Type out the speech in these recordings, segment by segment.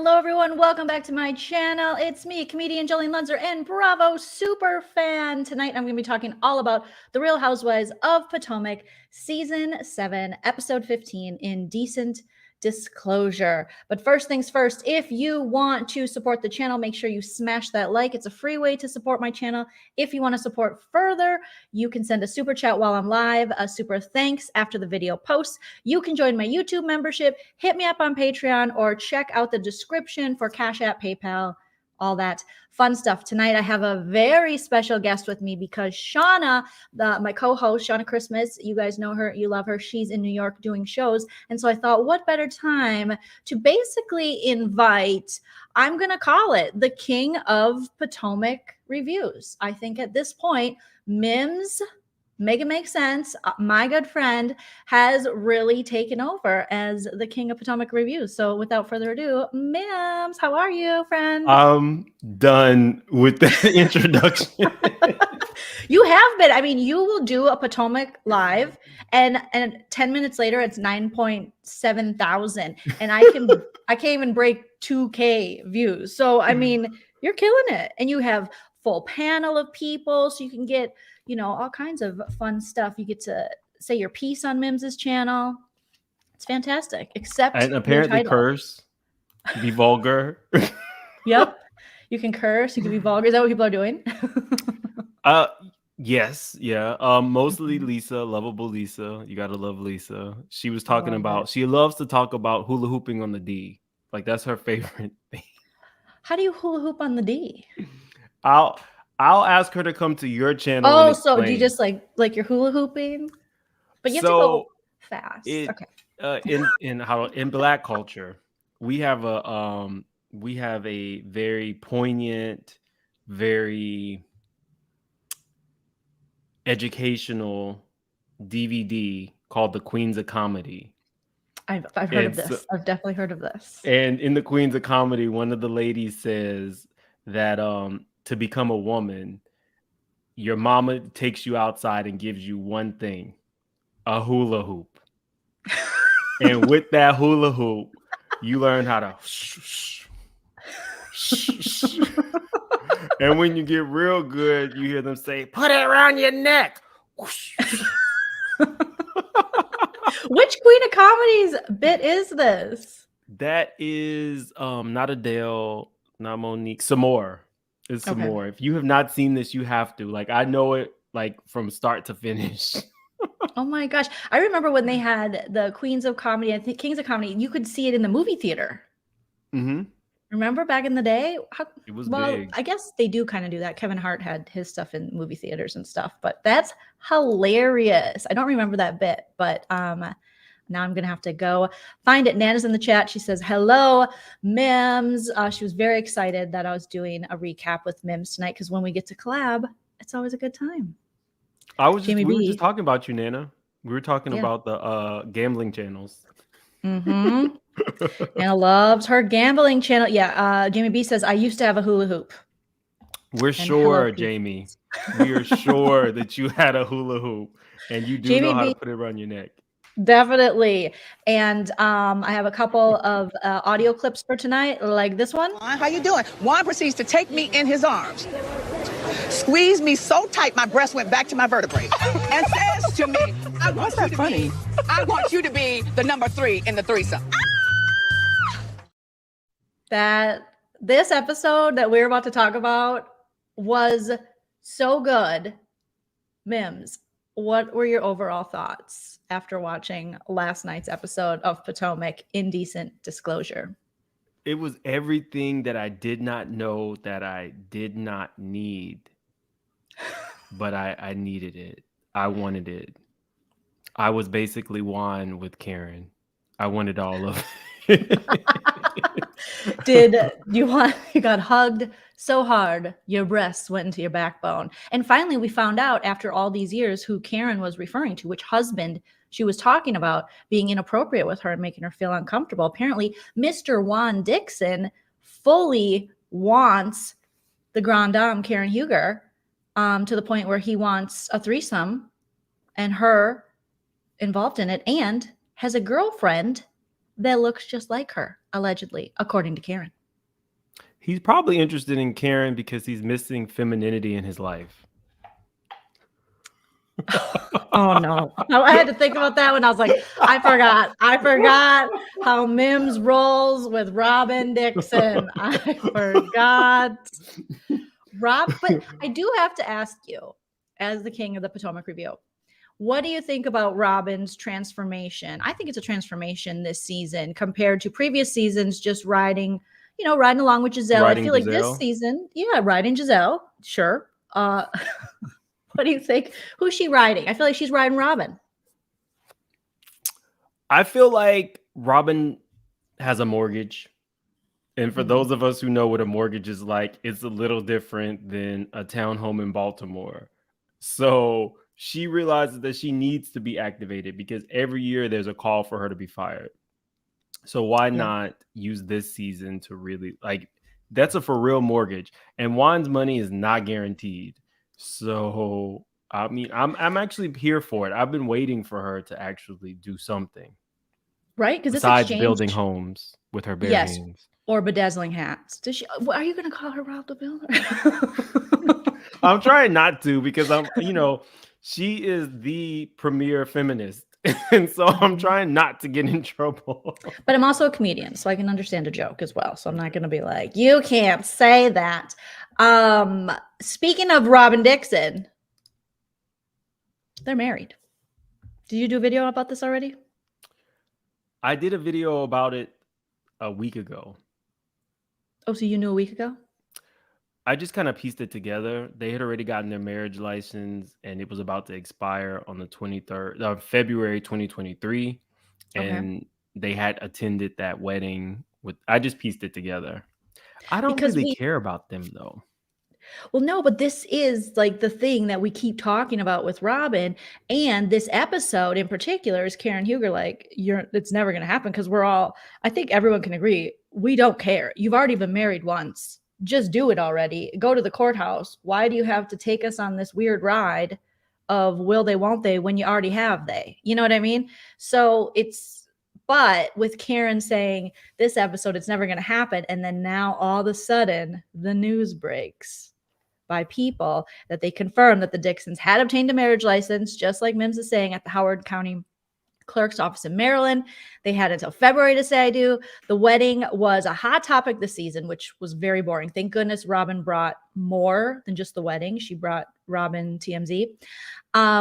Hello, everyone. Welcome back to my channel. It's me, Comedian Joleen Lunzer, and Bravo super fan. Tonight, I'm going to be talking all about the Real Housewives of Potomac, Season 7, Episode 15, Indecent Disclosure. But first things first, if you want to support the channel, make sure you smash that like. It's a free way to support my channel. If you want to support further, you can send a super chat while I'm live, a super thanks after the video posts. You can join my YouTube membership, hit me up on Patreon, or check out the description for Cash App, PayPal, all that fun stuff. Tonight, I have a very special guest with me because Shauna, my co-host, Shauna Christmas, you guys know her, you love her. She's in New York doing shows. And so I thought, what better time to basically invite, I'm going to call it the King of Potomac Reviews. I think at this point, Mims, make it make sense, my good friend, has really taken over as the King of Potomac Reviews. So without further ado, Mims, how are you, friend? I'm done with that introduction. You have been. I mean, you will do a Potomac live, and 10 minutes later, it's 9.7 thousand, and I can't even break 2K views. So I mean, you're killing it, and you have full panel of people, so you can get, you know, all kinds of fun stuff. You get to say your piece on Mims's channel. It's fantastic. Except and apparently curse, be vulgar. Yep, you can curse. You can be vulgar. Is that what people are doing? Yes, yeah. Mostly Lisa, lovable Lisa. You gotta love Lisa. She was talking about. She loves to talk about hula hooping on the D. Like that's her favorite thing. How do you hula hoop on the D? I'll ask her to come to your channel. Oh, so do you just like you're hula hooping? But you have to go fast. Okay. In Black culture, we have a very poignant, very educational DVD called The Queens of Comedy. I've heard of this. I've definitely heard of this. And in The Queens of Comedy, one of the ladies says that to become a woman, your mama takes you outside and gives you one thing, a hula hoop. And with that hula hoop, you learn how to and when you get real good, you hear them say, put it around your neck. Which Queen of Comedy's bit is this? That is not Adele, not Monique, some more. It's some more. If you have not seen this, you have to. Like, I know it like from start to finish. Oh my gosh. I remember when they had the Queens of Comedy, I think Kings of Comedy, you could see it in the movie theater. Mm-hmm. Remember back in the day? It was big. I guess they do kind of do that. Kevin Hart had his stuff in movie theaters and stuff, but that's hilarious. I don't remember that bit, but now I'm going to have to go find it. Nana's in the chat. She says, hello, Mims. She was very excited that I was doing a recap with Mims tonight because when we get to collab, it's always a good time. We were just talking about you, Nana. We were talking about the gambling channels. Mm-hmm. Nana loves her gambling channel. Yeah, Jamie B says, I used to have a hula hoop. We're sure, Jamie. We are sure that you had a hula hoop and you do know how to put it around your neck. Definitely. And I have a couple of audio clips for tonight, like this one. How you doing? Juan proceeds to take me in his arms, squeeze me so tight my breast went back to my vertebrae, and says to me, I want you to be the number 3 in the threesome. This episode that we're about to talk about was so good. Mims, what were your overall thoughts after watching last night's episode of Potomac, Indecent Disclosure? It was everything that I did not know that I did not need, but I needed it. I wanted it. I was basically Juan with Karen. I wanted all of it. You got hugged so hard, your breasts went into your backbone. And finally, we found out after all these years who Karen was referring to, which husband she was talking about being inappropriate with her and making her feel uncomfortable. Apparently, Mr. Juan Dixon fully wants the grande dame, Karen Huger, to the point where he wants a threesome and her involved in it, and has a girlfriend that looks just like her. allegedly, according to Karen. He's probably interested in Karen because he's missing femininity in his life. Oh no. I had to think about that when I was like, I forgot how Mims rolls with Robyn Dixon. I forgot. But I do have to ask you, as the king of the Potomac Review, what do you think about Robyn's transformation? I think it's a transformation this season compared to previous seasons, just riding along with Giselle. I feel like this season, riding Giselle, sure. What do you think? Who's she riding? I feel like she's riding Robyn. I feel like Robyn has a mortgage. And for those of us who know what a mortgage is like, it's a little different than a townhome in Baltimore. So she realizes that she needs to be activated because every year there's a call for her to be fired. So why not use this season to really, like, that's a for real mortgage. And Juan's money is not guaranteed. So, I mean, I'm actually here for it. I've been waiting for her to actually do something. Right? Because besides building homes with her bare hands. Or bedazzling hats. Are you going to call her Rob the Builder? I'm trying not to because she is the premier feminist. And so I'm trying not to get in trouble. But I'm also a comedian, so I can understand a joke as well. So I'm not going to be like, you can't say that. Speaking of Robyn Dixon, they're married. Did you do a video about this already? I did a video about it a week ago. Oh, so you knew a week ago? I just kind of pieced it together. They had already gotten their marriage license and it was about to expire on the 23rd of February 2023. And they had attended that wedding I just pieced it together. I don't really care about them though. Well, no, but this is like the thing that we keep talking about with Robyn, and this episode in particular is Karen Huger like, it's never going to happen because I think everyone can agree, we don't care. You've already been married once. Just do it already. Go to the courthouse. Why do you have to take us on this weird ride of will they, won't they, when you already have they? You know what I mean? So but with Karen saying this episode, it's never going to happen. And then now all of a sudden the news breaks by people that they confirmed that the Dixons had obtained a marriage license, just like Mims is saying, at the Howard County Clerk's office in Maryland. They had until February to say I do. The wedding was a hot topic this season, which was very boring. Thank goodness Robyn brought more than just the wedding. She brought Robyn TMZ,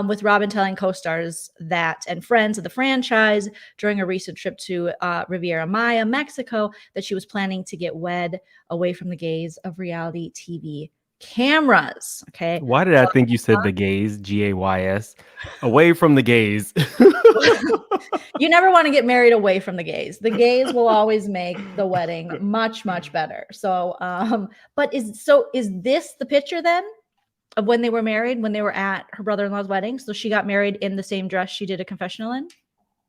with Robyn telling co-stars and friends of the franchise during a recent trip to Riviera Maya, Mexico, that she was planning to get wed away from the gaze of reality TV cameras. Okay. Why did I think you said the gaze? GAYS. Away from the gaze. You never want to get married away from the gaze. The gaze will always make the wedding much, much better. So, is this the picture then of when they were married, when they were at her brother-in-law's wedding? So she got married in the same dress she did a confessional in?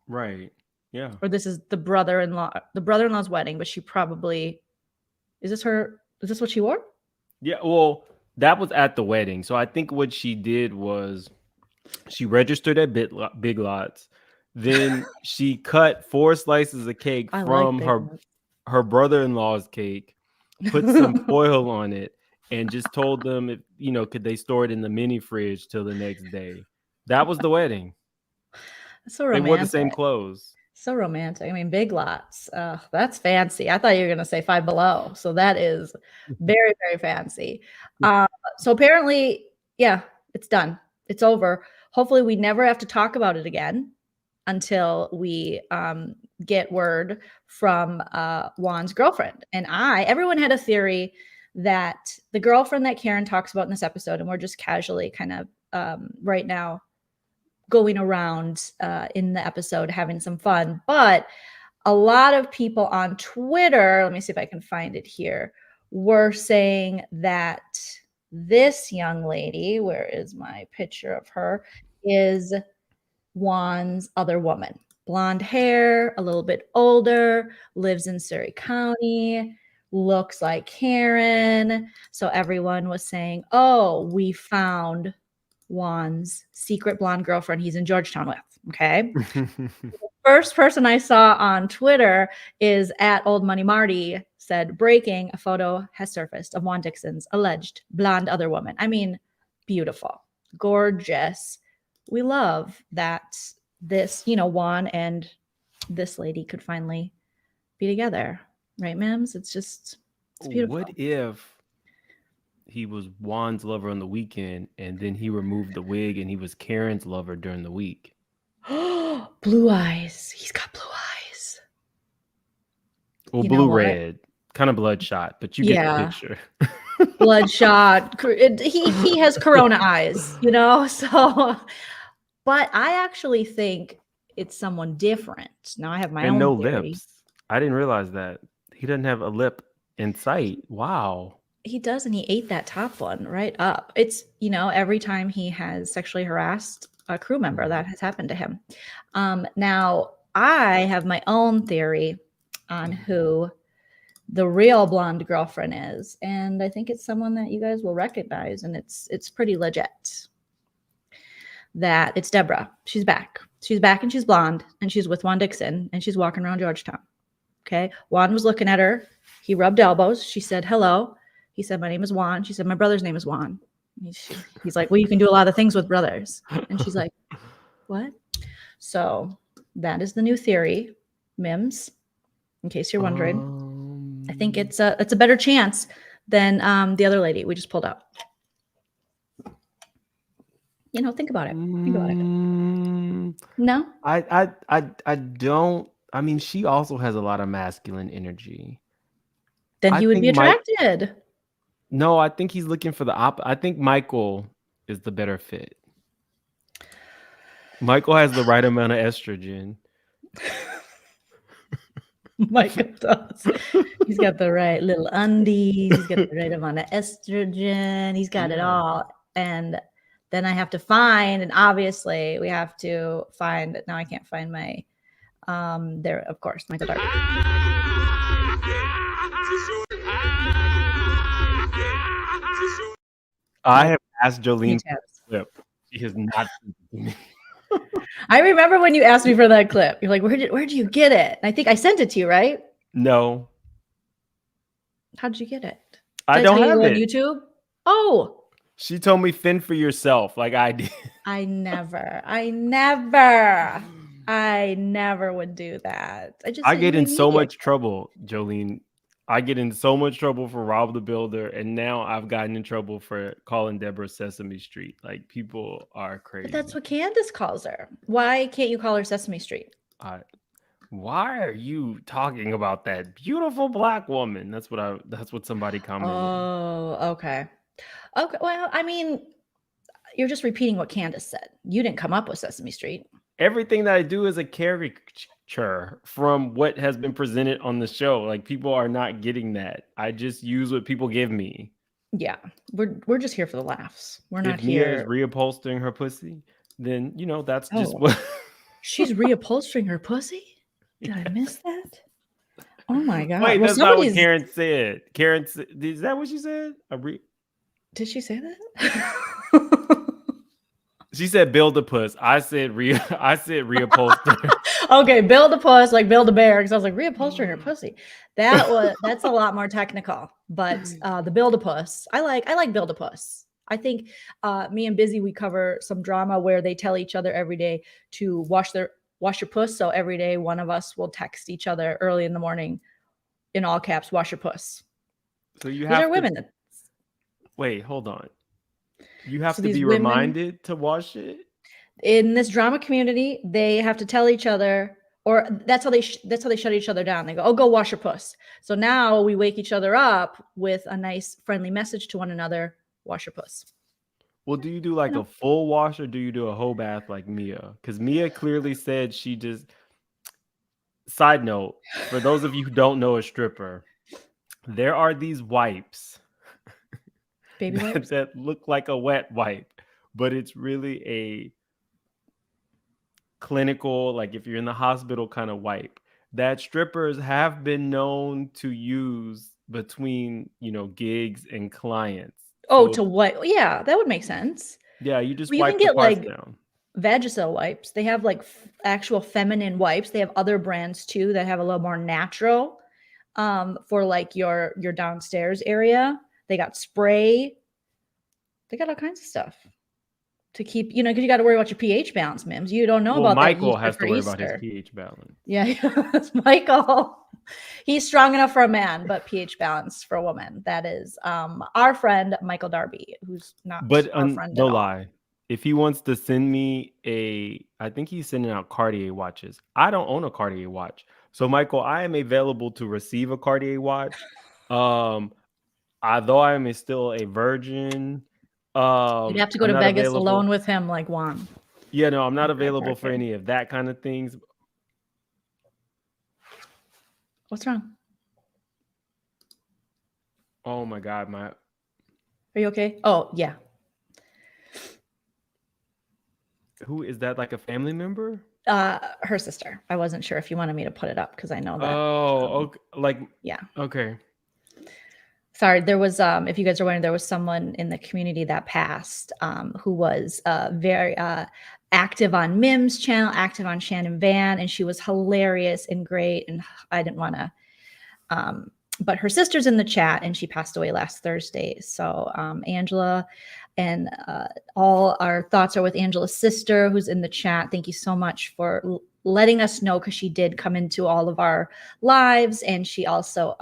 Right. Yeah. Or this is the brother-in-law's wedding, but she probably, is this what she wore? Yeah, well, that was at the wedding. So I think what she did was she registered at Big Lots. Then she cut 4 slices of cake from her brother-in-law's cake, put some foil on it, and just told them if could they store it in the mini fridge till the next day. That was the wedding. That's so romantic. They wore the same clothes. So romantic. I mean, Big Lots. That's fancy. I thought you were going to say Five Below. So that is very, very fancy. So apparently, it's done. It's over. Hopefully we never have to talk about it again until we get word from Juan's girlfriend. And everyone had a theory that the girlfriend that Karen talks about in this episode, and we're just casually kind of right now going around in the episode having some fun, but a lot of people on Twitter, let me see if I can find it here, were saying that this young lady, where is my picture of her, is Juan's other woman. Blonde hair, a little bit older, lives in Surrey County, looks like Karen. So everyone was saying, oh, we found Juan's secret blonde girlfriend he's in Georgetown with. Okay. First person I saw on Twitter is at Old Money Marty, said, breaking, a photo has surfaced of Juan Dixon's alleged blonde other woman. I mean, beautiful, gorgeous. We love that this, Juan and this lady could finally be together. Right, Mims? It's beautiful. What if he was Juan's lover on the weekend and then he removed the wig and he was Karen's lover during the week? Blue eyes. He's got blue eyes. Well, blue-red, kind of bloodshot, but you get the picture. Bloodshot. He has corona eyes, so. But I actually think it's someone different. Now I have my own no theory. Lips. I didn't realize that. He doesn't have a lip in sight. Wow. He does, and he ate that top one right up. It's, every time he has sexually harassed a crew member, that has happened to him. Now, I have my own theory on who the real blonde girlfriend is, and I think it's someone that you guys will recognize, and it's pretty legit. That it's Deborah. She's back. She's back, and she's blonde, and she's with Juan Dixon, and she's walking around Georgetown. Okay. Juan was looking at her. He rubbed elbows. She said, hello. He said, my name is Juan. She said, my brother's name is Juan. He's like, well, you can do a lot of things with brothers. And she's like, what? So that is the new theory, Mims, in case you're wondering. I think it's a better chance than the other lady we just pulled out. Think about it. Think about it. No? I don't. I mean, she also has a lot of masculine energy. Then he would be attracted. No, I think he's looking for the I think Michael is the better fit. Michael has the right amount of estrogen. Michael does. He's got the right little undies. He's got the right amount of estrogen. He's got it all. And then I have to find, and obviously we have to find, now I can't find my, there, of course, Michael Darby. I have asked Joleen for the clip. She has not sent it to me. I remember when you asked me for that clip. You're like, where'd you get it? And I think I sent it to you, right? No. How did you get it? I don't have it. On YouTube? Oh. She told me fend for yourself, like I did. I never would do that. I get in so much trouble, Joleen. I get in so much trouble for Rob the Builder, and now I've gotten in trouble for calling Deborah Sesame Street. Like, people are crazy. But that's what Candace calls her. Why can't you call her Sesame Street? Why are you talking about that beautiful black woman? That's what somebody commented. Oh, okay. Okay. Well, I mean, you're just repeating what Candace said. You didn't come up with Sesame Street. Everything that I do is a caricature from what has been presented on the show. Like, people are not getting that. I just use what people give me. Yeah, we're just here for the laughs. We're not if here. Mia is reupholstering her pussy, then that's just what. She's reupholstering her pussy. Did I miss that? Oh my god! Wait, that's not what Karen said. Karen, is that what she said? Did she say that? She said build a puss. I said reupholster. Okay, build a puss, like build a bear, because I was like reupholstering her pussy. That's a lot more technical. But the build a puss, I like build a puss. I think me and Busy, we cover some drama where they tell each other every day to wash your puss. So every day one of us will text each other early in the morning in all caps, wash your puss. So you have women. Wait, hold on. You have to be reminded to wash it? In this drama community, they have to tell each other, or that's how they shut each other down. They go, oh, go wash your puss. So now we wake each other up with a nice friendly message to one another, wash your puss. Well, do you do like a full wash or do you do a whole bath like Mia? Because Mia clearly said she just... Side note, for those of you who don't know a stripper, there are these wipes. Baby wipes? that look like a wet wipe, but it's really a clinical, like if you're in the hospital kind of wipe that strippers have been known to use between, gigs and clients. Oh, so, to what? Yeah, that would make sense. Yeah, you just you wipe can get the parts down. Vagisil wipes. They have like actual feminine wipes. They have other brands too that have a little more natural for like your downstairs area. They got spray. They got all kinds of stuff to keep, because you got to worry about your pH balance, Mims. You don't know about Michael that has for to worry about his Easter. pH balance. Yeah, it's Michael. He's strong enough for a man, but pH balance for a woman. That is our friend Michael Darby, who's not our friend Don't at all. lie. If he wants to send me I think he's sending out Cartier watches. I don't own a Cartier watch. So Michael, I am available to receive a Cartier watch. Although I am still a virgin. You'd have to go I'm to not Vegas available. alone with him like Juan. Yeah, no, I'm not available for any of that kind of things. What's wrong? Oh my God, Are you okay? Oh, yeah. Who is that? Like a family member? Her sister. I wasn't sure if you wanted me to put it up because I know that. Oh, okay. Yeah. Okay. Sorry, there was if you guys are wondering, there was someone in the community that passed who was very active on Mim's channel, active on Shannon Van, and she was hilarious and great. And I didn't want to, but her sister's in the chat, and she passed away last Thursday. So Angela, and all our thoughts are with Angela's sister, who's in the chat. Thank you so much for letting us know, because she did come into all of our lives, and she also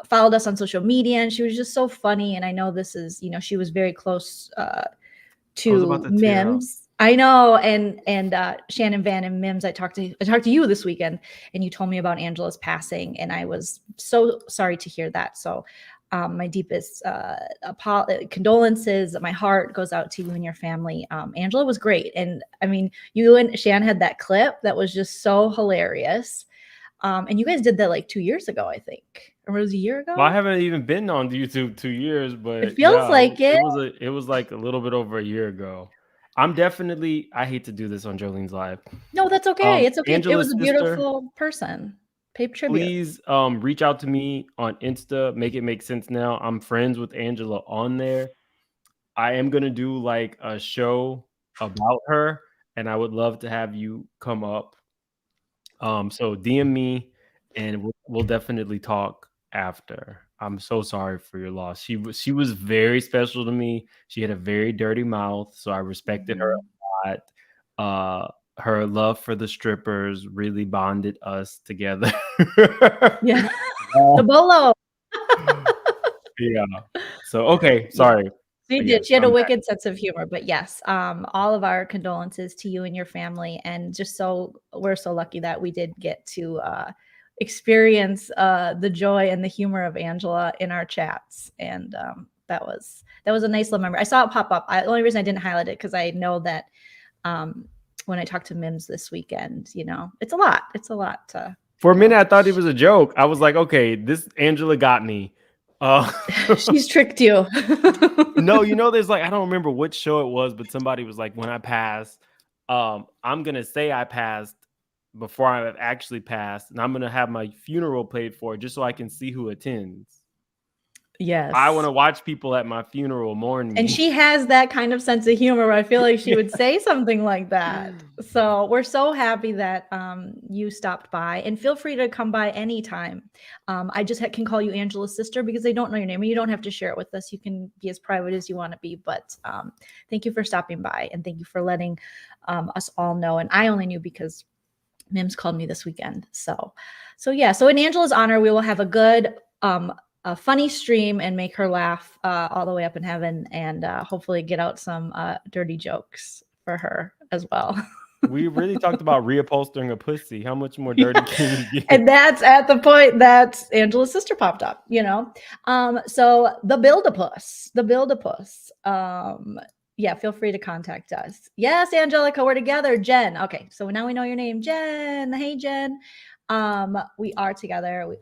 followed us on social media, and she was just so funny. And I know this is, she was very close to Mims. I know, and Shannon Van and Mims. I talked to you this weekend, and you told me about Angela's passing, and I was so sorry to hear that. So my deepest condolences. My heart goes out to you and your family. Angela was great, and I mean, you and Shan had that clip that was just so hilarious. And you guys did that like 2 years ago, I think, or was it a year ago? Well, I haven't even been on YouTube 2 years, but it feels like it. It was like a little bit over a year ago. I hate to do this on Jolene's Live. No, that's okay. It's okay. Angela's it was a beautiful person. Pay tribute. Please reach out to me on Insta. Make it make sense now. I'm friends with Angela on there. I am going to do like a show about her, and I would love to have you come up. So DM me, and we'll definitely talk after. I'm so sorry for your loss. She was very special to me. She had a very dirty mouth, so I respected her a lot. Her love for the strippers really bonded us together. Yeah. The bolo. Yeah. So okay, sorry. She did. She had a wicked sense of humor. But yes, all of our condolences to you and your family, and we're so lucky that we did get to experience the joy and the humor of Angela in our chats, and that was a nice little memory. I saw it pop up. The only reason I didn't highlight it because I know that when I talked to Mims this weekend, it's a lot. It's a lot to. For a minute, I thought it was a joke. I was like, okay, this Angela got me. She's tricked you. No, there's like, I don't remember which show it was, but somebody was like, when I pass, I'm gonna say I passed before I have actually passed, and I'm gonna have my funeral paid for just so I can see who attends. Yes, I want to watch people at my funeral mourn me. And she has that kind of sense of humor where I feel like she would say something like that. So we're so happy that you stopped by, and feel free to come by anytime. I just can call you Angela's sister because they don't know your name, and you don't have to share it with us. You can be as private as you want to be, but thank you for stopping by, and thank you for letting us all know. And I only knew because Mims called me this weekend. So yeah. So in Angela's honor, we will have a good, a funny stream and make her laugh all the way up in heaven, and hopefully get out some dirty jokes for her as well. We really talked about reupholstering a pussy. How much more dirty can you get? And that's at the point that Angela's sister popped up, So the Build-A-Puss. Yeah, feel free to contact us. Yes, Angelica, we're together. Jen. Okay, so now we know your name. Jen. Hey, Jen. We are together.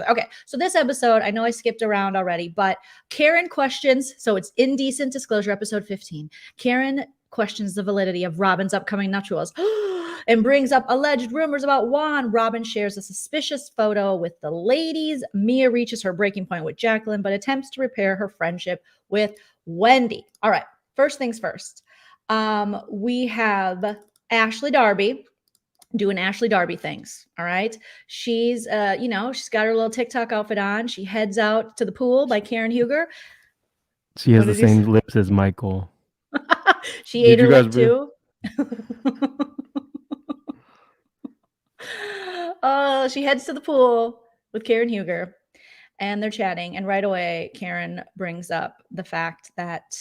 Okay, so this episode, I know I skipped around already, but Karen questions. So it's Indecent Disclosure, episode 15. Karen questions the validity of Robyn's upcoming nuptials and brings up alleged rumors about Juan. Robyn shares a suspicious photo with the ladies. Mia reaches her breaking point with Jacqueline, but attempts to repair her friendship with Wendy. All right, first things first. We have Ashley Darby doing Ashley Darby things. All right. She's, she's got her little TikTok outfit on. She heads out to the pool by Karen Huger. She has What the did you same say? lips as Michael. She ate Did her you guys lip too. She heads to the pool with Karen Huger and they're chatting. And right away, Karen brings up the fact that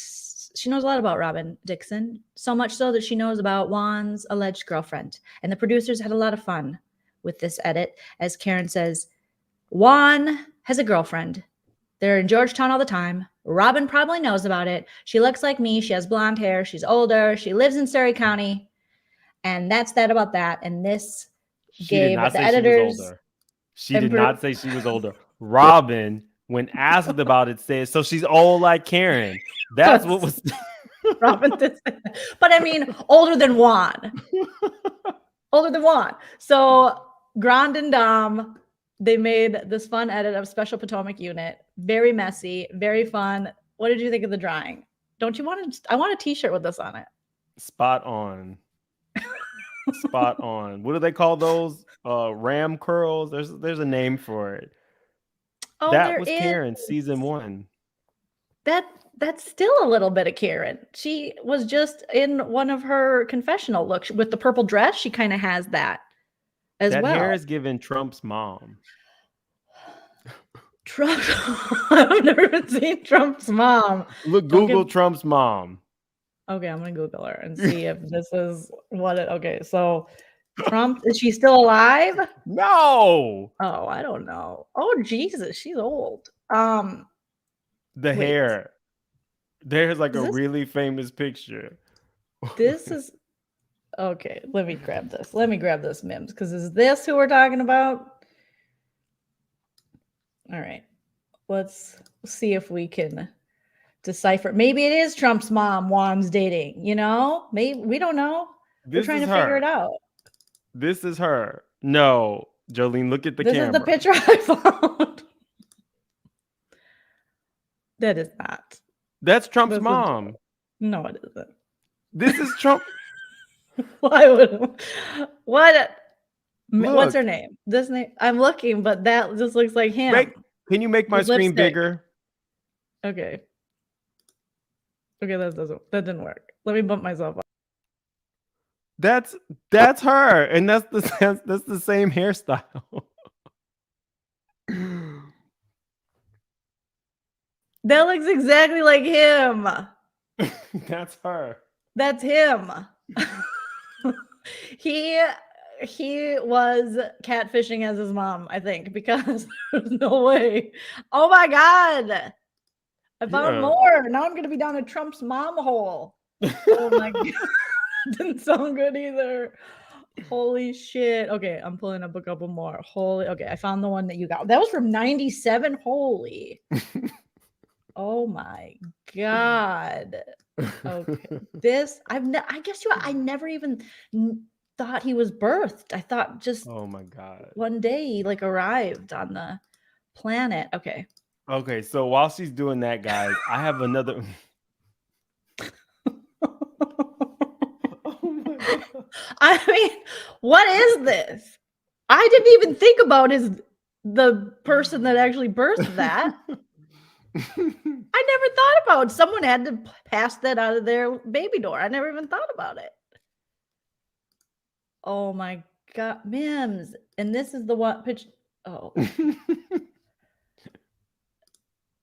she knows a lot about Robyn Dixon, so much so that she knows about Juan's alleged girlfriend. And the producers had a lot of fun with this edit, as Karen says, Juan has a girlfriend. They're in Georgetown all the time. Robyn probably knows about it. She looks like me. She has blonde hair. She's older. She lives in Surrey County. And that's that about that. And this She did gave not the say editors. she was older. She did not say she was older. Robyn, when asked about it, said, so she's old like Karen. That's what was. Robyn did say that. But I mean, older than Juan. Older than Juan. So Grand and Dom, they made this fun edit of Special Potomac Unit. Very messy, very fun. What did you think of the drawing? Don't you want to? I want a t-shirt with this on it. Spot on. Spot on. What do they call those? Ram curls? There's a name for it. Oh, That was Karen, season 1. That's still a little bit of Karen. She was just in one of her confessional looks with the purple dress. She kind of has that as that well. That hair is given Trump's mom. Trump. I've never even seen Trump's mom. Look, Google Trump's mom. Okay, I'm gonna Google her and see if this is what it. Okay, so Trump, is she still alive? No. Oh, I don't know. Oh, Jesus, she's old. The hair. There's like a really famous picture. This is okay. Let me grab this. Let me grab this, Mims, because is this who we're talking about? All right, let's see if we can decipher. Maybe it is Trump's mom Juan's dating, maybe, we don't know. We're trying to figure it out. This is her. No, Joleen, look at the camera. This is the picture I found. That is not. That's Trump's mom. No, it isn't. This is Trump. Why would what's her name? This name, I'm looking, but that just looks like him. Can you make my screen bigger? Okay, that didn't work. Let me bump myself up. That's her, and that's the same hairstyle. That looks exactly like him. That's her. That's him. He was catfishing as his mom, I think, because there's no way. Oh my God. I found more. Now I'm going to be down a Trump's mom hole. Oh my God. Didn't sound good either. Holy shit. Okay, I'm pulling up a couple more. Okay, I found the one that you got. That was from 97. Holy. Oh my God. Okay. I never even thought he was birthed. I thought just oh my God. One day he arrived on the planet. Okay. Okay, so while she's doing that, guys, I have another. Oh my God. I mean, what is this? I didn't even think about the person that actually birthed that. I never thought about it. Someone had to pass that out of their baby door. I never even thought about it. Oh my God, Mims. And this is the one pitch. Oh.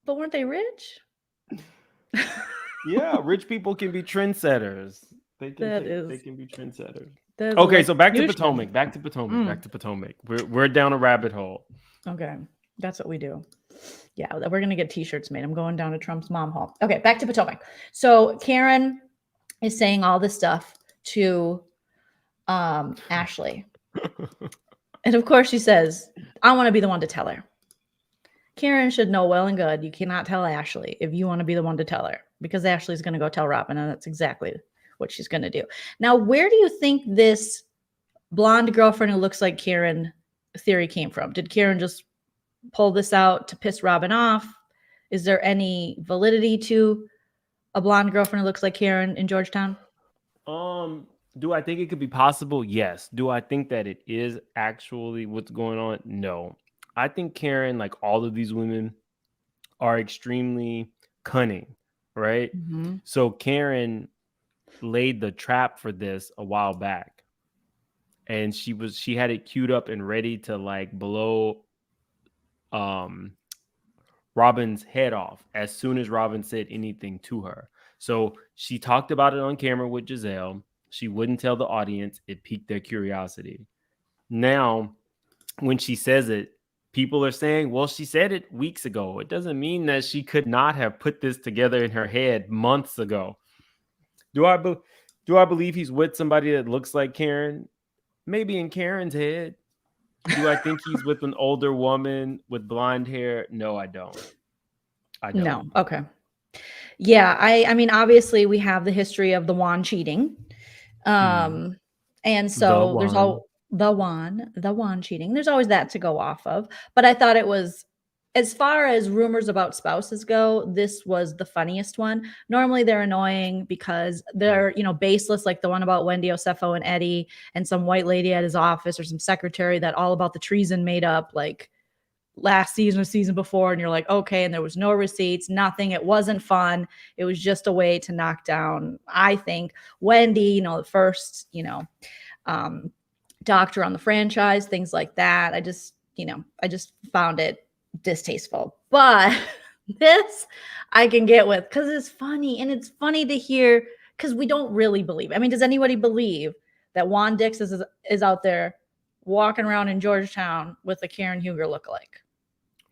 But weren't they rich? Yeah, rich people can be trendsetters. They can be trendsetters. Okay, so back to Potomac. Back to Potomac. We're down a rabbit hole. Okay, that's what we do. Yeah, we're gonna get t-shirts made. I'm going down to Trump's mom hall. Okay, back to Potomac. So Karen is saying all this stuff to Ashley. And of course she says, I want to be the one to tell her. Karen should know well and good you cannot tell Ashley if you want to be the one to tell her, because Ashley's going to go tell Robyn, and that's exactly what she's going to do. Now, where do you think this blonde girlfriend who looks like Karen theory came from? Did Karen just pull this out to piss Robyn off? Is there any validity to a blonde girlfriend who looks like Karen in Georgetown? Do I think it could be possible? Yes. Do I think that it is actually what's going on? No. I think Karen, like all of these women, are extremely cunning, right? Mm-hmm. So Karen laid the trap for this a while back. And she had it queued up and ready to like blow Robyn's head off as soon as Robyn said anything to her. So she talked about it on camera with Giselle. She wouldn't tell the audience. It piqued their curiosity. Now, when she says it, people are saying, well, she said it weeks ago. It doesn't mean that she could not have put this together in her head months ago. Do I believe he's with somebody that looks like Karen? Maybe in Karen's head. Do I think he's with an older woman with blonde hair? No, I don't. No. Okay. Yeah. I mean, obviously we have the history of the Juan cheating. And so there's all the Juan cheating. There's always that to go off of. But I thought it was, as far as rumors about spouses go, this was the funniest one. Normally they're annoying because they're, baseless, like the one about Wendy, Osefo, and Eddie, and some white lady at his office or some secretary that all about the treason made up like last season or season before. And you're like, okay. And there was no receipts, nothing. It wasn't fun. It was just a way to knock down, I think, Wendy, the first, doctor on the franchise, things like that. I just found it distasteful, but this I can get with because it's funny, and it's funny to hear because we don't really believe. I mean, does anybody believe that Juan Dix is out there walking around in Georgetown with a Karen Huger lookalike?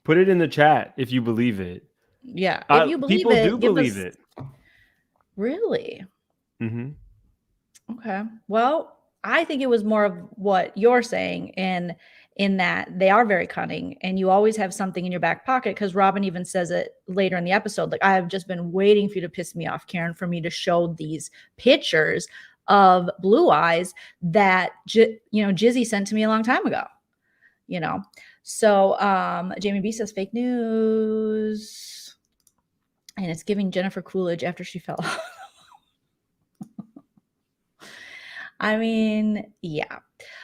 Put it in the chat if you believe it. Yeah, if you believe people it, do believe it. Really? Mm-hmm. Okay. Well, I think it was more of what you're saying, in that they are very cunning, and you always have something in your back pocket, because Robyn even says it later in the episode, like, I have just been waiting for you to piss me off, Karen, for me to show these pictures of Blue Eyes that Jizzy sent to me a long time ago. So Jamie B says fake news, and it's giving Jennifer Coolidge after she fell off. I mean, yeah.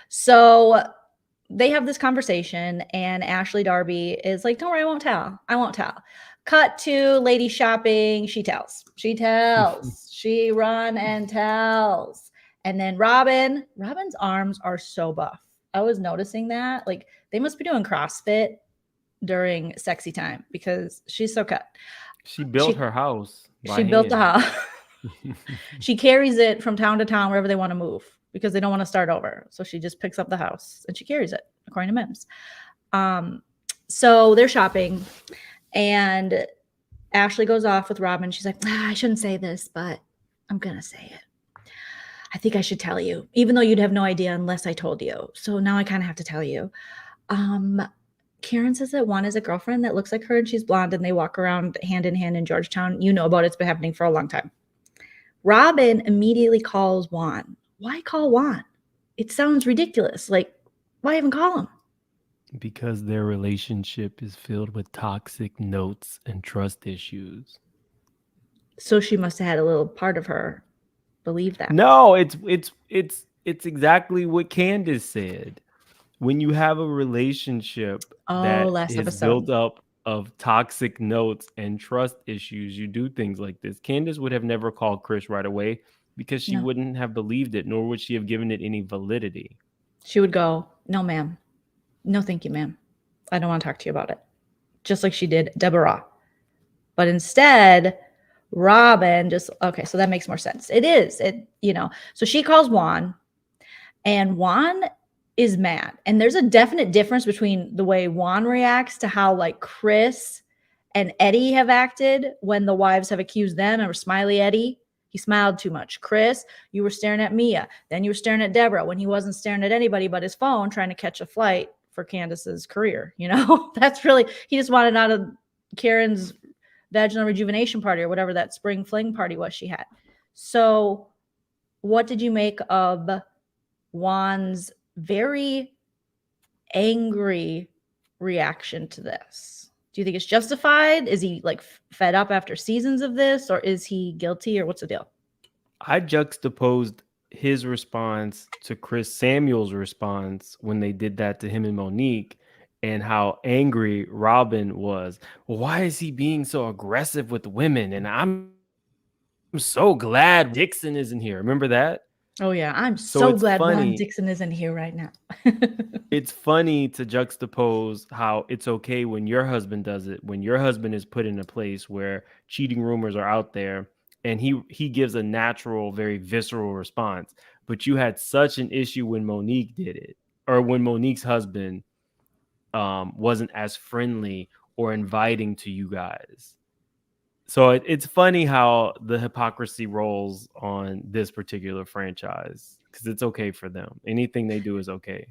So they have this conversation, and Ashley Darby is like, don't worry, I won't tell. Cut to lady shopping. She tells. She run and tells. And then Robyn's arms are so buff. I was noticing that. Like, they must be doing CrossFit during sexy time because she's so cut. She built her house. She built the house. She carries it from town to town wherever they want to move because they don't want to start over. So she just picks up the house and she carries it, according to Mims. So they're shopping, and Ashley goes off with Robyn. She's like, I shouldn't say this, but I'm going to say it. I think I should tell you, even though you'd have no idea unless I told you. So now I kind of have to tell you. Karen says that Juan has a girlfriend that looks like her, and she's blonde, and they walk around hand in hand in Georgetown. You know about it. It's been happening for a long time. Robyn immediately calls Juan. Why call Juan? It sounds ridiculous. Like, why even call him? Because their relationship is filled with toxic notes and trust issues. So she must have had a little part of her believe that. No, it's exactly what Candace said. When you have a relationship that is built up of toxic notes and trust issues, you do things like this. Candace would have never called Chris right away because she wouldn't have believed it, nor would she have given it any validity. She would go, no, ma'am. No, thank you, ma'am. I don't want to talk to you about it. Just like she did Deborah. But instead, Robyn okay, so that makes more sense. It is. So she calls Juan, and Juan is mad. And there's a definite difference between the way Juan reacts to how like Chris and Eddie have acted when the wives have accused them of Smiley Eddie. He smiled too much. Chris, you were staring at Mia. Then you were staring at Deborah when he wasn't staring at anybody but his phone trying to catch a flight for Candace's career. That's really, he just wanted out of Karen's vaginal rejuvenation party or whatever that spring fling party was she had. So what did you make of Juan's very angry reaction to this? Do you think it's justified? Is he like fed up after seasons of this, or is he guilty, or what's the deal? I juxtaposed his response to Chris Samuel's response when they did that to him and Monique, and how angry Robyn was. Well, why is he being so aggressive with women? And I'm so glad Dixon isn't here. Remember that? Oh yeah, I'm So so it's glad Juan funny. Dixon isn't here right now. It's funny to juxtapose how it's okay when your husband does it, when your husband is put in a place where cheating rumors are out there, and he gives a natural, very visceral response. But you had such an issue when Monique did it, or when Monique's husband wasn't as friendly or inviting to you guys. So it's funny how the hypocrisy rolls on this particular franchise, because it's okay for them. Anything they do is okay.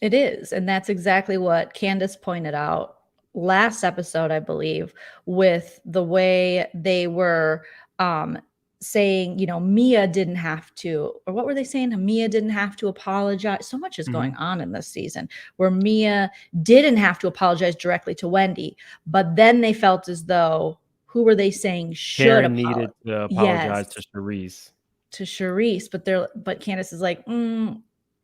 It is. And that's exactly what Candace pointed out last episode, I believe, with the way they were saying, you know, Mia didn't have to, or what were they saying? Mia didn't have to apologize. So much is going on in this season where Mia didn't have to apologize directly to Wendy, but then they felt as though, who were they saying should Karen needed to apologize to Charisse. To Charisse, but Candace is like,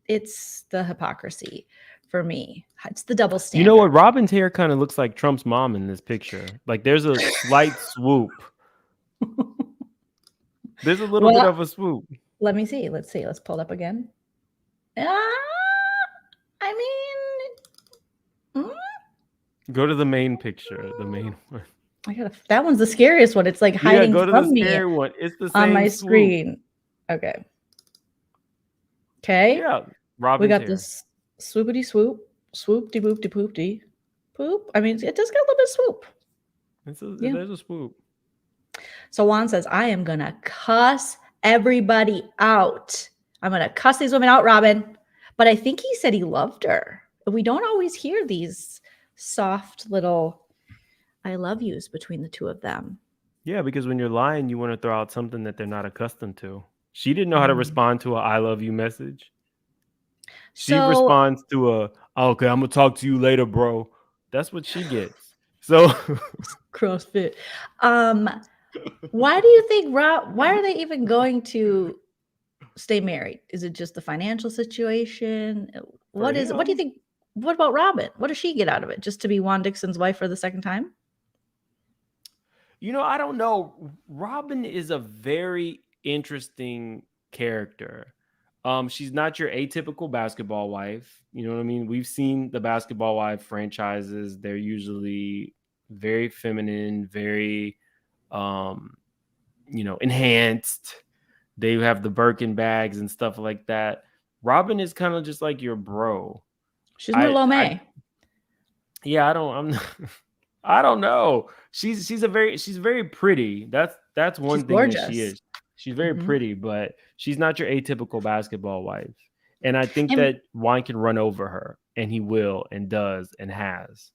it's the hypocrisy for me. It's the double standard. You know what? Robyn's hair kind of looks like Trump's mom in this picture. Like there's a slight swoop. There's a little bit of a swoop. Let me see. Let's see. Let's pull it up again. I mean, go to the main picture, the main one. That one's the scariest one. It's like hiding go to from the me scary one. It's the same on my swoop. screen. Okay. Yeah, Robyn's we got hair. this swoopity swoop, swoop-de boop de poop-de poop. I mean, it does get a little bit of swoop. There's a swoop. So Juan says, I am going to cuss everybody out. I'm going to cuss these women out, Robyn. But I think he said he loved her. We don't always hear these soft little I love yous between the two of them. Yeah, because when you're lying, you want to throw out something that they're not accustomed to. She didn't know how to respond to a I love you message. She responds to a, okay, I'm going to talk to you later, bro. That's what she gets. So CrossFit. Why do you think why are they even going to stay married? Is it just the financial situation? What do you think? What about Robyn? What does she get out of it? Just to be Juan Dixon's wife for the second time? You know, I don't know. Robyn is a very interesting character. She's not your atypical basketball wife. You know what I mean? We've seen the basketball wife franchises. They're usually very feminine, very, enhanced. They have the Birkin bags and stuff like that. Robyn is kind of just like your bro. She's Merlot. Yeah, I don't know. She's very pretty. That's one thing gorgeous. That she is. She's very pretty, but she's not your atypical basketball wife. And I think that Juan can run over her, and he will, and does, and has.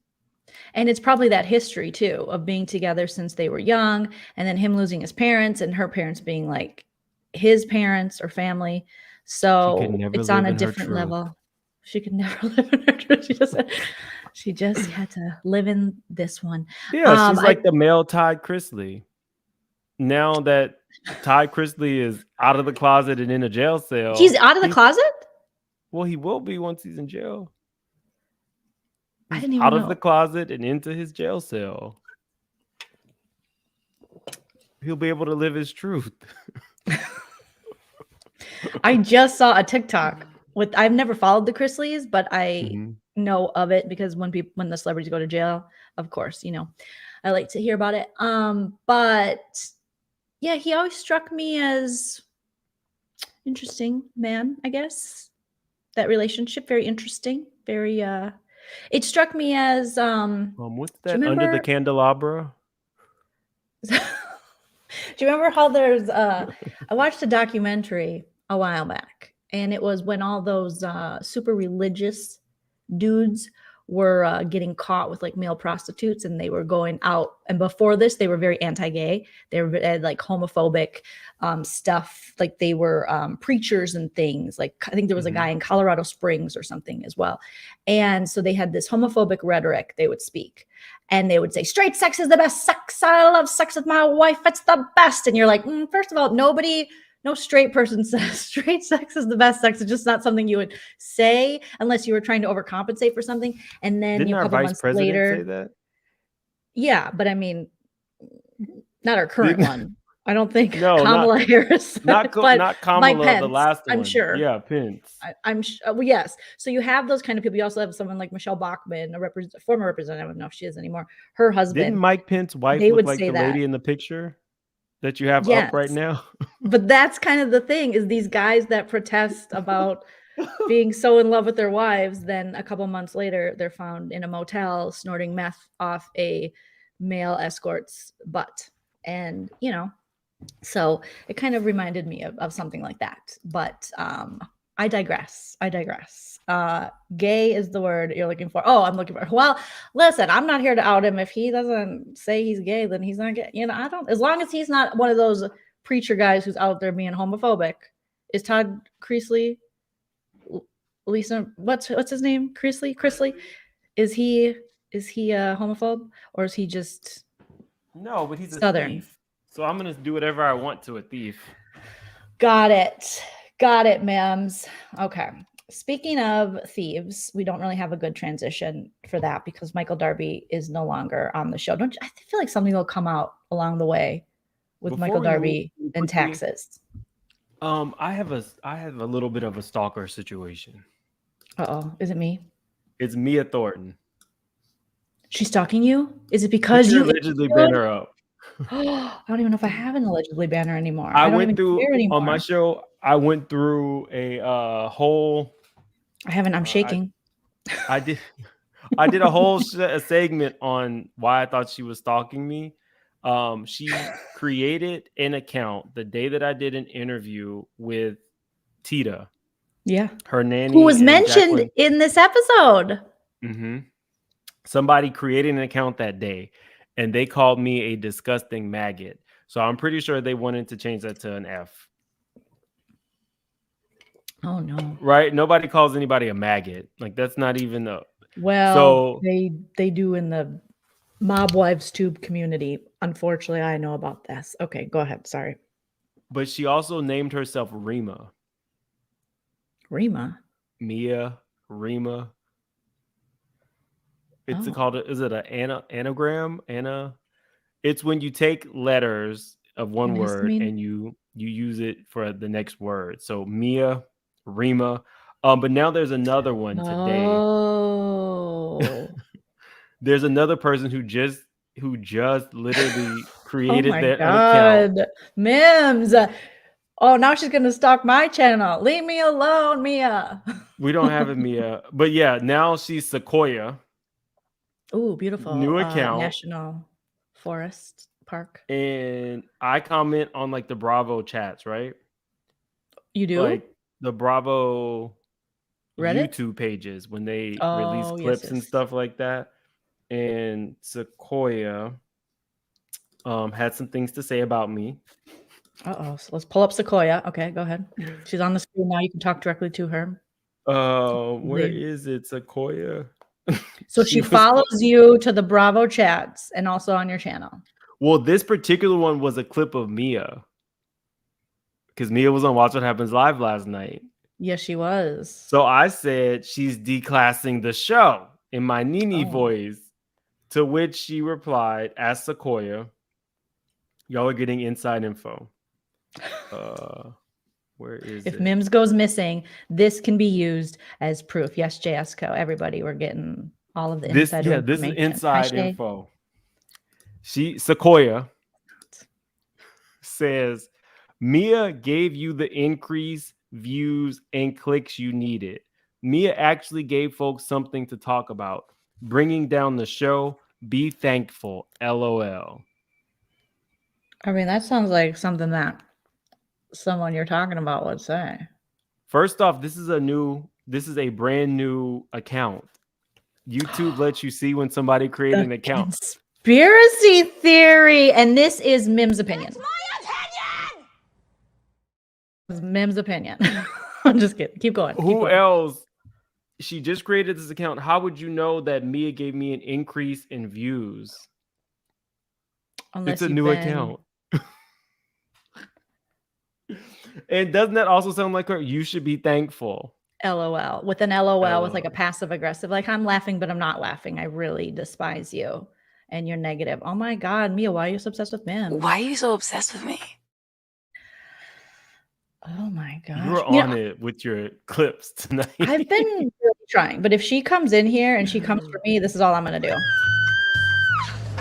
And it's probably that history too of being together since they were young, and then him losing his parents and her parents being like his parents or family. So it's on a different level. She could never live in her truth. She just had to live in this one. Yeah, she's like the male Todd Chrisley. Now that Todd Chrisley is out of the closet and in a jail cell. He's out of the closet? Well, he will be once he's in jail. I didn't even out know. Of the closet and into his jail cell. He'll be able to live his truth. I just saw a TikTok I've never followed the Chrisleys, but I know of it because when the celebrities go to jail, of course, I like to hear about it. But yeah, he always struck me as interesting man, I guess. That relationship, very interesting, very it struck me as what's that under the candelabra? Do you remember how there's I watched a documentary a while back, and it was when all those super religious dudes were getting caught with like male prostitutes, and they were going out. And before this, they were very anti-gay. They had like homophobic stuff. Like they were preachers and things. Like I think there was a guy in Colorado Springs or something as well. And so they had this homophobic rhetoric they would speak. And they would say, straight sex is the best sex. I love sex with my wife. It's the best. And you're like, first of all, nobody no straight person says straight sex is the best sex. It's just not something you would say unless you were trying to overcompensate for something. And then Didn't a our couple vice months president later, say that? yeah, but I mean, not our current Didn't one. I don't think no, Kamala Harris, not but not Mike Kamala, the Pence, last I'm one. sure. Yeah, Pence. Well, yes. So you have those kind of people. You also have someone like Michelle Bachmann, a former representative. I don't know if she is anymore. Her husband. Didn't Mike Pence's wife They look would like say the that. lady in the picture that you have Yes. up right now? But that's kind of the thing, is these guys that protest about being so in love with their wives, then a couple months later, they're found in a motel snorting meth off a male escort's butt. And, you know, so it kind of reminded me of something like that. But I digress. Gay is the word you're looking for. Oh, I'm looking for. Well, listen, I'm not here to out him. If he doesn't say he's gay, then he's not gay. You know, I don't, as long as he's not one of those preacher guys who's out there being homophobic. Is Todd Creasley, Lisa, what's his name? Creasley? Is he a homophobe, or is he just No, but he's a Southern? thief. So I'm gonna do whatever I want to a thief. Got it, ma'ams. Okay. Speaking of thieves, we don't really have a good transition for that because Michael Darby is no longer on the show. I feel like something will come out along the way with Before Michael we move Darby and quickly, taxes. I have a little bit of a stalker situation. Uh-oh. Is it me? It's Mia Thornton. She's stalking you? Is it because you allegedly ban her up? I don't even know if I have an allegedly banner anymore. I don't went even through care anymore. on my show. I went through a whole. I haven't. I'm shaking. I did a whole segment on why I thought she was stalking me. She created an account the day that I did an interview with Tita. Yeah. Her nanny, who was mentioned Jacqueline. in this episode. Mm-hmm. Somebody created an account that day, and they called me a disgusting maggot. So I'm pretty sure they wanted to change that to an F. Oh no! Right? Nobody calls anybody a maggot. Like that's not even a. Well, so they do in the Mob Wives Tube community. Unfortunately, I know about this. Okay, go ahead. Sorry. But she also named herself Rima. Rima. Mia Rima. It's called. Is it an anagram? It's when you take letters of one word and you use it for the next word. So Mia, Rima. But now there's another one today. Oh. There's another person who just literally created an account. Mims. Oh, now she's gonna stalk my channel. Leave me alone, Mia. We don't have it, Mia. But yeah, now she's Sequoia. Oh, beautiful. New account. National Forest Park. And I comment on like the Bravo chats, right? You do? Like the Bravo Reddit? YouTube pages when they release clips and stuff like that. And Sequoia had some things to say about me. Uh-oh. So let's pull up Sequoia. Okay, go ahead. She's on the screen now. You can talk directly to her. Where is it, Sequoia? So she follows you to the Bravo chats and also on your channel. Well, this particular one was a clip of Mia. Because Mia was on Watch What Happens Live last night. Yes, she was. So I said she's declassing the show in my Nene voice. To which she replied, as Sequoia, y'all are getting inside info. Where is it? If Mims goes missing, this can be used as proof. Yes, JSCO. Everybody, we're getting all of the inside information. This is inside info. Sequoia says, Mia gave you the increase, views, and clicks you needed. Mia actually gave folks something to talk about. Bringing down the show. Be thankful. LOL. I mean, that sounds like something that someone you're talking about would say. First off, this is a brand new account. YouTube lets you see when somebody created an account. Conspiracy theory, and this is Mim's opinion. It's my opinion. It's Mim's opinion. I'm just kidding. Keep going. Who else? She just created this account. How would you know that Mia gave me an increase in views? Unless it's a new account. And doesn't that also sound like her? You should be thankful. LOL with an LOL with like a LOL. passive aggressive, like I'm laughing, but I'm not laughing. I really despise you and you're negative. Oh my God, Mia, why are you so obsessed with Mims? Why are you so obsessed with me? Oh my gosh. You're on it with your clips tonight. I've been really trying, but if she comes in here and she comes for me, this is all I'm gonna do.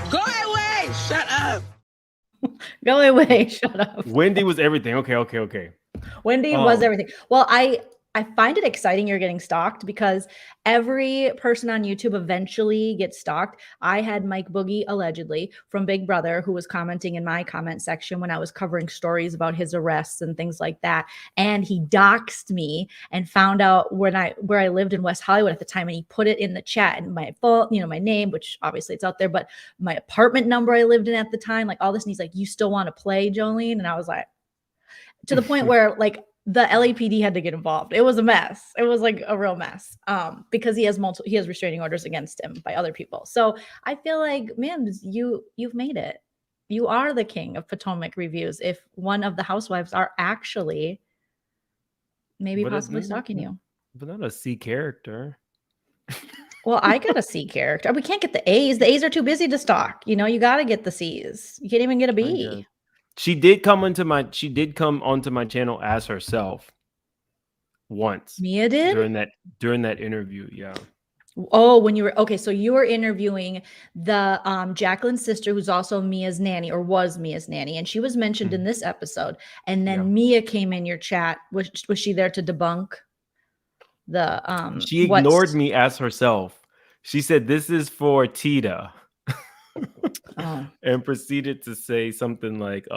Go away! Shut up! Go away, shut up. Wendy was everything. Okay. Wendy was everything. Well, I find it exciting you're getting stalked because every person on YouTube eventually gets stalked. I had Mike Boogie, allegedly, from Big Brother, who was commenting in my comment section when I was covering stories about his arrests and things like that. And he doxed me and found out where I lived in West Hollywood at the time. And he put it in the chat and my full, my name, which obviously it's out there, but my apartment number I lived in at the time, like all this. And he's like, you still want to play, Jolene? And I was like, to the point where like, the LAPD had to get involved. It was a mess. It was like a real mess because he has restraining orders against him by other people. So I feel like, Mims, you've made it. You are the king of Potomac reviews. If one of the housewives are actually maybe possibly stalking you, but not a C character. Well, I got a C character. We can't get the A's. The A's are too busy to stalk. You got to get the C's. You can't even get a B. She did come onto my channel as herself once. Mia did? During that interview, yeah. Oh, when you were okay, so you were interviewing the Jacqueline's sister, who's also Mia's nanny, or was Mia's nanny, and she was mentioned in this episode. And then Mia came in your chat. Was she there to debunk the She ignored me as herself. She said, "This is for Tita." And proceeded to say something like,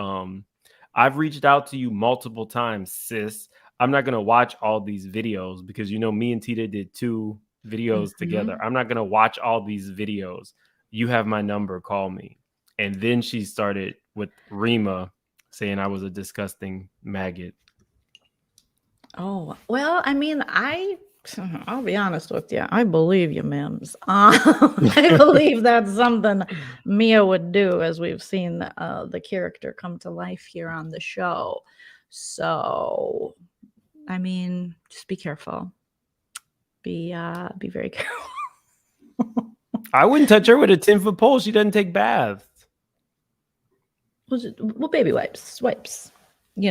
I've reached out to you multiple times, sis. I'm not going to watch all these videos because, me and Tita did 2 videos together. I'm not going to watch all these videos. You have my number. Call me. And then she started with Rima saying I was a disgusting maggot. Oh, well, I mean, I'll be honest with you. I believe you, Mims. I believe that's something Mia would do, as we've seen the character come to life here on the show. So, I mean, just be careful. Be very careful. I wouldn't touch her with a 10-foot pole. She doesn't take baths. Well, baby wipes. You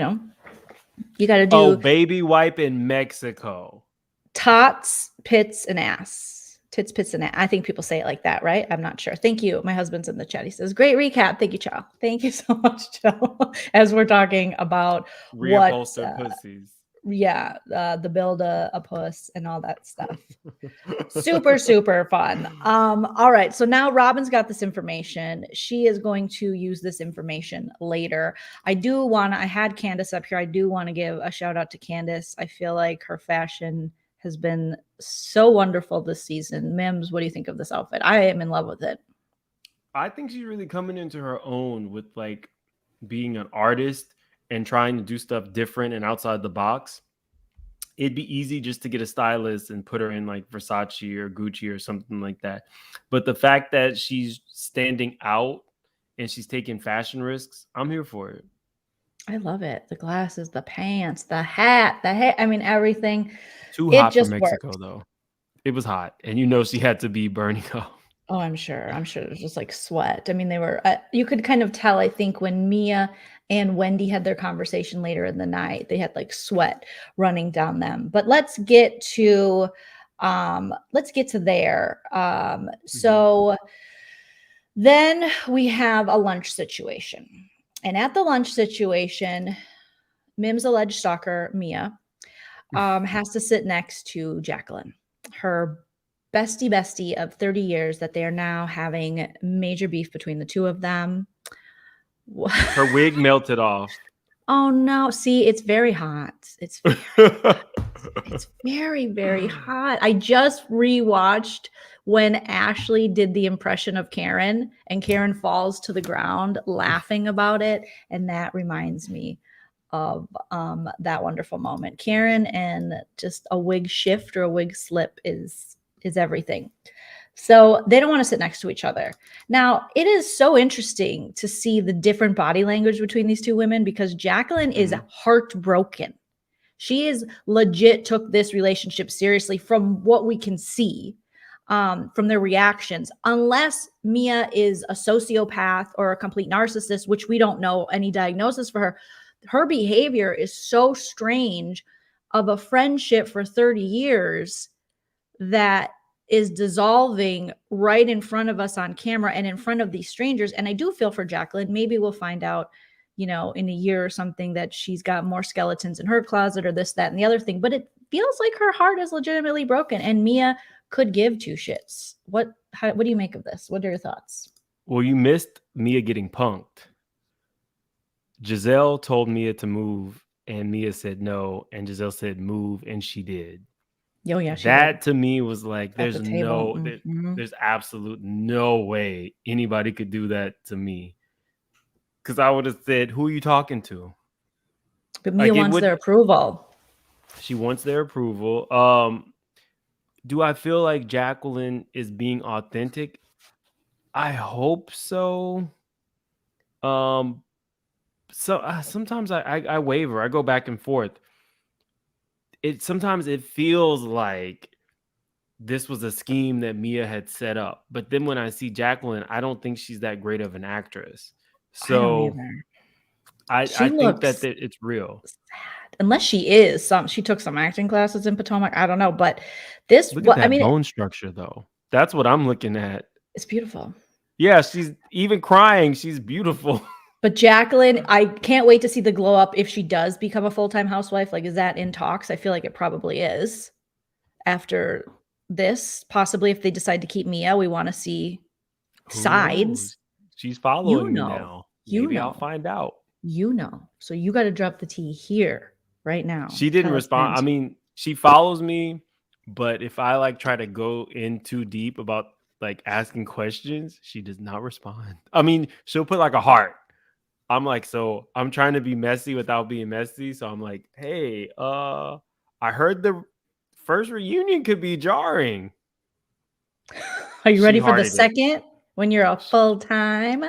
got to do. Baby wipe in Mexico. Tots, pits, and ass. Tits, pits, and ass. I think people say it like that, right? I'm not sure. Thank you. My husband's in the chat. He says, great recap. Thank you, Chow. Thank you so much, Chow. As we're talking about reupholster pussies. Yeah, the build a puss and all that stuff. Super, super fun. All right. So now Robyn's got this information. She is going to use this information later. I had Candace up here. I do want to give a shout out to Candace. I feel like her fashion has been so wonderful this season. Mims, what do you think of this outfit? I am in love with it. I think she's really coming into her own with like being an artist and trying to do stuff different and outside the box. It'd be easy just to get a stylist and put her in like Versace or Gucci or something like that. But the fact that she's standing out and she's taking fashion risks, I'm here for it. I love it. The glasses, the pants, the hat. I mean, everything. Too hot for Mexico, though. It was hot. And she had to be burning up. Oh, I'm sure. It was just like sweat. I mean, they were, you could kind of tell, I think, when Mia and Wendy had their conversation later in the night, they had like sweat running down them. But let's get to there. So then we have a lunch situation. And at the lunch situation, Mim's alleged stalker, Mia, has to sit next to Jacqueline, her bestie of 30 years, that they are now having major beef between the two of them. Her wig melted off. Oh no. See, it's very hot. It's very, very hot. I just rewatched when Ashley did the impression of Karen and Karen falls to the ground laughing about it. And that reminds me of that wonderful moment. Karen and just a wig shift or a wig slip is everything. So they don't want to sit next to each other. Now, it is so interesting to see the different body language between these two women because Jacqueline is heartbroken. She is legit took this relationship seriously from what we can see from their reactions, unless Mia is a sociopath or a complete narcissist, which we don't know any diagnosis for her. Her behavior is so strange of a friendship for 30 years that is dissolving right in front of us on camera and in front of these strangers. And I do feel for Jacqueline. Maybe we'll find out, in a year or something that she's got more skeletons in her closet or this, that, and the other thing. But it feels like her heart is legitimately broken and Mia could give two shits. What do you make of this? What are your thoughts? Well, you missed Mia getting punked. Giselle told Mia to move and Mia said no. And Giselle said move and she did. Oh, yeah, that to me was like, there's the there's absolute no way anybody could do that to me. Because I would have said, who are you talking to? But Mia wants their approval. She wants their approval. Do I feel like Jacqueline is being authentic? I hope so. Sometimes I waver. I go back and forth. Sometimes it feels like this was a scheme that Mia had set up. But then when I see Jacqueline, I don't think she's that great of an actress. So I think that it's real. Sad. Unless she is she took some acting classes in Potomac. I don't know. But look at that bone structure though. That's what I'm looking at. It's beautiful. Yeah, she's even crying. She's beautiful. But Jacqueline, I can't wait to see the glow up if she does become a full-time housewife. Like, is that in talks? I feel like it probably is. After this, possibly if they decide to keep Mia, we want to see sides. She's following me now. Maybe I'll find out. So you got to drop the tea here right now. She didn't respond. I mean, she follows me, but if I try to go in too deep about asking questions, she does not respond. I mean, she'll put a heart. I'm so I'm trying to be messy without being messy. So I'm like, hey, I heard the first reunion could be jarring. Are you ready for the second when you're a full-time?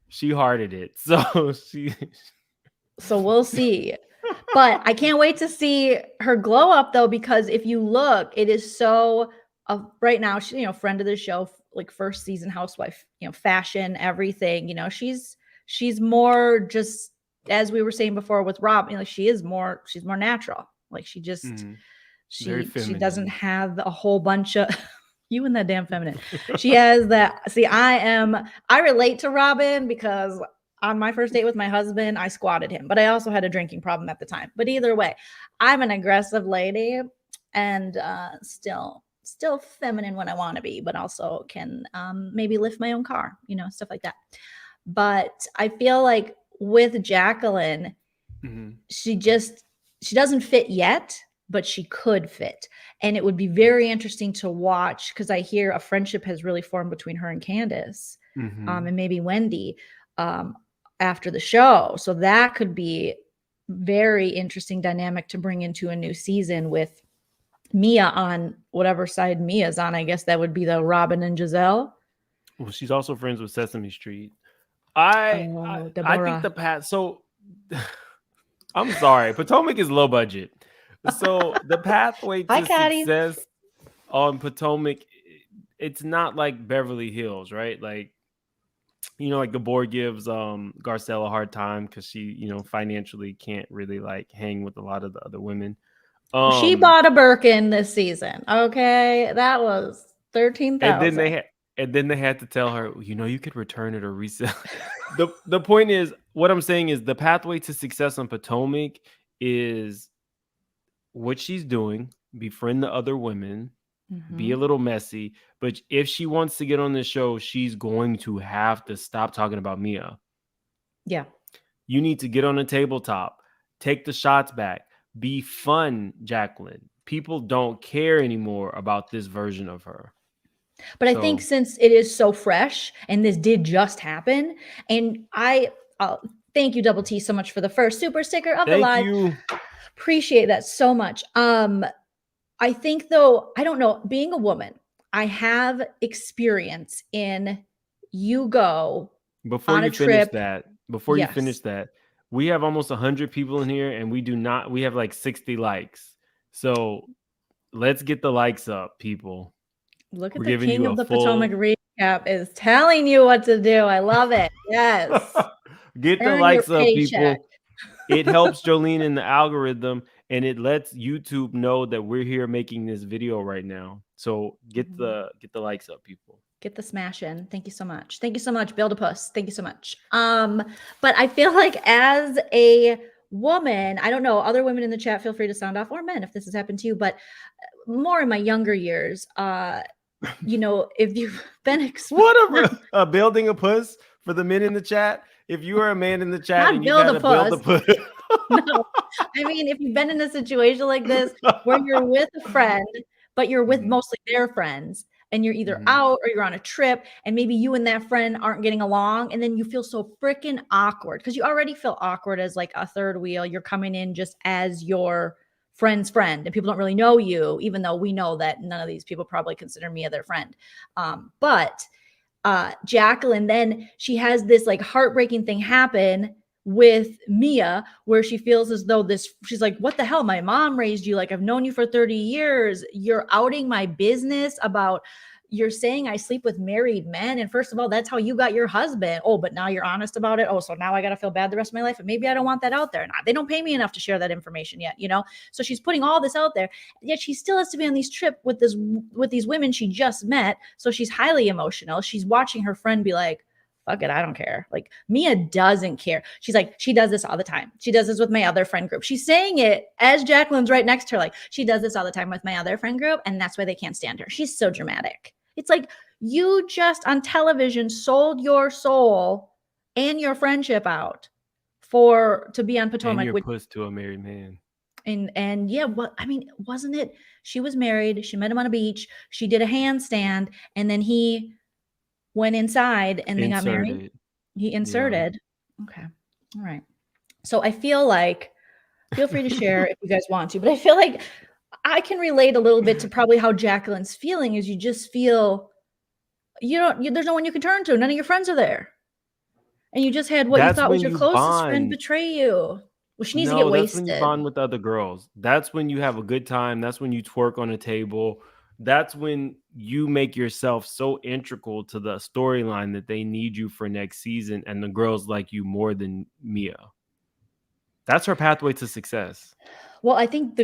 She hearted it. So we'll see. But I can't wait to see her glow up though, because if you look, it is so right now, she, friend of the show, first season housewife, fashion, everything, she's more just, as we were saying before with Robyn, she's more natural. She just, she doesn't have a whole bunch of you and that damn feminine. She has that. See, I relate to Robyn because on my first date with my husband, I squatted him, but I also had a drinking problem at the time. But either way, I'm an aggressive lady and still feminine when I want to be, but also can maybe lift my own car, stuff like that. But I feel like with Jacqueline, she doesn't fit yet, but she could fit. And it would be very interesting to watch because I hear a friendship has really formed between her and Candace and maybe Wendy after the show. So that could be very interesting dynamic to bring into a new season with Mia on whatever side Mia's on. I guess that would be the Robyn and Giselle. Well, she's also friends with Sesame Street. I think the path. So I'm sorry, Potomac is low budget. So the pathway to success on Potomac, it's not like Beverly Hills, right? The board gives Garcelle a hard time because she, financially can't really hang with a lot of the other women. She bought a Birkin this season. Okay, that was $13,000. And then they had to tell her, you could return it or resell. The point is, what I'm saying is the pathway to success on Potomac is what she's doing, befriend the other women, be a little messy. But if she wants to get on the show, she's going to have to stop talking about Mia. Yeah. You need to get on the tabletop, take the shots back, be fun, Jacqueline. People don't care anymore about this version of her. But I think since it is so fresh and this did just happen, and I thank you, Double T, so much for the first super sticker of the live. You. Appreciate that so much. I think though, I don't know, being a woman, I have experience in you go Before on a you finish trip. that, Yes. we have almost 100 people in here, and we have like 60 likes. So let's get the likes up, people. Look at We're the giving King you of a the full Potomac recap is telling you what to do. I love it. Yes. get the Earn your likes up, paycheck. people. It helps Joleen in the algorithm, and it lets YouTube know that we're here making this video right now. So get the likes up, people. Get the smash in. Thank you so much. Thank you so much. Build a puss. Thank you so much. But I feel like as a woman, I don't know, other women in the chat, feel free to sound off, or men if this has happened to you, but more in my younger years, you know, if you've been What a building a puss for the men in the chat. If you are a man in the chat not and you've build had a to build a puss. puss. No, I mean, if you've been in a situation like this where you're with a friend, but you're with mostly their friends, and you're either out or you're on a trip, and maybe you and that friend aren't getting along, and then you feel so freaking awkward because you already feel awkward as like a third wheel. You're coming in just as your friend's friend, and people don't really know you, even though we know that none of these people probably consider me their friend. But Jacqueline, then she has this like heartbreaking thing happen with Mia where she feels as though she's like, what the hell? My mom raised you. Like, I've known you for 30 years. You're outing my business about, you're saying I sleep with married men. And first of all, that's how you got your husband. Oh, but now you're honest about it. Oh, so now I got to feel bad the rest of my life. And maybe I don't want that out there. They don't pay me enough to share that information yet, you know? So she's putting all this out there, yet she still has to be on these trips with these women she just met. So she's highly emotional. She's watching her friend be like, fuck it, I don't care. Like, Mia doesn't care. She's like, she does this all the time. She does this with my other friend group. She's saying it as Jacqueline's right next to her. Like, she does this all the time with my other friend group, and that's why they can't stand her. She's so dramatic. It's like, you just on television sold your soul and your friendship out to be on Potomac. And your puss to a married man. And yeah, what I mean, wasn't it? She was married. She met him on a beach. She did a handstand, and then he went inside and they got married. He inserted. Yeah. Okay. All right. So I feel like, feel free to share if you guys want to, but I feel like I can relate a little bit to probably how Jacqueline's feeling is. You just feel there's no one you can turn to. None of your friends are there. And you just had what you thought was your closest friend betray you. Well, she needs to get wasted. That's when you bond with other girls. That's when you have a good time. That's when you twerk on a table. That's when you make yourself so integral to the storyline that they need you for next season, and the girls like you more than Mia. That's her pathway to success. Well, I think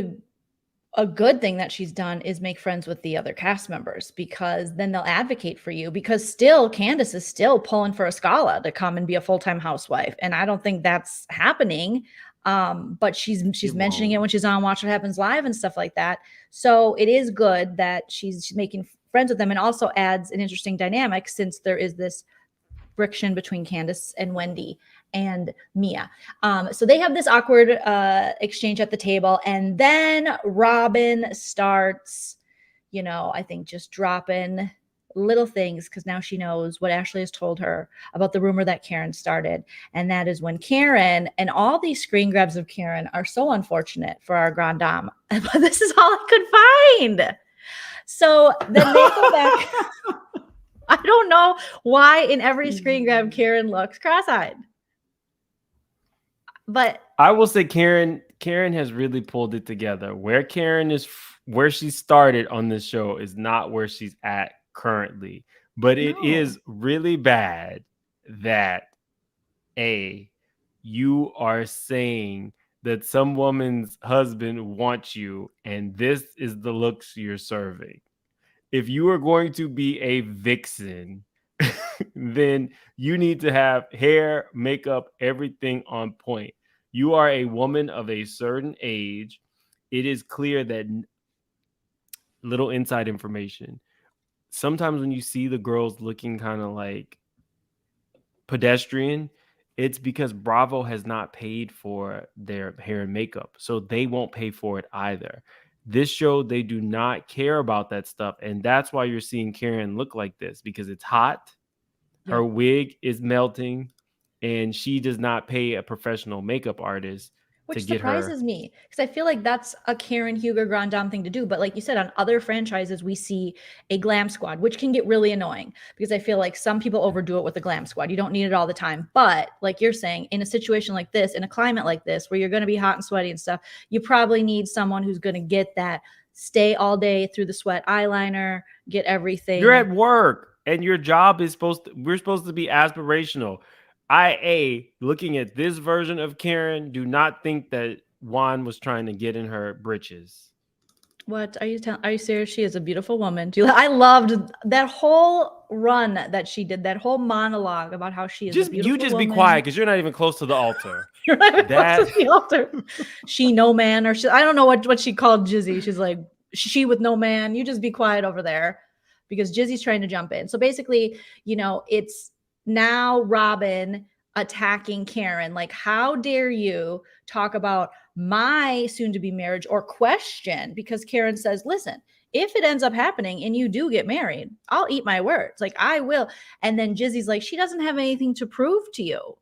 a good thing that she's done is make friends with the other cast members, because then they'll advocate for you, because still Candace is still pulling for a Scala to come and be a full-time housewife. And I don't think that's happening. But she's mentioning it when she's on Watch What Happens Live and stuff like that. So it is good that she's making friends with them, and also adds an interesting dynamic since there is this friction between Candace and Wendy and Mia. So they have this awkward exchange at the table, and then Robyn starts, I think just dropping little things, because now she knows what Ashley has told her about the rumor that Karen started. And that is when Karen, and all these screen grabs of Karen are so unfortunate for our grand dame, but this is all I could find. So then they go back. I don't know why in every screen grab Karen looks cross-eyed. But I will say Karen has really pulled it together. Where she started on this show is not where she's at currently. But it is really bad that you are saying that some woman's husband wants you, and this is the looks you're serving. If you are going to be a vixen, then you need to have hair, makeup, everything on point. You are a woman of a certain age. It is clear that, little inside information, sometimes when you see the girls looking kind of like pedestrian, it's because Bravo has not paid for their hair and makeup. So they won't pay for it either. This show, they do not care about that stuff. And that's why you're seeing Karen look like this, because it's hot. Her wig is melting, and she does not pay a professional makeup artist Which to get her. surprises me because I feel like that's a Karen Huger Grand Dame thing to do. But like you said, on other franchises, we see a glam squad, which can get really annoying because I feel like some people overdo it with the glam squad. You don't need it all the time. But like you're saying, in a situation like this, in a climate like this, where you're going to be hot and sweaty and stuff, you probably need someone who's going to get that stay all day through the sweat eyeliner, get everything. You're at work and your job is we're supposed to be aspirational. Looking at this version of Karen, do not think that Juan was trying to get in her britches. What are you telling? Are you serious? She is a beautiful woman. I loved that whole run that she did, that whole monologue about how she is a beautiful You just woman. be quiet because you're not even close to the altar. You're not even close to the altar. She no man, or I don't know what she called Jizzy. She's like, she with no man. You just be quiet over there because Jizzy's trying to jump in. So basically, it's now Robyn attacking Karen. Like, how dare you talk about my soon-to-be marriage or question? Because Karen says, listen, if it ends up happening and you do get married, I'll eat my words. Like, I will. And then Jizzy's like, she doesn't have anything to prove to you.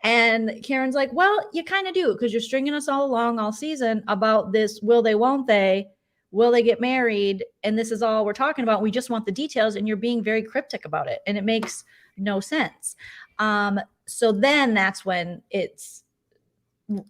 And Karen's like, well, you kind of do, because you're stringing us all along all season about this will they, won't they? Will they get married? And this is all we're talking about. We just want the details, and you're being very cryptic about it, and it makes no sense. So then that's when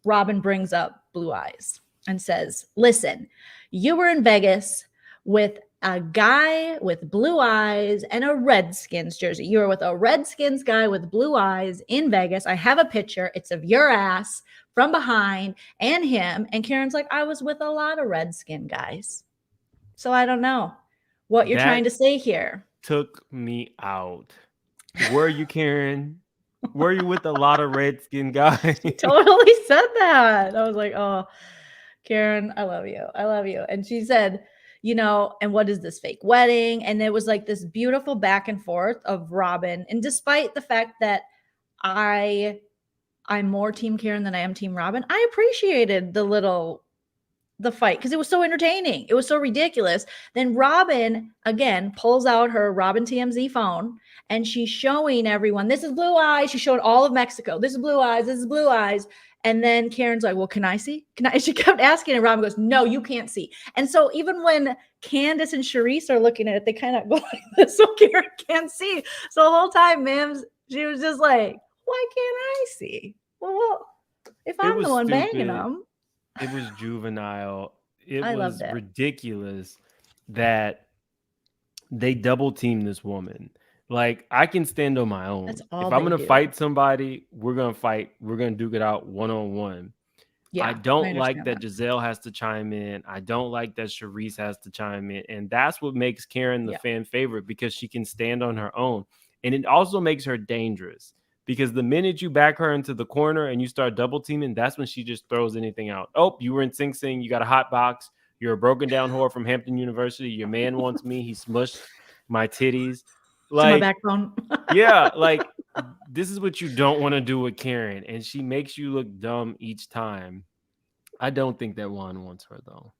Robyn brings up Blue Eyes and says, listen, you were in Vegas with a guy with blue eyes and a Redskins jersey. You were with a Redskins guy with blue eyes in Vegas. I have a picture. It's of your ass from behind and him. And Karen's like, I was with a lot of Redskin guys. So I don't know what you're trying to say here. Took me out. Were you, Karen? Were you with a lot of Redskin guys? She totally said that. I was like, oh, Karen, I love you. I love you. And she said, and what is this fake wedding? And it was like this beautiful back and forth of Robyn. And despite the fact that I'm more Team Karen than I am Team Robyn, I appreciated the fight because it was so entertaining. It was so ridiculous. Then Robyn, again, pulls out her Robyn TMZ phone and she's showing everyone, this is Blue Eyes. She showed all of Mexico. This is Blue Eyes. This is Blue Eyes. And then Karen's like, well, can I see? She kept asking, and Robyn goes, no, you can't see. And so even when Candace and Charisse are looking at it, they kind of go like this, so Karen can't see. So the whole time, Mims, she was just like, why can't I see? Well, if I'm the one banging them. It was juvenile. It was ridiculous that they double teamed this woman. Like, I can stand on my own. If I'm going to fight somebody, we're going to fight. We're going to duke it out one-on-one. Yeah, I don't like that Giselle has to chime in. I don't like that Charisse has to chime in. And that's what makes Karen the fan favorite, because she can stand on her own. And it also makes her dangerous, because the minute you back her into the corner and you start double teaming, that's when she just throws anything out. Oh, you were in Sing Sing. You got a hot box. You're a broken down whore from Hampton University. Your man wants me. He smushed my titties. Like, my backbone. Yeah, like, this is what you don't want to do with Karen, and she makes you look dumb each time. I don't think that Juan wants her, though.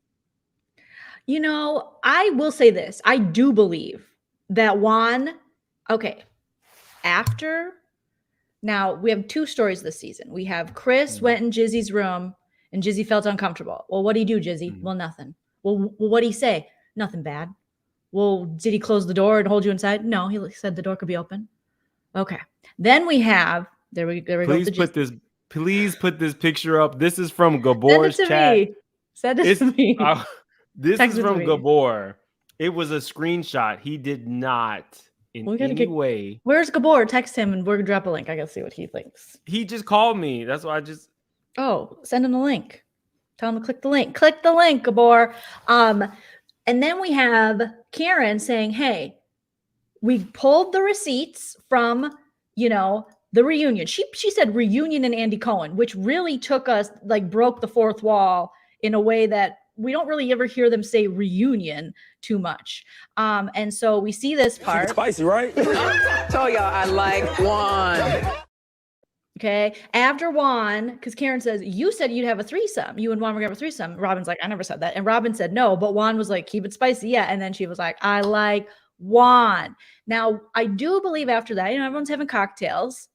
I will say this. I do believe that Juan, now we have two stories this season. We have Chris went in Jizzy's room, and Jizzy felt uncomfortable. Well, what did he do, Jizzy? Well, nothing. Well, what did he say? Nothing bad. Well, did he close the door and hold you inside? No, he said the door could be open. Okay. Then we have, there we go. Please put this picture up. This is from Gabor's chat. Send it to me. This is from Gabor. It was a screenshot. He did not in any way. Where's Gabor? Text him and we're going to drop a link. I got to see what he thinks. He just called me. That's why I just. Oh, send him the link. Tell him to click the link. Click the link, Gabor. And then we have Karen saying, hey, we pulled the receipts from, the reunion. She said reunion and Andy Cohen, which really took us, broke the fourth wall in a way that we don't really ever hear them say reunion too much. And so we see this part. It's spicy, right? I told y'all I like Juan. Okay. After Juan, because Karen says, you said you'd have a threesome. You and Juan were going to have a threesome. Robyn's like, I never said that. And Robyn said no, but Juan was like, keep it spicy. Yeah. And then she was like, I like Juan. Now, I do believe after that, everyone's having cocktails.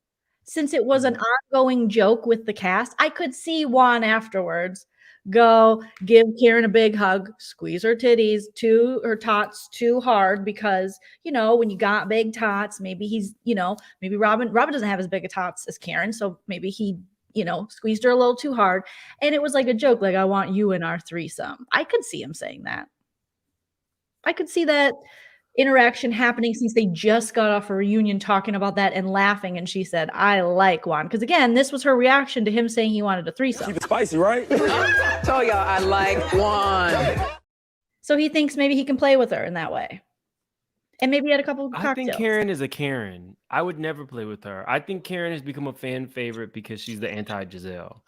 since it was an ongoing joke with the cast, I could see Juan afterwards go give Karen a big hug, squeeze her titties to her tots too hard because, when you got big tots, maybe he's, maybe Robyn doesn't have as big a tots as Karen. So maybe he, squeezed her a little too hard. And it was like a joke, like, I want you in our threesome. I could see him saying that. I could see that interaction happening since they just got off a reunion talking about that and laughing. And she said, I like Juan. Because again, this was her reaction to him saying he wanted a threesome. Keep it spicy, right? Told y'all I like Juan. So he thinks maybe he can play with her in that way. And maybe he had a couple of cocktails. I think Karen is a Karen. I would never play with her. I think Karen has become a fan favorite because she's the anti-Giselle.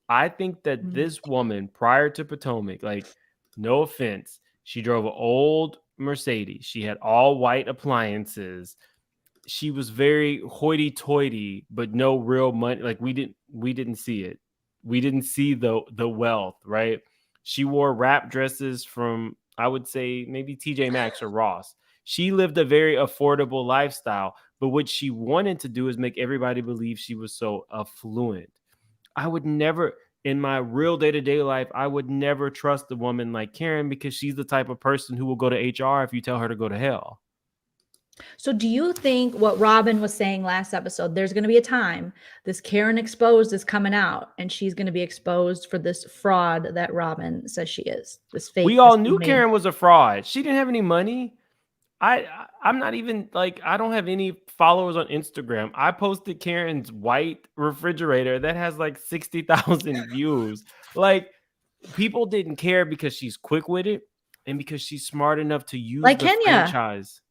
I think that this woman, prior to Potomac, like, no offense, she drove an old Mercedes. She had all white appliances. She was very hoity-toity, but no real money. Like, we didn't see it. We didn't see the wealth, right? She wore wrap dresses from, I would say, maybe TJ Maxx or Ross. She lived a very affordable lifestyle, but what she wanted to do is make everybody believe she was so affluent. I would never, in my real day-to-day life, I would never trust a woman like Karen because she's the type of person who will go to HR if you tell her to go to hell. So do you think what Robyn was saying last episode, there's going to be a time this Karen exposed is coming out and she's going to be exposed for this fraud that Robyn says she is? This fake. We all knew Karen was a fraud. She didn't have any money. I'm not even like, I don't have any followers on Instagram. I posted Karen's white refrigerator that has like 60,000 views. Like, people didn't care because she's quick-witted and because she's smart enough to use like the Kenya franchise.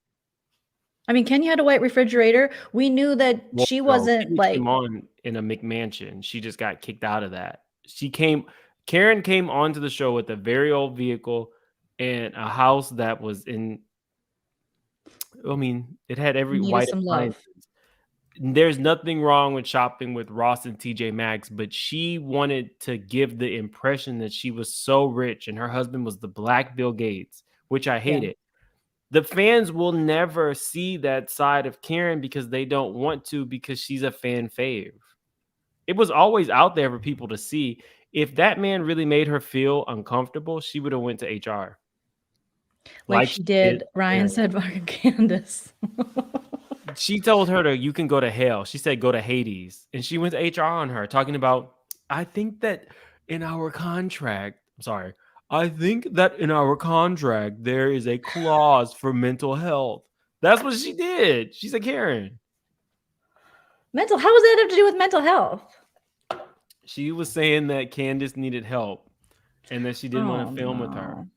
I mean, Kenya had a white refrigerator. We knew that she wasn't she like came on in a McMansion. She just got kicked out of that. Karen came onto the show with a very old vehicle and a house that was in, I mean, it had every white appliance. There's nothing wrong with shopping with Ross and TJ Maxx, but she wanted to give the impression that she was so rich and her husband was the Black Bill Gates, which I hated. Yeah. The fans will never see that side of Karen because they don't want to, because she's a fan fave. It was always out there for people to see. If that man really made her feel uncomfortable, she would have went to HR. Like she did. Ryan said, fucking Candace. She told her you can go to hell. She said, go to Hades. And she went to HR on her, talking about, I think that in our contract, there is a clause for mental health. That's what she did. She's a Karen. How does that have to do with mental health? She was saying that Candace needed help and that she didn't want to film with her.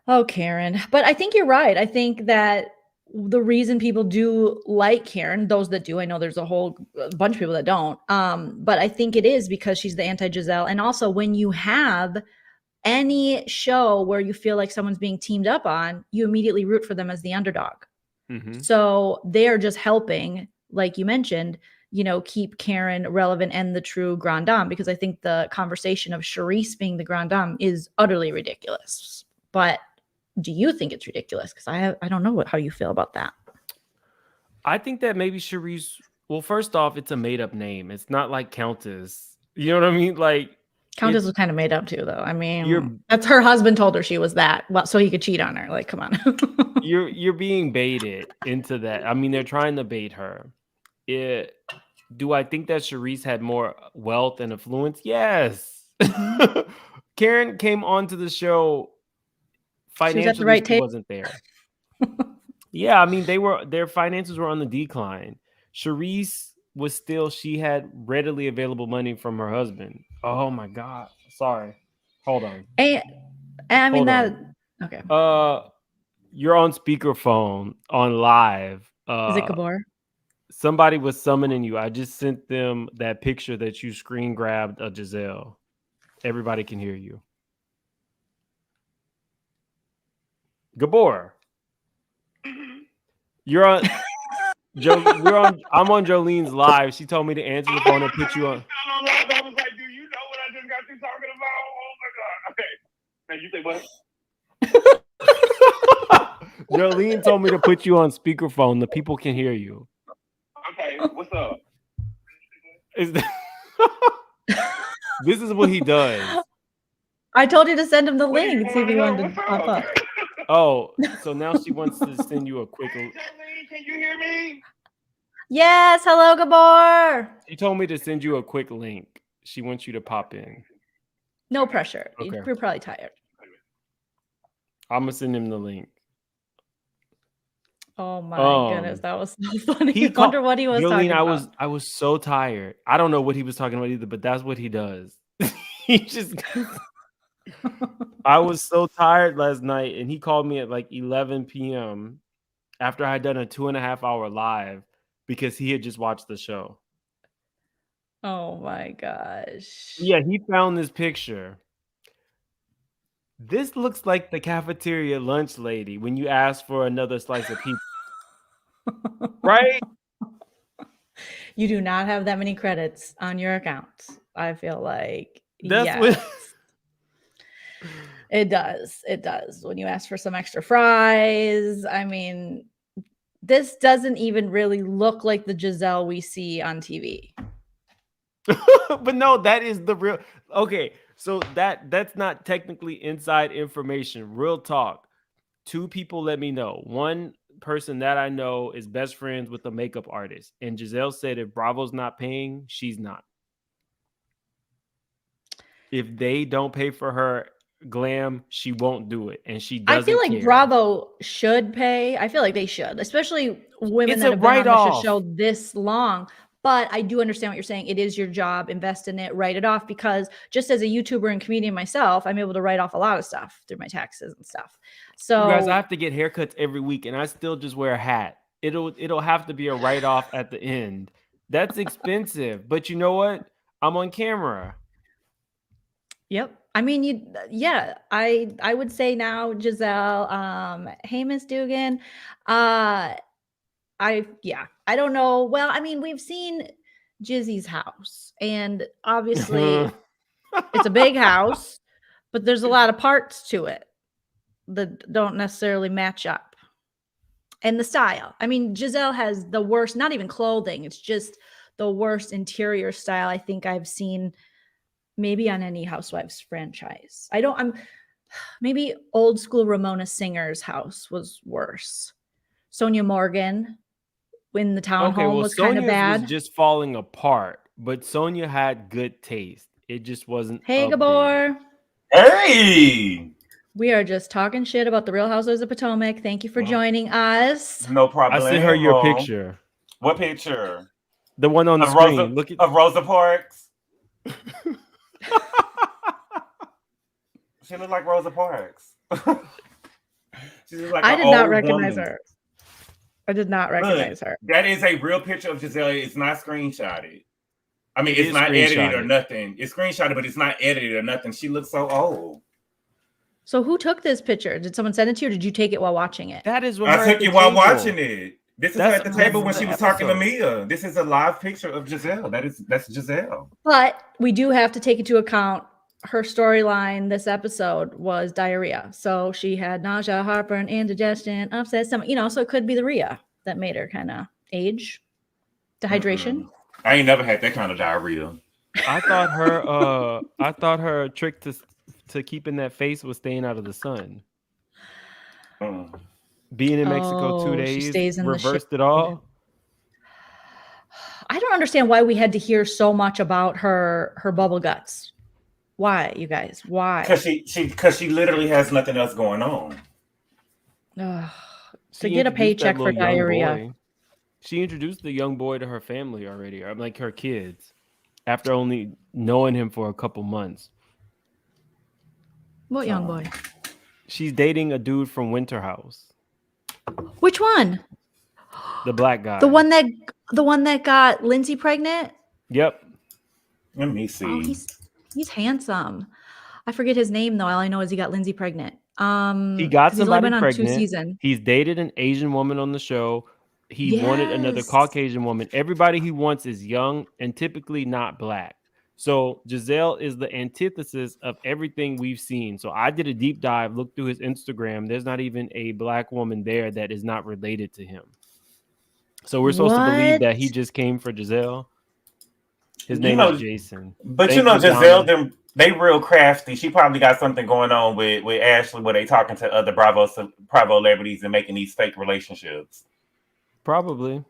Oh, Karen. But I think you're right. I think that the reason people do like Karen, those that do, I know there's a whole bunch of people that don't. But I think it is because she's the anti-Giselle. And also when you have any show where you feel like someone's being teamed up on, you immediately root for them as the underdog. Mm-hmm. So they're just helping, like you mentioned, keep Karen relevant and the true grand dame, because I think the conversation of Charisse being the grand dame is utterly ridiculous. But do you think it's ridiculous? Because I don't know how you feel about that. I think that maybe Charisse, well, first off, it's a made-up name. It's not like Countess. You know what I mean? Like, Countess was kind of made up too, though. I mean, that's her husband told her she was that, so he could cheat on her. Like, come on. You're being baited into that. I mean, they're trying to bait her. Do I think that Charisse had more wealth and affluence? Yes. Karen came onto the show financially, she wasn't there. Yeah, I mean, their finances were on the decline. Charisse was still, she had readily available money from her husband. Oh my God. Sorry. Hold on. Okay. You're on speakerphone on live. Is it Gabor? Somebody was summoning you. I just sent them that picture that you screen grabbed of Giselle. Everybody can hear you. Gabor. You're on I'm on Jolene's live. She told me to answer the phone and put you on. I was like, do you know what I just got you talking about? Oh my God. Okay. Now you say what? Jolene told me to put you on speakerphone. The people can hear you. Okay. What's up? Is that... This is what he does. I told you to send him the What do link you and see if he wanna know? wanted to What's pop up. Oh, so now she wants to send you a quick. Jacqueline, can you hear me? Yes, hello, Gabor. She told me to send you a quick link. She wants you to pop in. No pressure. Okay. You're probably tired. I'm gonna send him the link. Oh my goodness, that was so funny. I wonder what he was Joleen, talking about. I was so tired. I don't know what he was talking about either, but that's what he does. He just I was so tired last night, and he called me at like 11 p.m. after I had done a 2.5-hour live because he had just watched the show. Oh my gosh. Yeah, he found this picture. This looks like the cafeteria lunch lady when you ask for another slice of pizza. Right? You do not have that many credits on your account. I feel like That's what it does. It does. When you ask for some extra fries, I mean, this doesn't even really look like the Giselle we see on TV. But no, that is the real. Okay, so that's not technically inside information. Real talk. 2 people let me know. One person that I know is best friends with a makeup artist, and Giselle said if Bravo's not paying, she's not. If they don't pay for her glam, she won't do it, and she doesn't. I feel like care. Bravo should pay. I feel like they should, especially women It's that a have been on write-off. the show this long. But I do understand what you're saying. It is your job. Invest in it. Write it off, because just as a YouTuber and comedian myself, I'm able to write off a lot of stuff through my taxes and stuff. So You guys, I have to get haircuts every week, and I still just wear a hat. It'll have to be a write-off at the end. That's expensive, but you know what? I'm on camera. Yep. I mean, I would say now, Giselle, hey, Miss Dugan. I don't know. Well, I mean, we've seen Jizzy's house, and obviously it's a big house, but there's a lot of parts to it that don't necessarily match up. And the style. I mean, Giselle has the worst, not even clothing, it's just the worst interior style I think I've seen maybe on any Housewives franchise. Maybe old school Ramona Singer's house was worse. Sonia Morgan when the townhome was kind of Sonia's bad. was just falling apart, but Sonia had good taste. It just wasn't. Hey, updated. Gabor. Hey, We are just talking shit about the Real Housewives of Potomac. Thank you for joining us. no problem. I sent her your picture. What picture? The one on the Of screen. Rosa, Look at of Rosa Parks. She looked like Rosa Parks. She looked like I an did not old recognize woman. her. I did not recognize her. That is a real picture of Giselle. It's not screenshotted. I mean, it's It's not edited or screenshotted. nothing. It's screenshotted, but it's not edited or nothing. She looks so old. So who took this picture? Did someone send it to you, or did you take it while watching it? that is what I took it while watching it. This is her at the table when she was talking to Mia. This is a live picture of Giselle. That's Giselle. But we do have to take into account her storyline this episode was diarrhea. So she had nausea, heartburn, indigestion, upset stomach, so it could be the Rhea that made her kind of age. Dehydration. I ain't never had that kind of diarrhea. I thought her trick to keeping that face was staying out of the sun. Being in Mexico 2 she days stays in the reversed it all. I don't understand why we had to hear so much about her bubble guts. Why, you guys? Why? Because she literally has nothing else going on. To She get a introduced that paycheck for little young diarrhea. boy. She introduced the young boy to her family already, or like her kids, after only knowing him for a couple months. What young boy? She's dating a dude from Winter House, Which one? the black guy. The one that got Lindsay pregnant? Yep. Let me see. Oh, he's handsome. I forget his name though. All I know is he got Lindsay pregnant. He got 'cause he's only somebody been on 2 pregnant. seasons. He's dated an Asian woman on the show. He wanted another Yes. Caucasian woman. Everybody he wants is young and typically not black. So Giselle is the antithesis of everything we've seen. So I did a deep dive, looked through his Instagram. There's not even a black woman there that is not related to him. So we're supposed to believe What? that he just came for Giselle. His You name know, is Jason. But Thank Giselle, Donna. they real crafty. She probably got something going on with Ashley where they talking to other Bravo celebrities and making these fake relationships. Probably.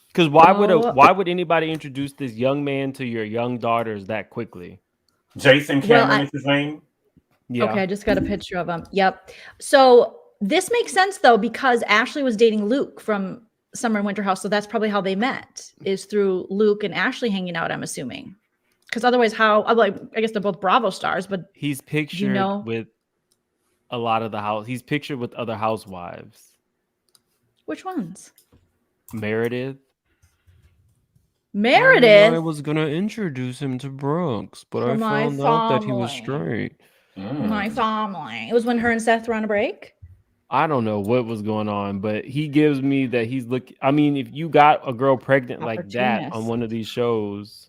Because Oh. why would anybody introduce this young man to your young daughters that quickly? Jason Cameron is his name. Yeah. Okay, I just got a picture of him. Yep. So this makes sense though, because Ashley was dating Luke from Summer and Winter House. So that's probably how they met, is through Luke and Ashley hanging out, I'm assuming. Because otherwise, I guess they're both Bravo stars, but he's pictured with a lot of he's pictured with other housewives. Which ones? Meredith. Meredith? I was gonna introduce him to Brooks, but I found out that he was straight. My family. It was when her and Seth were on a break. I don't know what was going on, but he gives me that he's looking. I mean, if you got a girl pregnant like that on one of these shows.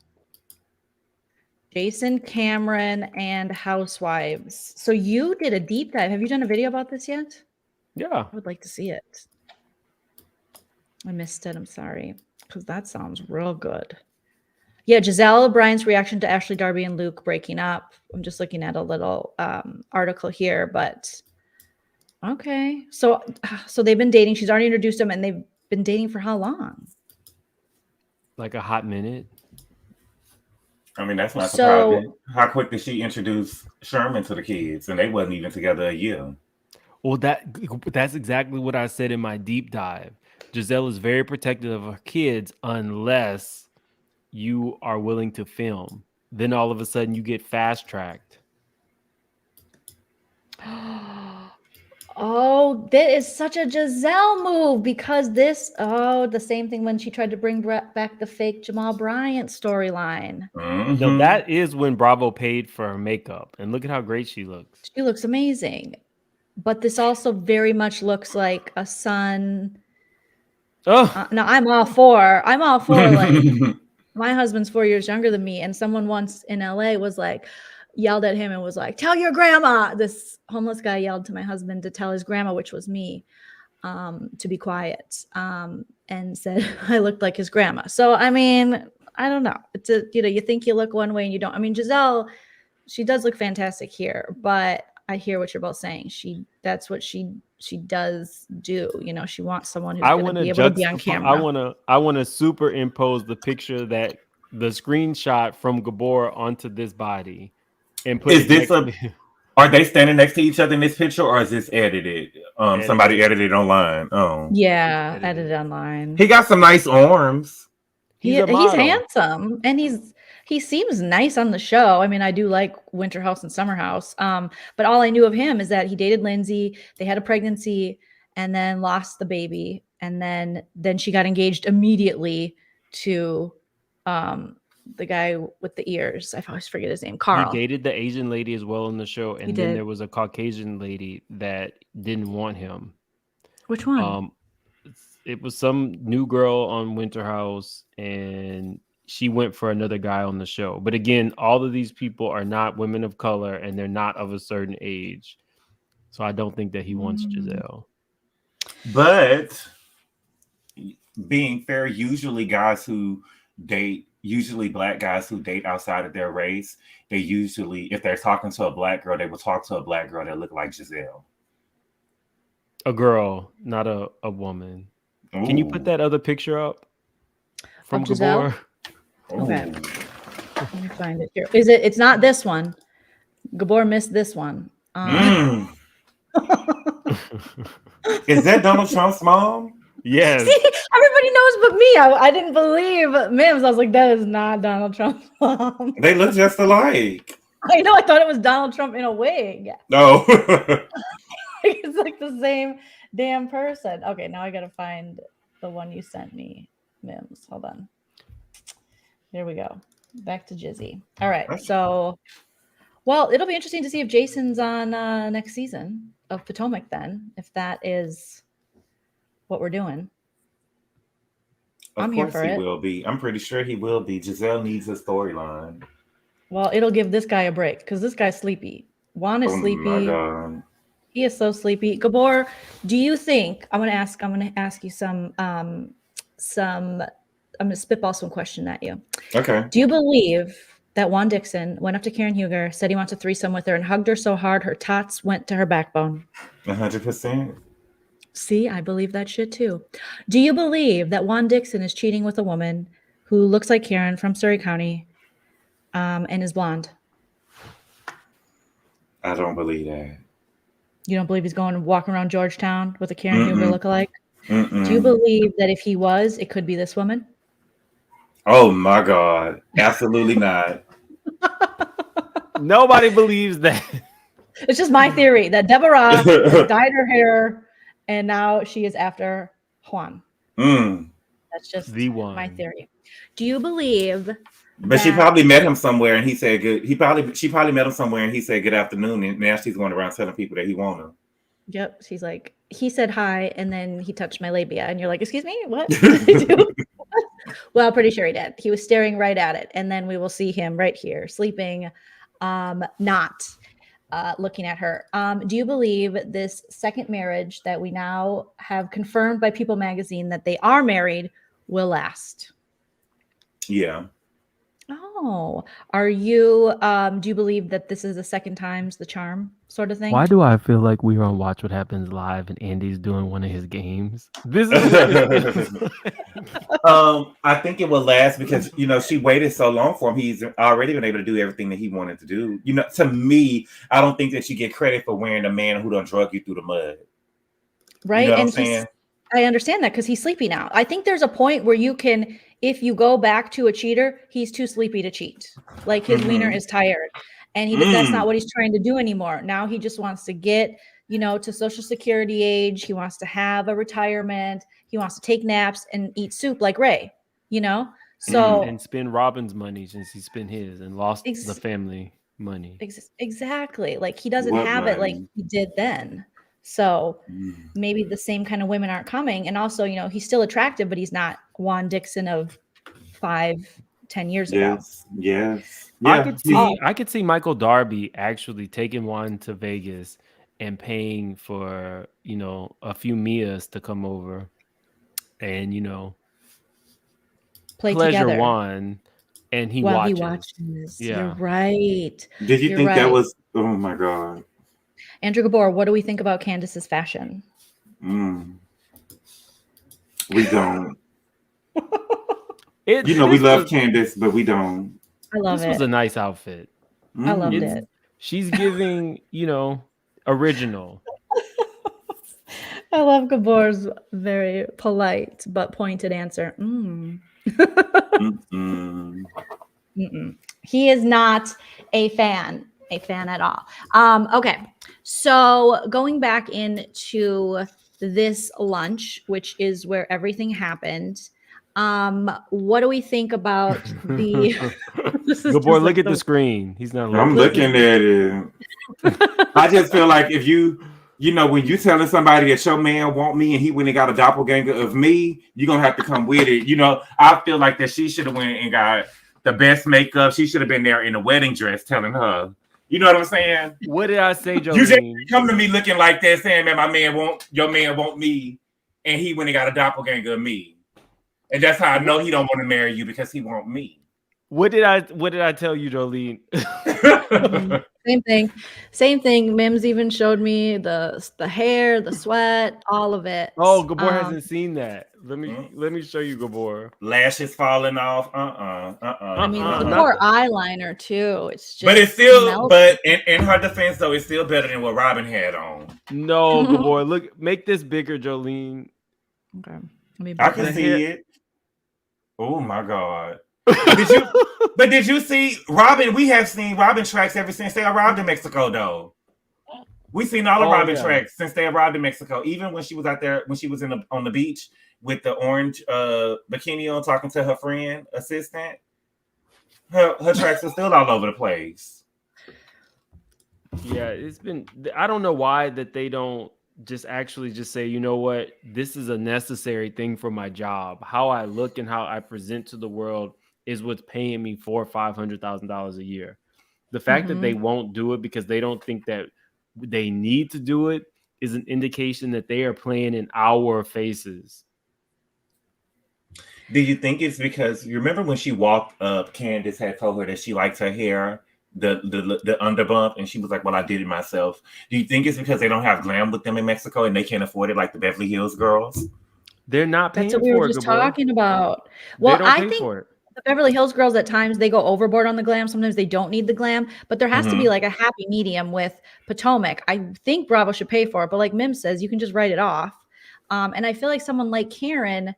Jason Cameron and Housewives. So you did a deep dive. Have you done a video about this yet? Yeah. I would like to see it. I missed it. I'm sorry. Because that sounds real good. Yeah, Giselle Bryant's reaction to Ashley, Darby, and Luke breaking up. I'm just looking at a little article here, but okay. So they've been dating. She's already introduced him, and they've been dating for how long? Like a hot minute. I mean, that's not surprising. How quick did she introduce Sherman to the kids? And they wasn't even together a year. Well, that's exactly what I said in my deep dive. Giselle is very protective of her kids unless you are willing to film. Then all of a sudden you get fast-tracked. Oh, that is such a Giselle move, because the same thing when she tried to bring back the fake Jamal Bryant storyline. Mm-hmm. No, that is when Bravo paid for her makeup. And look at how great she looks. She looks amazing. But this also very much looks like a son. Oh, no, I'm all for like my husband's 4 years younger than me, and someone once in LA yelled at him and was like, "Tell your grandma." This homeless guy yelled to my husband to tell his grandma, which was me, to be quiet, and said I looked like his grandma. So I mean, I don't know. It's you think you look one way and you don't. I mean, Giselle, she does look fantastic here, but I hear what you're both saying. That's what she does do. She wants someone who's going to be able to be on camera. I want to superimpose the picture the screenshot from Gabor onto this body and put are they standing next to each other in this picture, or is this edited? Somebody edited it online. Oh. Yeah, edited online. He got some nice arms. He's handsome, and he seems nice on the show. I mean, I do like Winter House and Summer House. But all I knew of him is that he dated Lindsay. They had a pregnancy and then lost the baby. And then she got engaged immediately to the guy with the ears. I always forget his name. Carl. He dated the Asian lady as well in the show. And then there was a Caucasian lady that didn't want him. Which one? It was some new girl on Winter House, and she went for another guy on the show. But again, all of these people are not women of color, and they're not of a certain age. So I don't think that he wants Giselle. But being fair, usually black guys who date outside of their race, they usually, if they're talking to a black girl, they will talk to a black girl that look like Giselle. A girl, not a woman. Ooh. Can you put that other picture up from Gabor? Okay. Let me find it here. It's not this one. Gabor missed this one. Is that Donald Trump's mom? Yes. See, everybody knows but me. I didn't believe Mims. I was like, that is not Donald Trump's mom. They look just alike. I know. I thought it was Donald Trump in a wig. No. It's like the same damn person. Okay, now I gotta find the one you sent me, Mims. Hold on. There we go. Back to Jizzy. All right. So, well, it'll be interesting to see if Jason's on next season of Potomac then, if that is what we're doing. I'm here for it. Of course he will be. I'm pretty sure he will be. Giselle needs a storyline. Well, it'll give this guy a break because this guy's sleepy. Juan is sleepy. My God. He is so sleepy. Gabor, do you think I'm gonna ask you some I'm gonna spitball some question at you. Okay. Do you believe that Juan Dixon went up to Karen Huger, said he wants a threesome with her, and hugged her so hard her tots went to her backbone? 100%. See, I believe that shit too. Do you believe that Juan Dixon is cheating with a woman who looks like Karen from Surrey County, and is blonde? I don't believe that. You don't believe he's going and walking around Georgetown with a Karen Huger lookalike? Mm-mm. Do you believe that if he was, it could be this woman? Oh my God. Absolutely not. Nobody believes that. It's just my theory that Deborah has dyed her hair and now she is after Juan. That's just The one. my theory. Do you believe? But she probably met him somewhere and he said good. She probably met him somewhere and he said good afternoon, and now she's going around telling people that he wants her. Yep. She's like, he said hi and then he touched my labia, and you're like, excuse me, what did I do? Well, pretty sure he did. He was staring right at it, and then we will see him right here sleeping, not looking at her. Do you believe this second marriage that we now have confirmed by People Magazine that they are married will last? Yeah. Oh, are you? Do you believe that this is the second time's the charm sort of thing? Why do I feel like we were on Watch What Happens Live and Andy's doing one of his games? This is I think it will last because she waited so long for him. He's already been able to do everything that he wanted to do. To me, I don't think that you get credit for wearing a man who done drug you through the mud. Right, You know what I'm and saying? I understand that because he's sleepy now. I think there's a point where you can, if you go back to a cheater, he's too sleepy to cheat. Like his wiener is tired, and that's not what he's trying to do anymore. Now he just wants to get, to Social Security age. He wants to have a retirement. He wants to take naps and eat soup like Ray. So and spend Robyn's money since he spent his and lost the family money. Exactly. Like he doesn't have it like he did then. So maybe the same kind of women aren't coming. And also, he's still attractive, but he's not Juan Dixon of 5-10 years ago. Yes. Yeah. I could see Michael Darby actually taking Juan to Vegas and paying for, a few Mias to come over and, play pleasure together. Juan, and he While watches. he watches. Yeah. You're right. Did you think that was? Oh my God. Andrew Gabor, what do we think about Candace's fashion? We don't. We love Candace, but we don't. I love it. This was a nice outfit. I loved it. She's giving, original. I love Gabor's very polite but pointed answer. He is not a fan at all. Okay. So going back into this lunch, which is where everything happened. What do we think about the Good boy, look at the screen. He's not I'm looking at it. I just feel like if when you telling somebody that your man want me and he went and got a doppelganger of me, you're gonna have to come with it. I feel like that she should have went and got the best makeup. She should have been there in a wedding dress telling her. You know what I'm saying? What did I say, Joleen? You just come to me looking like that, saying that your man want me, and he went and got a doppelganger of me. And that's how I know he don't want to marry you, because he want me. What did I tell you, Joleen? Same thing. Mims even showed me the hair, the sweat, all of it. Oh, Gabor hasn't seen that. Let me show you, Gabor. Lashes falling off. I mean, the poor eyeliner too. It's just. But it's still. But in her defense, though, it's still better than what Robyn had on. No, Gabor, look, make this bigger, Joleen. Okay, I can see it. Oh my God. Did you see Robyn? We have seen Robyn tracks ever since they arrived in Mexico, though. We've seen all the Robyn tracks since they arrived in Mexico. Even when she was out there, when she was on the beach with the orange bikini on, talking to her friend assistant, her tracks are still all over the place. Yeah, it's been. I don't know why that they don't just say, you know what, this is a necessary thing for my job. How I look and how I present to the world is what's paying me $400,000 or $500,000 a year. The fact that they won't do it because they don't think that they need to do it is an indication that they are playing in our faces. Do you think it's because you remember when she walked up, Candace had told her that she likes her hair, the underbump, and she was like, "Well, I did it myself." Do you think it's because they don't have glam with them in Mexico and they can't afford it like the Beverly Hills girls? They're not That's paying what we were for it, just Gabor. talking about. They Well, don't I pay think for it. the Beverly Hills girls at times they go overboard on the glam. Sometimes they don't need the glam, but there has to be like a happy medium with Potomac. I think Bravo should pay for it, but like Mim says, you can just write it off. And I feel like someone like Karen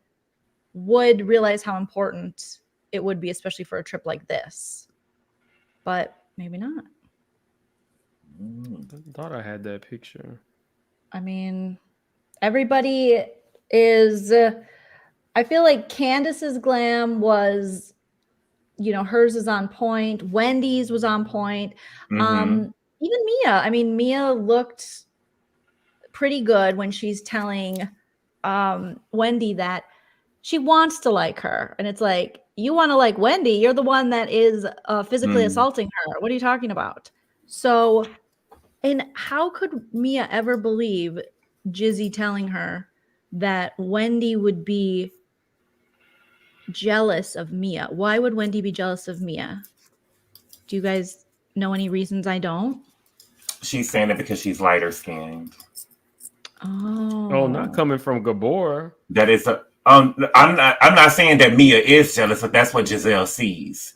would realize how important it would be, especially for a trip like this. But maybe not. I thought I had that picture. I mean, everybody is. I feel like Candace's glam was, hers is on point. Wendy's was on point. Even Mia. I mean, Mia looked pretty good when she's telling Wendy that she wants to like her. And it's like, you want to like Wendy. You're the one that is physically assaulting her. What are you talking about? So, and how could Mia ever believe Jizzy telling her that Wendy would be jealous of Mia? Why would Wendy be jealous of Mia? Do you guys know any reasons I don't? She's saying it because she's lighter skinned. Oh, not coming from Gabor. That is a. I'm not saying that Mia is jealous, but that's what Giselle sees.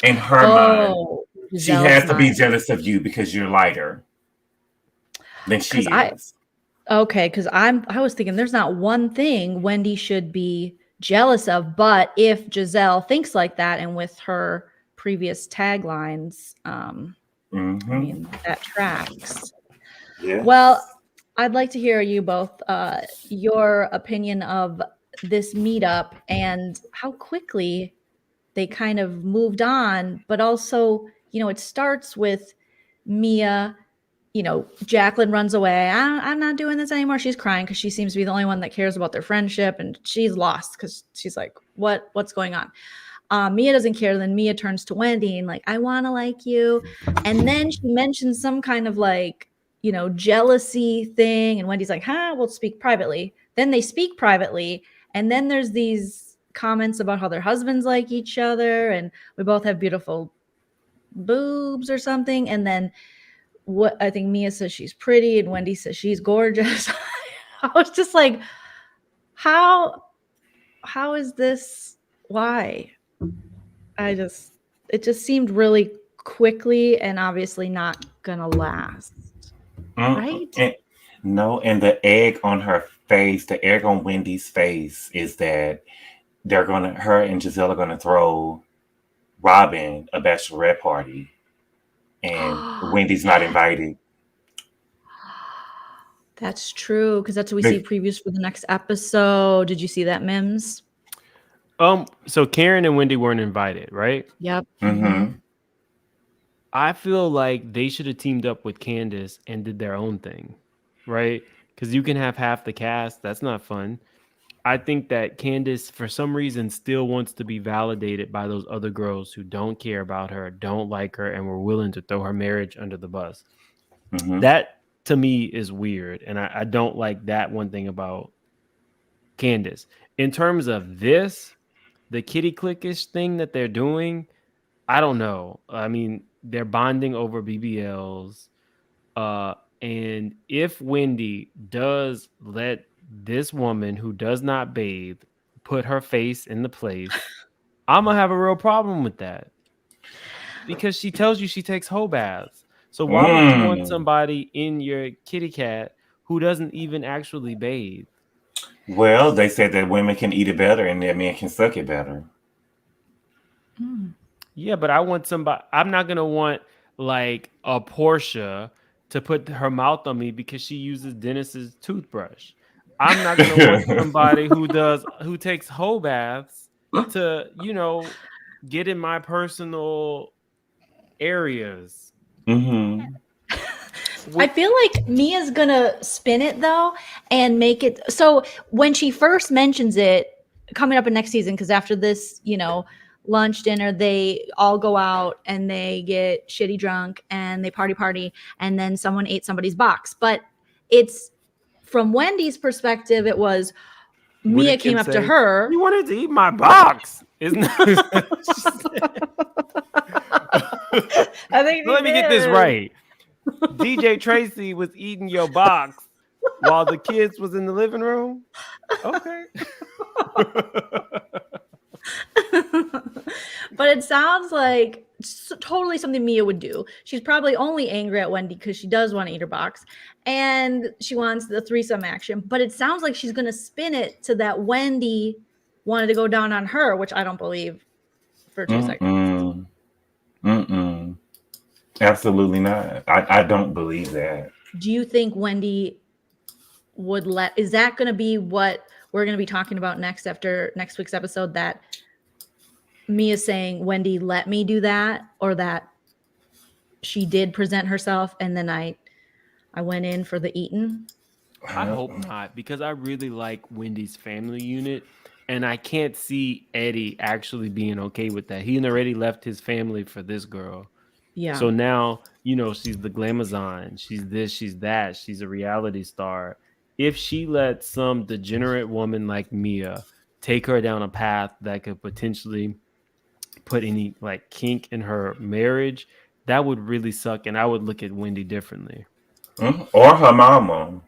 In her mind, she has to be jealous of you because you're lighter than she is. Okay, because I was thinking there's not one thing Wendy should be jealous of, but if Giselle thinks like that, and with her previous taglines, I mean, that tracks. Yes. Well, I'd like to hear you both, your opinion of this meetup and how quickly they kind of moved on, but also, it starts with Mia, Jacqueline runs away. I'm not doing this anymore. She's crying because she seems to be the only one that cares about their friendship, and she's lost because she's like, what's going on? Mia doesn't care. Then Mia turns to Wendy and like, I want to like you. And then she mentions some kind of like, jealousy thing. And Wendy's like, we'll speak privately. Then they speak privately. And then there's these comments about how their husbands like each other. And we both have beautiful boobs or something. And then what I think Mia says she's pretty and Wendy says she's gorgeous. I was just like, how is this? Why? It just seemed really quickly and obviously not gonna last. Right? And the egg on her face, the egg on Wendy's face is that her and Giselle are gonna throw Robyn a bachelorette party, and Wendy's not invited. That's true, because that's what we see previews for the next episode. Did you see that, Mims? So Karen and Wendy weren't invited, right? Yep. I feel like they should have teamed up with Candace and did their own thing, right? Because you can have half the cast. That's not fun. I think that Candace, for some reason, still wants to be validated by those other girls who don't care about her, don't like her, and were willing to throw her marriage under the bus. That, to me, is weird. And I don't like that one thing about Candace. In terms of this, the kitty cliquish thing that they're doing, I don't know. I mean, they're bonding over BBLs. And if Wendy does let this woman who does not bathe put her face in the place, I'm going to have a real problem with that. Because she tells you she takes whole baths. So why would you want somebody in your kitty cat who doesn't even actually bathe? Well, they said that women can eat it better and that men can suck it better. Yeah, but I want somebody. I'm not gonna want like a Portia to put her mouth on me because she uses Dennis's toothbrush. I'm not gonna want somebody who takes whole baths to, get in my personal areas. I feel like Mia's gonna spin it though and make it so when she first mentions it coming up in next season, because after this, lunch, dinner, they all go out and they get shitty drunk and they party, and then someone ate somebody's box. But it's from Wendy's perspective, it was, Mia did came Kim up to say? her. You wanted to eat my box, isn't that? I think Let me get this right. DJ Tracy was eating your box while the kids was in the living room. Okay. But it sounds like totally something Mia would do. She's probably only angry at Wendy because she does want to eat her box and she wants the threesome action. But it sounds like she's going to spin it to that Wendy wanted to go down on her, which I don't believe for 2 seconds. Absolutely not. I don't believe that. Do you think Wendy would is that going to be what we're going to be talking about next after next week's episode, that Mia saying, Wendy, let me do that, or that she did present herself and then I went in for the eating? I hope not, because I really like Wendy's family unit, and I can't see Eddie actually being okay with that. He already left his family for this girl. Yeah. So now, she's the glamazon. She's this, she's that. She's a reality star. If she lets some degenerate woman like Mia take her down a path that could potentially put any like kink in her marriage, that would really suck, and I would look at Wendy differently. Or her mama.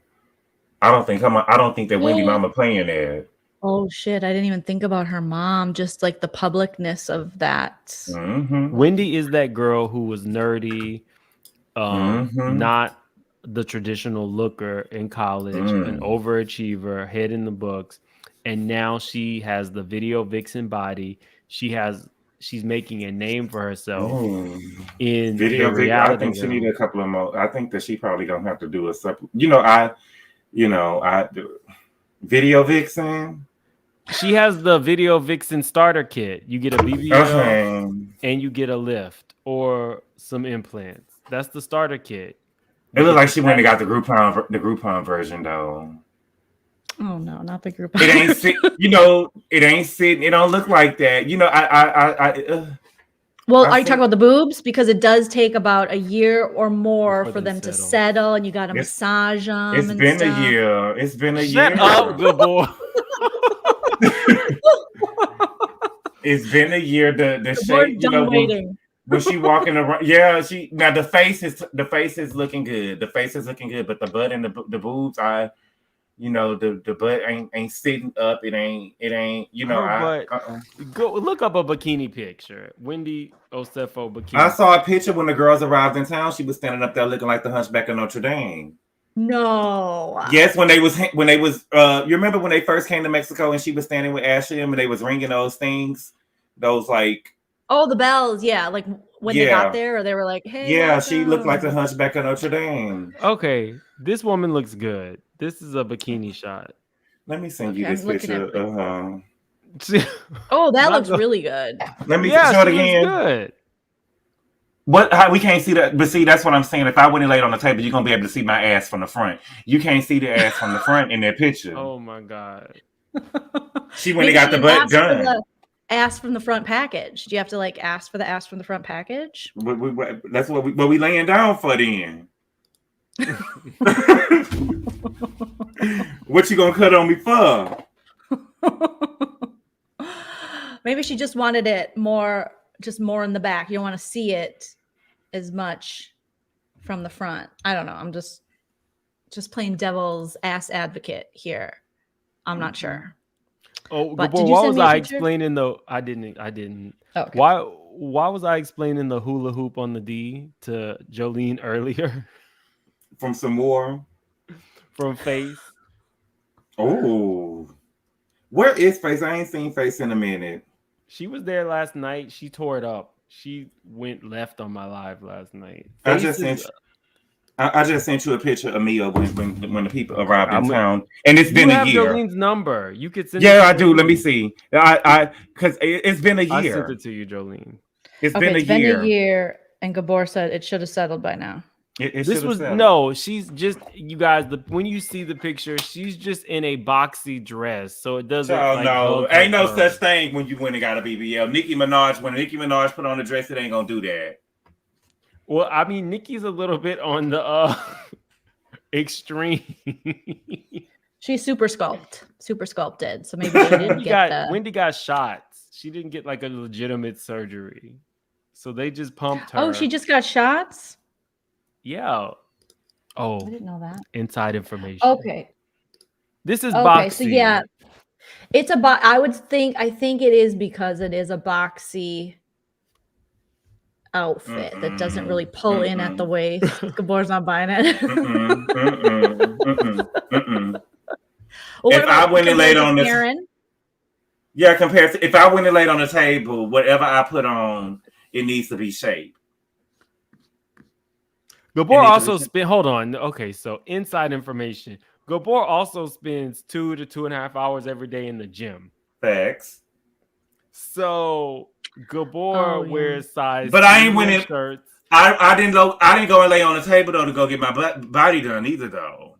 I don't think that Wendy mama playing that. Oh shit, I didn't even think about her mom, just like the publicness of that. Mm-hmm. Wendy is that girl who was nerdy, not the traditional looker in college, an overachiever, head in the books, and now she has the video vixen body. She's making a name for herself in video the reality. I think she needed a couple of more. I think that she probably gonna have to do a video vixen. She has the video vixen starter kit. You get a BBL and you get a lift or some implants. That's the starter kit. It looks like she went and got the Groupon version though. Oh no, not the Groupon. It ain't it ain't sitting. It don't look like that. Well, are you talking about the boobs? Because it does take about a year or more for them to settle, and you got to massage them. It's been a year. It's been a year. Shut up, good boy. It's been a year. The shape, when she walking around, the face is looking good. The face is looking good, but the butt and the boobs, the butt ain't sitting up. It ain't. Go look up a bikini picture. Wendy Osefo bikini. I saw a picture when the girls arrived in town. She was standing up there looking like the Hunchback of Notre Dame. No. Yes, when they was you remember when they first came to Mexico and she was standing with Ashley and they was ringing those things, those like. Oh, the bells, yeah. Like when they got there, or they were like, "Hey." Yeah, welcome. She looked like the Hunchback of Notre Dame. Okay, this woman looks good. This is a bikini shot. Let me send you this picture. Oh, that looks really good. Let me show it again. Good. How we can't see that? But see, that's what I'm saying. If I went and laid on the table, you're gonna be able to see my ass from the front. You can't see the ass from the front in that picture. Oh my god. She went and got the butt done. Ass from the front package. Do you have to like ask for the ass from the front package? That's what we laying down for then. What you gonna cut on me for? Maybe she just wanted it more in the back. You don't want to see it as much from the front. I don't know. I'm just playing devil's ass advocate here. I'm not sure. Oh, but why was I explaining the? I didn't. Okay. Why was I explaining the hula hoop on the D to Joleen earlier? From some more. From Face. Oh, where is Face? I ain't seen Face in a minute. She was there last night. She tore it up. She went left on my live last night. I just sent you a picture of Mia when the people arrived in town, and it's been a year. You have Jolene's number. You could send. Yeah, I do. Let me see. Because it's been a year. I sent it to you, Jolene. It's been a year. And Gabor said it should have settled by now. She's just, you guys, when you see the picture, she's just in a boxy dress, so it doesn't. Ain't no such thing when you went and got a BBL. When Nicki Minaj put on a dress, it ain't gonna do that. Well, I mean, Nicki's a little bit on the extreme. She's super sculpted. So maybe she didn't get the. Wendy got shots. She didn't get like a legitimate surgery. So they just pumped her. Oh, she just got shots? Yeah. Oh, I didn't know that. Inside information. Okay. This is Okay, boxy. so yeah. It's a I think it is because it is a boxy outfit that doesn't really pull in at the waist. Gabor's not buying it. Well, if I went and laid on this, compared to if I went and laid on the table, whatever I put on, it needs to be shaped. Gabor also spent. Hold on. Okay, so inside information. Gabor also spends 2 to 2.5 hours every day in the gym. Facts. So Gabor wears size. But I ain't winning shirts. I didn't go and lay on the table though to go get my body done either though.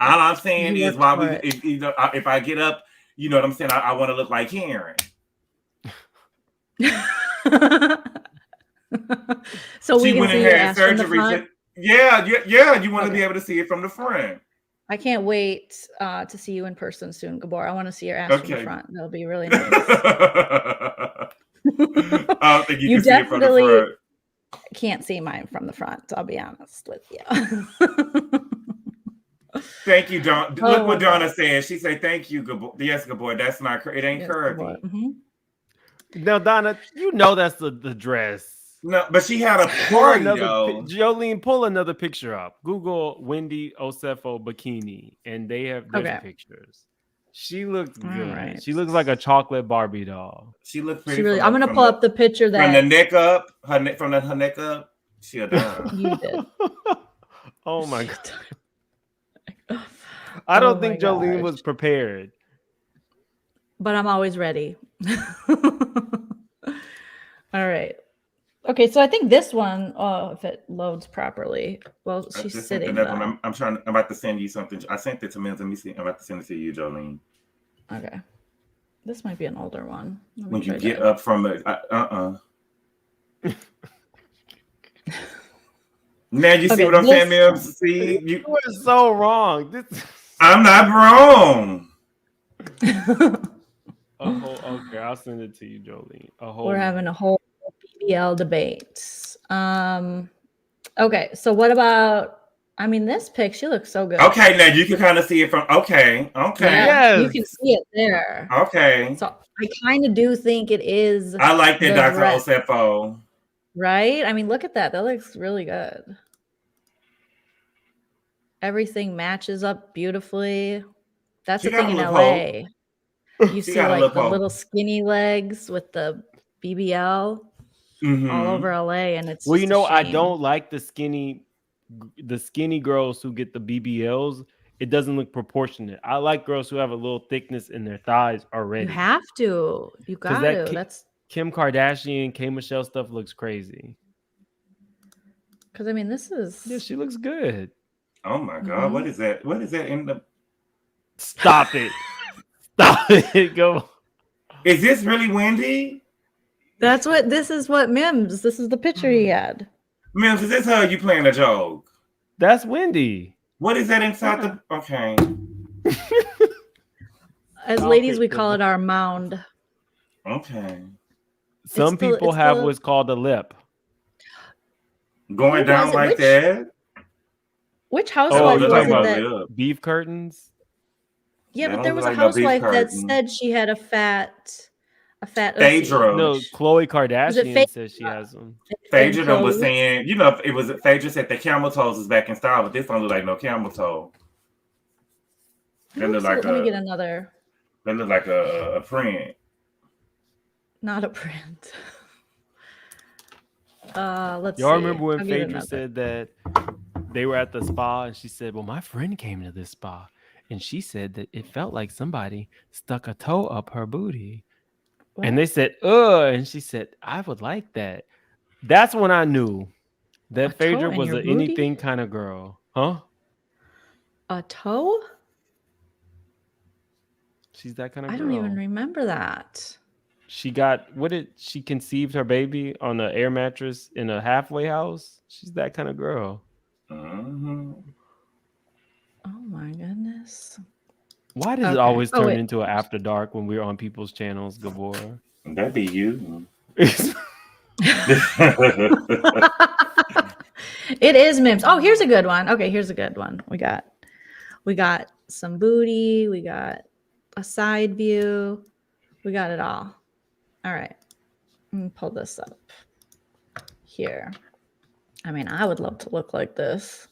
All I'm saying is if I get up, you know what I'm saying. I want to look like Karen. So we can see your ass from the front? Yeah. You want to be able to see it from the front. I can't wait to see you in person soon, Gabor. I want to see your ass from the front. That'll be really nice. I don't think you can see it from the front. Can't see mine from the front. I'll be honest with you. Thank you, Don. Look what Donna said. She said, "Thank you, Gabor." Yes, Gabor. That's not. It ain't curvy. Now, Donna, you know that's the dress. No, but she had a party, though. Jolene, pull another picture up. Google Wendy Osefo bikini, and they have pictures. She looks good. Right. She looks like a chocolate Barbie doll. She looks pretty. I'm gonna pull up the picture that from the neck up, her neck up. She a done. You did. Oh my god. I don't think Jolene was prepared. But I'm always ready. All right. Okay, so I think this one, if it loads properly, well, she's sitting. I'm about to send you something. I sent it to me. Let me see. I'm about to send it to you, Jolene. Okay. This might be an older one. When you get up from the Now you see what I'm saying, Mim? See, you are so wrong. I'm not wrong. Okay, I'll send it to you, Jolene. We're having a whole BBL debate. Okay, so what about? I mean, this pic, she looks so good. Okay, now you can kind of see it from. Okay. Yeah, yes. You can see it there. Okay. So I kind of do think it is. I like that, Dr. Osefo. Right? I mean, look at that. That looks really good. Everything matches up beautifully. That's the thing in LA. You see like the little skinny legs with the BBL all over LA, and it's I don't like the skinny girls who get the BBLs. It doesn't look proportionate. I like girls who have a little thickness in their thighs already. You have to. You got to. That's Kim Kardashian, K Michelle stuff looks crazy. Because I mean, this is she looks good. Oh my god, what is that? What is that in the? Stop it! Stop it! Go. Is this really Wendy? This is what Mims. This is the picture he had. Mims, is this her? You playing a joke? That's Wendy. What is that inside the? Okay. As ladies, we call it our mound. Okay. Some people have what's called a lip. Going down like that. Which housewife was it that beef curtains? Yeah, but there was a housewife that said she had a fat Phaedra. No, Khloe Kardashian says she has them. Phaedra was saying, it was Phaedra said the camel toes is back in style, but this don't look like no camel toe. They look like let me get another. They look like a print. Not a print. Let's Y'all remember when Phaedra said that they were at the spa and she said, well, my friend came to this spa and she said that it felt like somebody stuck a toe up her booty. What? And they said, and she said, I would like that. That's when I knew that Phaedra was an anything kind of girl. Huh? A toe? She's that kind of girl. I don't even remember that. She conceived her baby on an air mattress in a halfway house. She's that kind of girl. Oh my goodness. Why does it always turn into an after dark when we're on people's channels, Gabor? That'd be you. It is Mims. Oh, here's a good one. Okay, here's a good one. We got some booty. We got a side view. We got it all. All right. Let me pull this up here. I mean, I would love to look like this.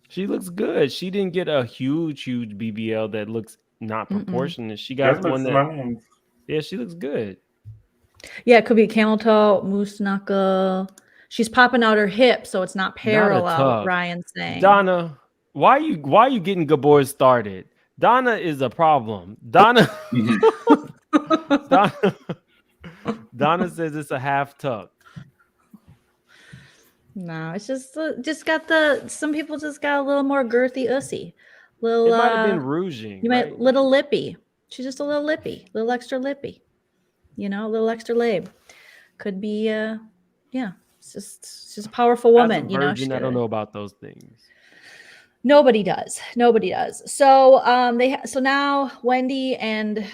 She looks good. She didn't get a huge BBL that looks not proportionate. She got one that, nice. Yeah, she looks good. Yeah, it could be camel toe, moose knuckle. She's popping out her hip, so it's not parallel. What Ryan's saying. Donna, why are you getting Gabor started? Donna is a problem. Donna says it's a half tuck. No, it's just got some people just got a little more girthy ussy. Little, it might have been rouging. You might little lippy. She's just a little lippy, little extra lippy. You know, a little extra lab. Could be yeah. It's just a powerful woman. As a virgin, I don't know about those things. Nobody does. So so now Wendy and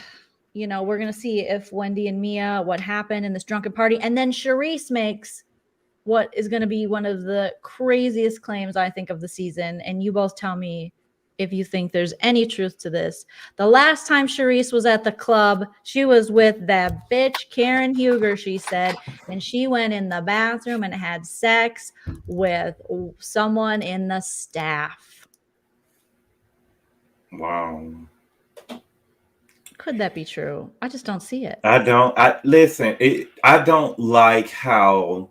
we're gonna see if Wendy and Mia, what happened in this drunken party, and then Charisse makes what is going to be one of the craziest claims I think of the season, and you both tell me if you think there's any truth to this. The last time Charisse was at the club, she was with that bitch Karen Huger, she said, and she went in the bathroom and had sex with someone in the staff. Wow. Could that be true? I just don't see it. I don't like how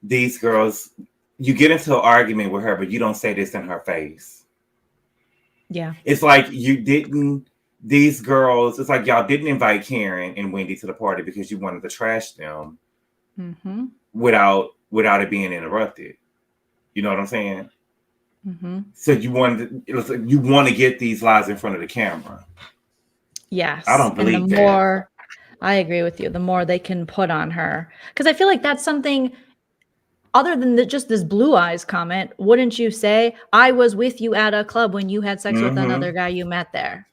these girls, you get into an argument with her, but you don't say this in her face. Yeah. It's like these girls, it's like y'all didn't invite Karen and Wendy to the party because you wanted to trash them without it being interrupted. You know what I'm saying? So you want to get these lies in front of the camera. Yes. I don't believe that. I agree with you. The more they can put on her. Because I feel like that's something other than just this blue eyes comment. Wouldn't you say, I was with you at a club when you had sex with another guy you met there?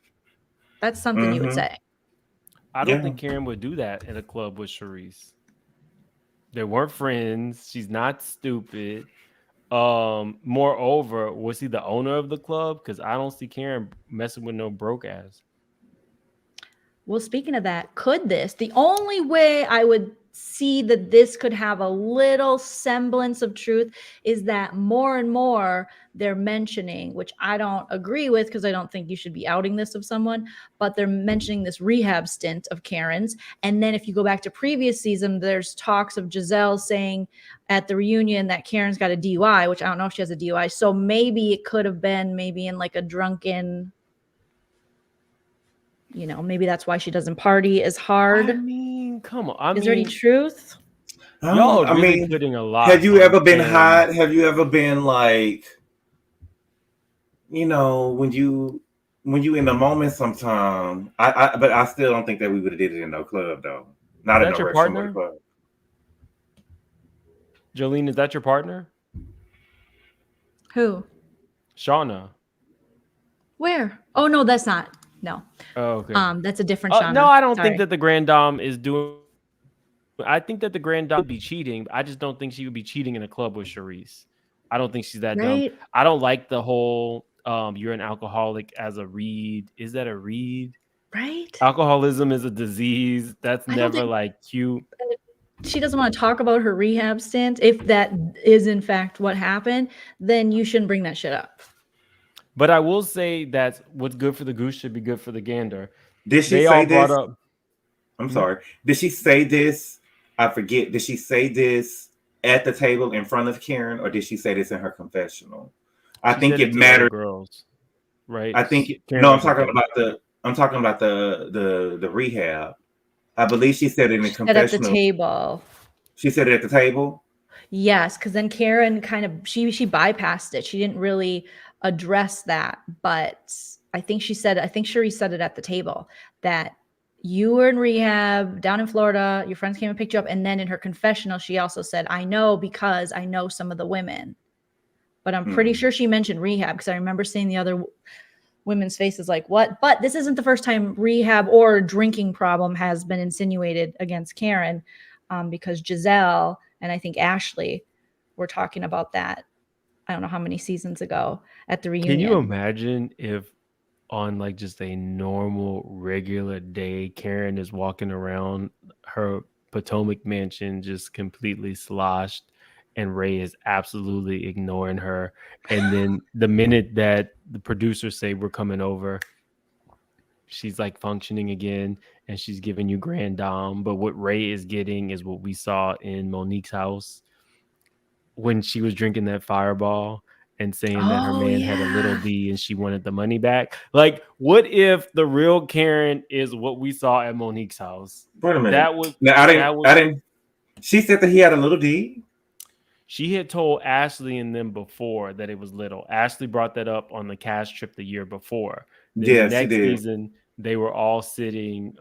That's something you would say. I don't think Karen would do that in a club with Charisse. They weren't friends. She's not stupid. Moreover, was he the owner of the club? Because I don't see Karen messing with no broke ass. Well, speaking of that, the only way I would see that this could have a little semblance of truth is that more and more they're mentioning, which I don't agree with because I don't think you should be outing this of someone, but they're mentioning this rehab stint of Karen's. And then if you go back to previous season, there's talks of Giselle saying at the reunion that Karen's got a DUI, which I don't know if she has a DUI. So maybe it could have been maybe in like a drunken, maybe that's why she doesn't party as hard. I mean, come on. Is there any truth? Y'all are really putting a lot. Have you ever been hot? Have you ever been like, when you in the moment sometime? But I still don't think that we would have did it in no club though. Not in no your partner club. Joleen, is that your partner? Who? Shauna. Where? Oh no, that's not. No. Oh, okay. That's a different Shauna. No, I don't think that the Grand Dame is doing. I think that the Grand Dame would be cheating. I just don't think she would be cheating in a club with Charisse. I don't think she's that dumb. I don't like the whole you're an alcoholic as a read. Is that a read? Right. Alcoholism is a disease. That's never like cute. She doesn't want to talk about her rehab stint. If that is in fact what happened, then you shouldn't bring that shit up. But I will say that what's good for the goose should be good for the gander. Did she say this? I'm sorry. Did she say this? I forget. Did she say this at the table in front of Karen, or did she say this in her confessional? I think it mattered. Girls, right? I think I'm talking about the rehab. I believe she said it in the confessional. At the table. She said it at the table. Yes, because then Karen kind of she bypassed it. She didn't really address that, but I think Cherie said it at the table that you were in rehab down in Florida, your friends came and picked you up, and then in her confessional she also said, I know because I know some of the women, but I'm pretty sure she mentioned rehab because I remember seeing the other women's faces like, what? But this isn't the first time rehab or drinking problem has been insinuated against Karen, because Giselle and I think Ashley were talking about that. I don't know how many seasons ago at the reunion. Can you imagine if on like just a normal regular day, Karen is walking around her Potomac mansion just completely sloshed, and Ray is absolutely ignoring her. And then the minute that the producers say we're coming over, she's like functioning again and she's giving you grand dame. But what Ray is getting is what we saw in Monique's house when she was drinking that Fireball and saying that her man had a little D and she wanted the money back. Like, what if the real Karen is what we saw at Monique's house? Wait a minute. That was I didn't. She said that he had a little D. She had told Ashley and them before that it was little. Ashley brought that up on the cast trip the year before. Then Yeah, the next she did. season, they were all sitting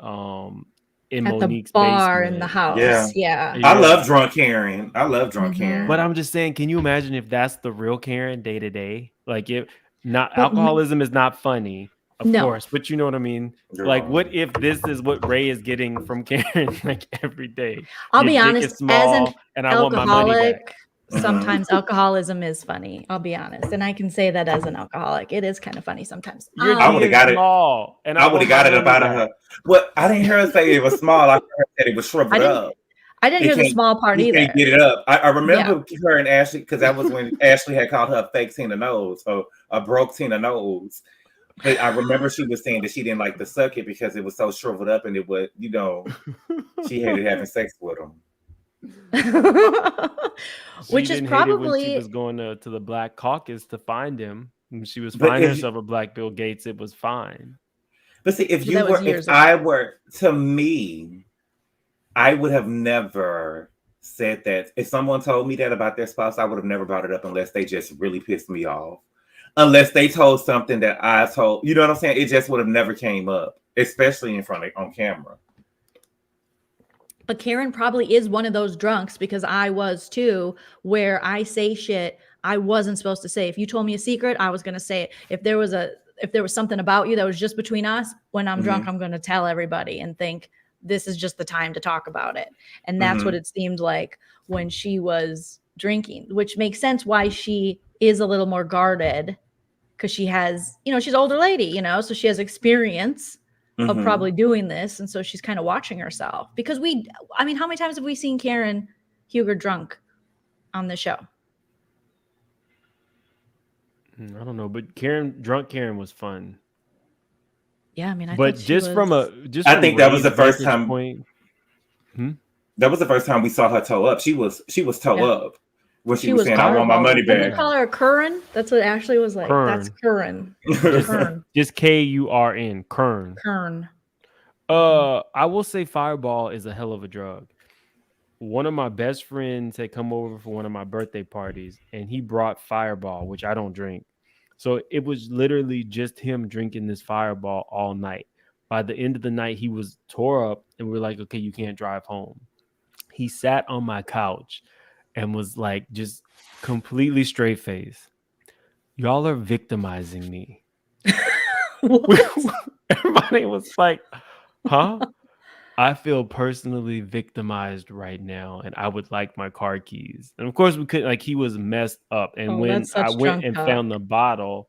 in at Monique's the bar basement. in the house. Yeah. Yeah. I love drunk Karen. I love drunk Karen. But I'm just saying, can you imagine if that's the real Karen day to day? Like, if not, But alcoholism is not funny, of course, but you know what I mean? You're like, wrong. what if this is what Ray is getting from Karen like every day? I'll His be dick honest, is small, and I want my money back. Sometimes alcoholism is funny. I'll be honest, and I can say that as an alcoholic, it is kind of funny sometimes. Your I would have got it. Small, and I would have got it up out of her. Well, I didn't hear her say it was small. I heard her say it was shriveled up. I didn't hear the small part either. Can't get it up. I remember her and Ashley, because that was when Ashley had called her a fake Tina nose, or a broke Tina nose. But I remember she was saying that she didn't like to suck it because it was so shriveled up, and it was, you know, she hated having sex with him. Which is probably when she was going to the Black Caucus to find him. When she was finding herself a Black Bill Gates, it was fine. But see, if I were, to me, I would have never said that. If someone told me that about their spouse, I would have never brought it up unless they just really pissed me off. Unless they told something that I told, you know what I'm saying? It just would have never came up, especially in front of on camera. But Karen probably is one of those drunks, because I was too, where I say shit I wasn't supposed to say. If you told me a secret, I was going to say it. If there was something about you that was just between us, when I'm drunk, I'm going to tell everybody and think this is just the time to talk about it. And that's what it seemed like when she was drinking, which makes sense why she is a little more guarded, because she has, you know, she's an older lady, you know, so she has experience of probably doing this. And so she's kind of watching herself, because how many times have we seen Karen Huger drunk on the show? I don't know, but drunk Karen was fun. Yeah, I mean, I think that was the first time. That was the first time we saw her toe up. She was toe up when she was saying, "I want my money back." Did we call her Curran? That's what Ashley was like. Kern. That's Curran. Just Kurn. Kern. Kern. I will say Fireball is a hell of a drug. One of my best friends had come over for one of my birthday parties, and he brought Fireball, which I don't drink. So it was literally just him drinking this Fireball all night. By the end of the night, he was tore up, and we were like, okay, you can't drive home. He sat on my couch and was like, just completely straight face. Y'all are victimizing me. Everybody was like, huh? I feel personally victimized right now, and I would like my car keys. And of course, we couldn't, like, he was messed up. And when I went and found the bottle,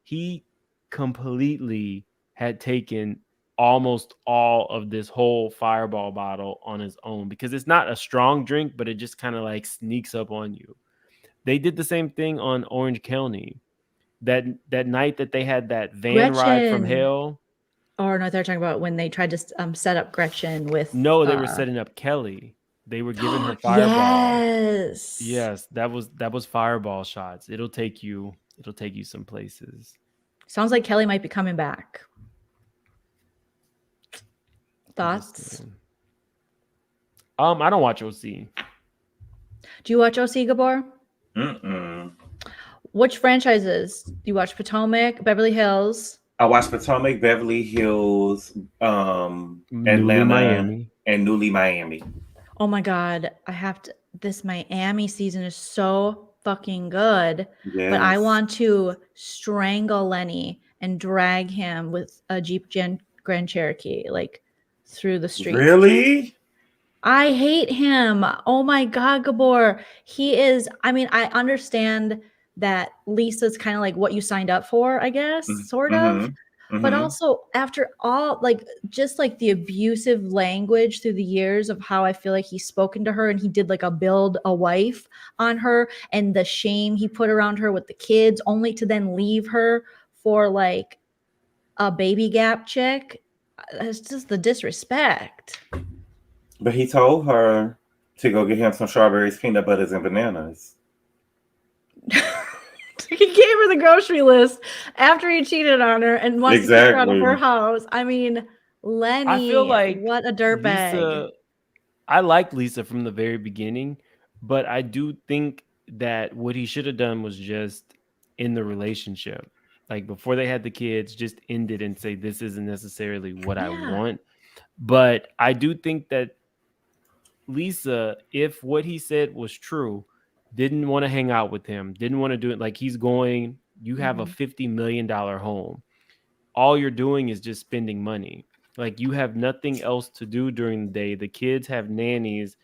he completely had taken almost all of this whole Fireball bottle on his own, because it's not a strong drink, but it just kind of like sneaks up on you. They did the same thing on Orange County. That night that they had that van ride from hell. Or no, they're talking about when they tried to set up Gretchen with. No, they were setting up Kelly. They were giving her Fireball. Yes, that was Fireball shots. It'll take you some places. Sounds like Kelly might be coming back. Thoughts? I don't watch OC. Do you watch OC, Gabor? Mm-mm. Which franchises? Do you watch Potomac, Beverly Hills? I watch Potomac, Beverly Hills, Atlanta, Miami, and Newly Miami. Oh my God. This Miami season is so fucking good. Yes. But I want to strangle Lenny and drag him with a Jeep Grand Cherokee, like through the street. Really? I hate him. Oh my God, Gabor. He is, I mean, I understand that Lisa's kind of like what you signed up for, I guess, sort of. But also after all, like just like the abusive language through the years of how I feel like he's spoken to her, and he did like a build a wife on her, and the shame he put around her with the kids, only to then leave her for like a baby gap chick. It's just the disrespect. But he told her to go get him some strawberries, peanut butters, and bananas. He gave her the grocery list after he cheated on her and wants to kick her out of her house. I mean, Lenny, I feel like what a dirtbag. I like Lisa from the very beginning, but I do think that what he should have done was just in the relationship, like before they had the kids, just end it and say, this isn't necessarily what I want. But I do think that Lisa, if what he said was true, didn't want to hang out with him, didn't want to do it. Like he's going, you have a $50 million home. All you're doing is just spending money. Like you have nothing else to do during the day. The kids have nannies.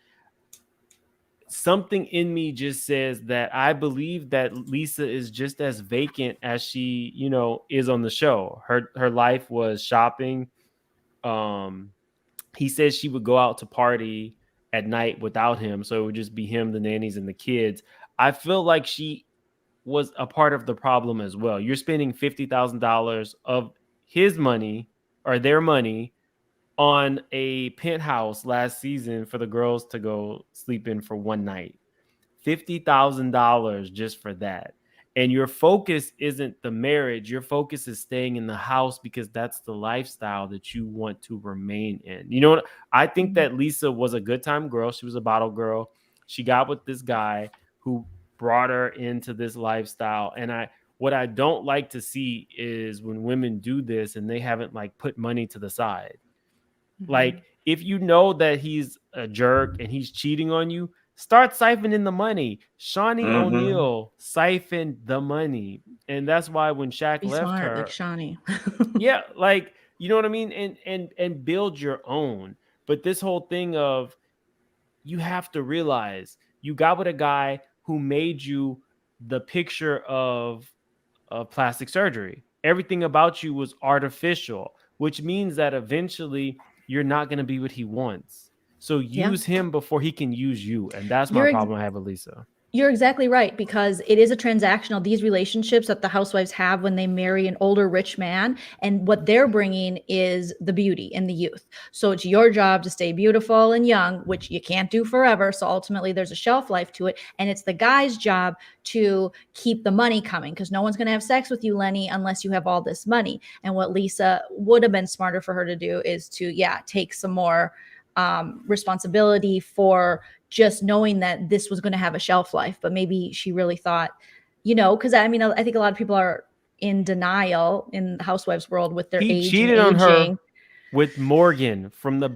Something in me just says that I believe that Lisa is just as vacant as she, you know, is on the show. Her life was shopping. He says she would go out to party at night without him, so it would just be him, the nannies, and the kids. I feel like she was a part of the problem as well. You're spending $50,000 of his money or their money on a penthouse last season for the girls to go sleep in for one night. $50,000 just for that. And your focus isn't the marriage. Your focus is staying in the house because that's the lifestyle that you want to remain in. You know what? I think that Lisa was a good time girl. She was a bottle girl. She got with this guy who brought her into this lifestyle. And what I don't like to see is when women do this and they haven't like put money to the side. Like if you know that he's a jerk and he's cheating on you, start siphoning the money. Shawnee O'Neal siphoned the money. And that's why when Shaq left smart, her, like Shawnee. yeah, like, you know what I mean? And build your own. But this whole thing of you have to realize you got with a guy who made you the picture of plastic surgery. Everything about you was artificial, which means that eventually you're not going to be what he wants. So use him before he can use you. And that's my problem I have with Lisa. You're exactly right, because it is a transactional, these relationships that the housewives have when they marry an older rich man, and what they're bringing is the beauty and the youth. So it's your job to stay beautiful and young, which you can't do forever. So ultimately there's a shelf life to it. And it's the guy's job to keep the money coming, because no one's going to have sex with you, Lenny, unless you have all this money. And what Lisa would have been smarter for her to do is to, take some more responsibility for just knowing that this was going to have a shelf life. But maybe she really thought, because I mean, I think a lot of people are in denial in the housewives world with their age. He cheated on her with Morgan from Bad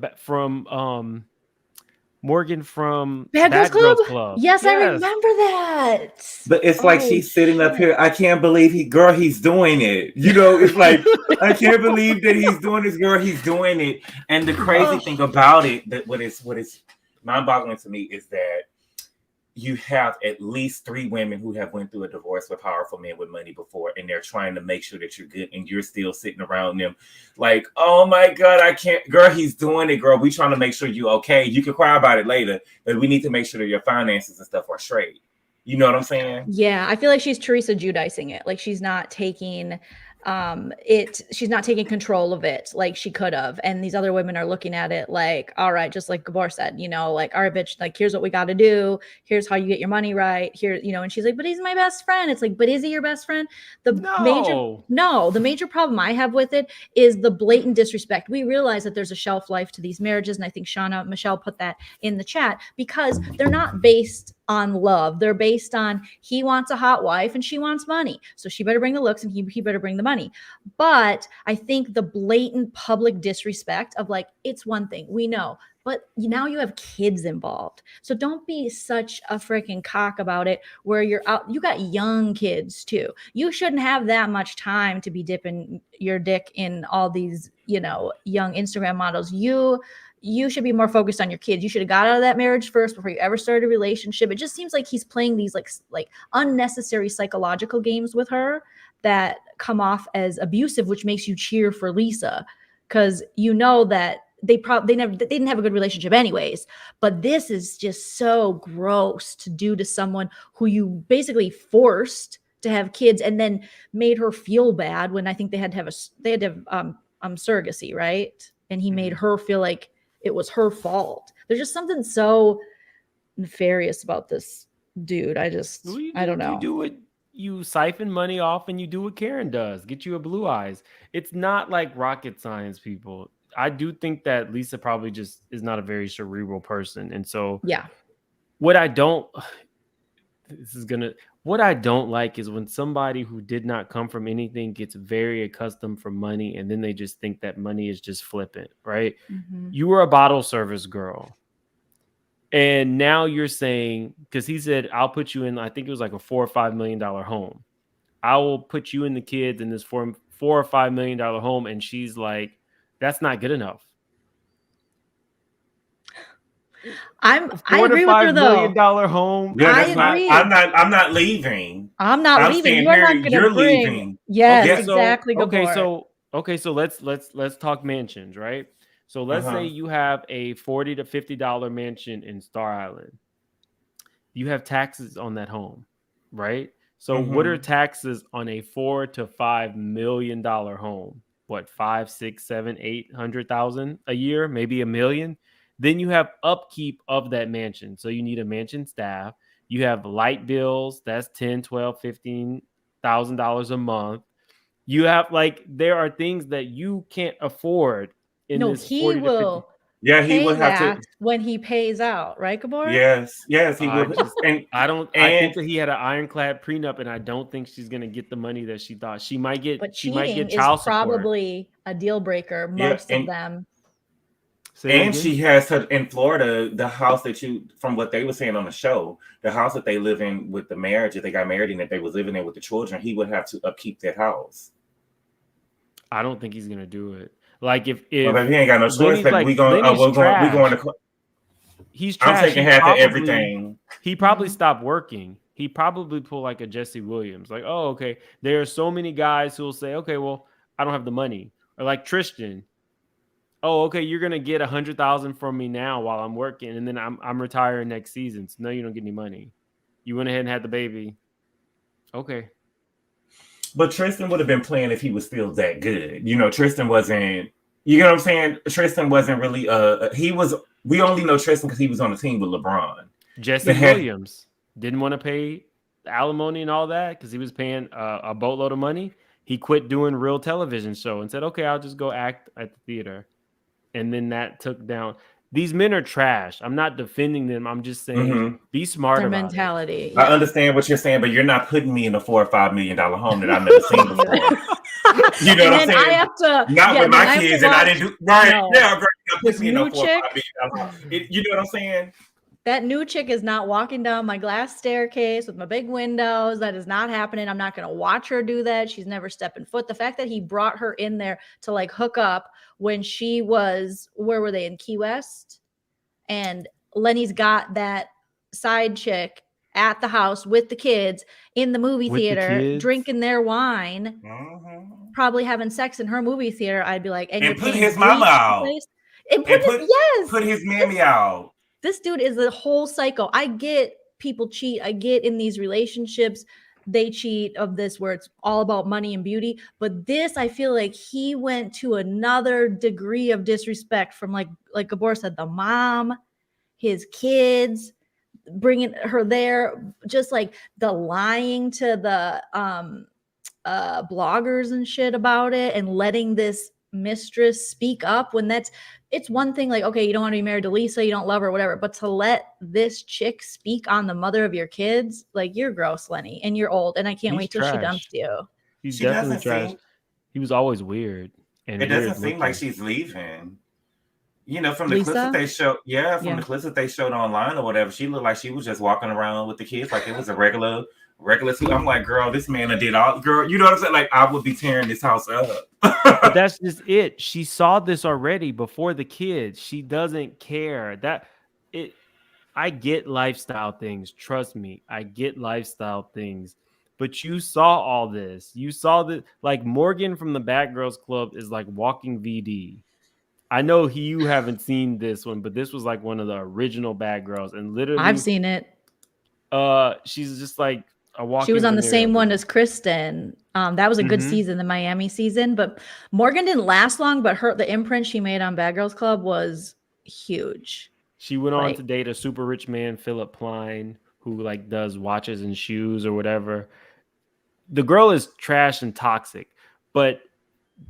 Girls Club. Yes, I remember that. But it's like she's sitting up here. I can't believe he's doing it. It's like, I can't believe that he's doing this, girl. He's doing it. And the crazy thing about it, that what is mind-boggling to me is that you have at least 3 women who have went through a divorce with powerful men with money before, and they're trying to make sure that you're good, and you're still sitting around them like, oh my God, I can't, girl, he's doing it, girl. We trying to make sure you okay. You can cry about it later, but we need to make sure that your finances and stuff are straight. You know what I'm saying? Yeah, I feel like she's Teresa Judicing it. Like she's not taking she's not taking control of it like she could have. And these other women are looking at it like, all right, just like Gabor said, like, all right, bitch, like, here's what we got to do. Here's how you get your money right here, and she's like, but he's my best friend. It's like, but is he your best friend? The major problem I have with it is the blatant disrespect. We realize that there's a shelf life to these marriages. And I think Michelle put that in the chat, because they're not based on love. They're based on, he wants a hot wife and she wants money. So she better bring the looks and he better bring the money. But I think the blatant public disrespect of like, it's one thing. We know but now you have kids involved. So don't be such a freaking cock about it where you're out. You got young kids too. You shouldn't have that much time to be dipping your dick in all these, young Instagram models. You should be more focused on your kids. You should have got out of that marriage first before you ever started a relationship. It just seems like he's playing these like unnecessary psychological games with her that come off as abusive, which makes you cheer for Lisa, because that they didn't have a good relationship anyways. But this is just so gross to do to someone who you basically forced to have kids and then made her feel bad when I think they had to have surrogacy, right? And he made her feel like it was her fault. There's just something so nefarious about this dude. I don't know. You do it. You siphon money off and you do what Karen does. Get you a blue eyes. It's not like rocket science, people. I do think that Lisa probably just is not a very cerebral person. And so what I don't like is when somebody who did not come from anything gets very accustomed from money, and then they just think that money is just flippant, right? Mm-hmm. You were a bottle service girl. And now you're saying, because he said, I'll put you in, I think it was like a $4 or $5 million home. I will put you and the kids in this $4 or $5 million home. And she's like, that's not good enough. I agree with her though. $4 to $5 million home. Yeah, that's I'm not leaving. I'm not leaving. You're leaving. Yes, exactly. So let's talk mansions, right? So let's say you have a $40 to $50 mansion in Star Island. You have taxes on that home, right? So what are taxes on a $4 to $5 million home? What, 5, 6, 7, 800,000 a year, maybe $1 million? Then you have upkeep of that mansion. So you need a mansion staff. You have light bills. That's $10, $12, $15,000 a month. You have there are things that you can't afford. He will. Yeah, he would have to when he pays out, right, Gabor? Yes, he would. I think that he had an ironclad prenup, and I don't think she's gonna get the money that she thought she might get. But she might get child support. Probably a deal breaker. Most of them. And she has her in Florida, the house from what they were saying on the show, the house that they live in with the marriage, if they got married and if they was living there with the children, he would have to upkeep that house. I don't think he's gonna do it. Like if he ain't got no choice, we going to. He's trash. I'm taking half of everything. He probably stopped working. He probably pulled like a Jesse Williams. Like, oh, okay. There are so many guys who will say, okay, well, I don't have the money. Or like Tristan. Oh, okay, you're gonna get $100,000 from me now while I'm working, and then I'm retiring next season. So no, you don't get any money. You went ahead and had the baby. Okay. But Tristan would have been playing if he was still that good. Tristan wasn't, you know what I'm saying? Tristan wasn't really, we only know Tristan because he was on the team with LeBron. Jesse Williams didn't want to pay the alimony and all that because he was paying a boatload of money. He quit doing real television show and said, okay, I'll just go act at the theater. And then that took down. These men are trash. I'm not defending them. I'm just saying, be smart about mentality. Yeah. I understand what you're saying, but you're not putting me in a $4 or $5 million home that I've never seen before. You know what I'm saying? I have to, not with my kids, and I didn't do right. No. Yeah, great. This new chick. You know what I'm saying? That new chick is not walking down my glass staircase with my big windows. That is not happening. I'm not going to watch her do that. She's never stepping foot. The fact that he brought her in there to hook up when she was, where were they, in Key West? And Lenny's got that side chick at the house with the kids in the movie theater, drinking their wine, probably having sex in her movie theater. I'd be like, and put his mama out. And put his mammy out. This dude is a whole psycho. I get people cheat. I get in these relationships, they cheat of this where it's all about money and beauty. But this, I feel like he went to another degree of disrespect from like Gabor said, the mom, his kids, bringing her there, just like the lying to the bloggers and shit about it and letting this mistress speak up when it's one thing okay, you don't want to be married to Lisa, you don't love her, whatever, but to let this chick speak on the mother of your kids, you're gross, Lenny, and you're old, and I can't wait till she dumps you. He's definitely trash. He was always weird, and it doesn't seem like she's leaving. You know, from the clips Lisa? that they showed, Yeah. the clips that they showed online or whatever, she looked like she was just walking around with the kids like it was a regular suit. I'm like, girl, this man did all, girl, you know what I'm saying? Like, I would be tearing this house up. But that's just it. She saw this already before the kids. She doesn't care. I get lifestyle things. Trust me, I get lifestyle things. But you saw all this. You saw that, like Morgan from the Bad Girls Club is like walking VD. I know you haven't seen this one, but this was like one of the original Bad Girls, and literally, I've seen it. She's just like a walking. She was on the Venereal same one disease. as Kristen. That was a good season, the Miami season. But Morgan didn't last long, but the imprint she made on Bad Girls Club was huge. She went on to date a super rich man, Philip Plein, who like does watches and shoes or whatever. The girl is trash and toxic, but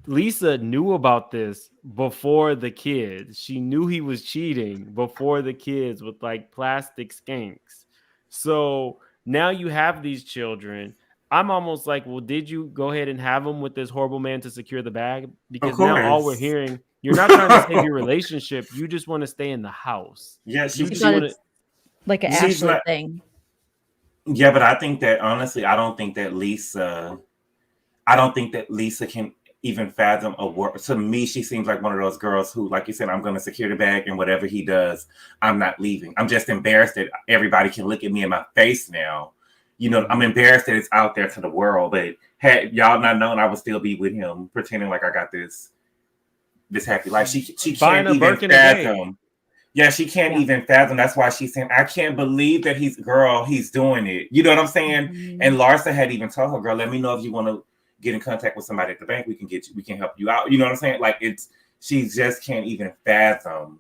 Lisa knew about this before the kids. She knew he was cheating before the kids with like plastic skanks. So now you have these children. I'm almost like, well, did you go ahead and have them with this horrible man to secure the bag? Because now all we're hearing, you're not trying to save your relationship. You just want to stay in the house. Yeah, she just want to, like an Ashley thing. Yeah, but I think that honestly, I don't think that Lisa can even fathom a word. To me, she seems like one of those girls who, like you said, I'm going to secure the bag, and whatever he does, I'm not leaving. I'm just embarrassed that everybody can look at me in my face now. You know, I'm embarrassed that it's out there to the world. But had y'all not known, I would still be with him, pretending like I got this happy life. She can't even fathom. Yeah, she can't even fathom. That's why she's saying, I can't believe that he's doing it. You know what I'm saying? Mm-hmm. And Larsa had even told her, girl, let me know if you want to get in contact with somebody at the bank. We can help you out. You know what I'm saying? Like she just can't even fathom.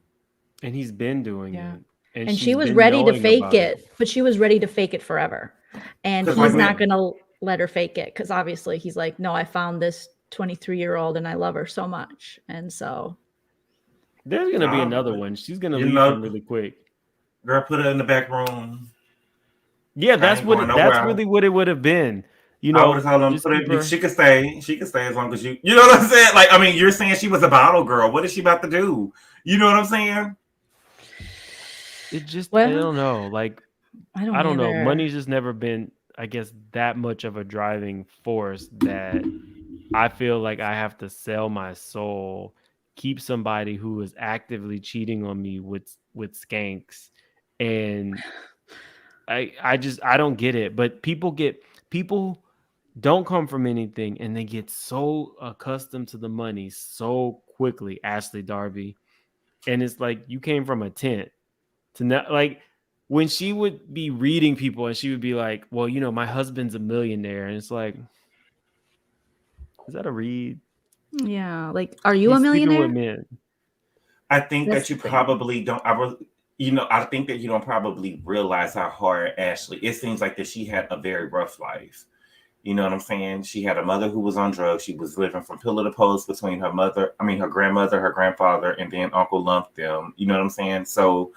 And he's been doing it. And she was ready to fake it, but she was ready to fake it forever. And he's not going to let her fake it. Cause obviously he's like, no, I found this 23-year-old and I love her so much. And so there's going to be another one. She's going to leave him really quick. Girl, put her in the back room. Yeah, that's really what it would have been. You know, I would have told him, she could stay. She could stay as long as you know what I'm saying? Like, I mean, you're saying she was a bottle girl. What is she about to do? You know what I'm saying? It just, I don't know. Like, I don't know. Money's just never been, I guess, that much of a driving force that I feel like I have to sell my soul, keep somebody who is actively cheating on me with skanks. And I don't get it. But people don't come from anything and they get so accustomed to the money so quickly, Ashley Darby. And it's like you came from a tent to not, like when she would be reading people and she would be like, well, you know, my husband's a millionaire. And it's like, is that a read? Yeah. Like, are you a millionaire? With men. I think that you probably don't. I think that you don't probably realize how hard Ashley, it seems like that she had a very rough life. You know what I'm saying? She had a mother who was on drugs. She was living from pillar to post between her grandmother, her grandfather, and then Uncle lumped them. You know what I'm saying? So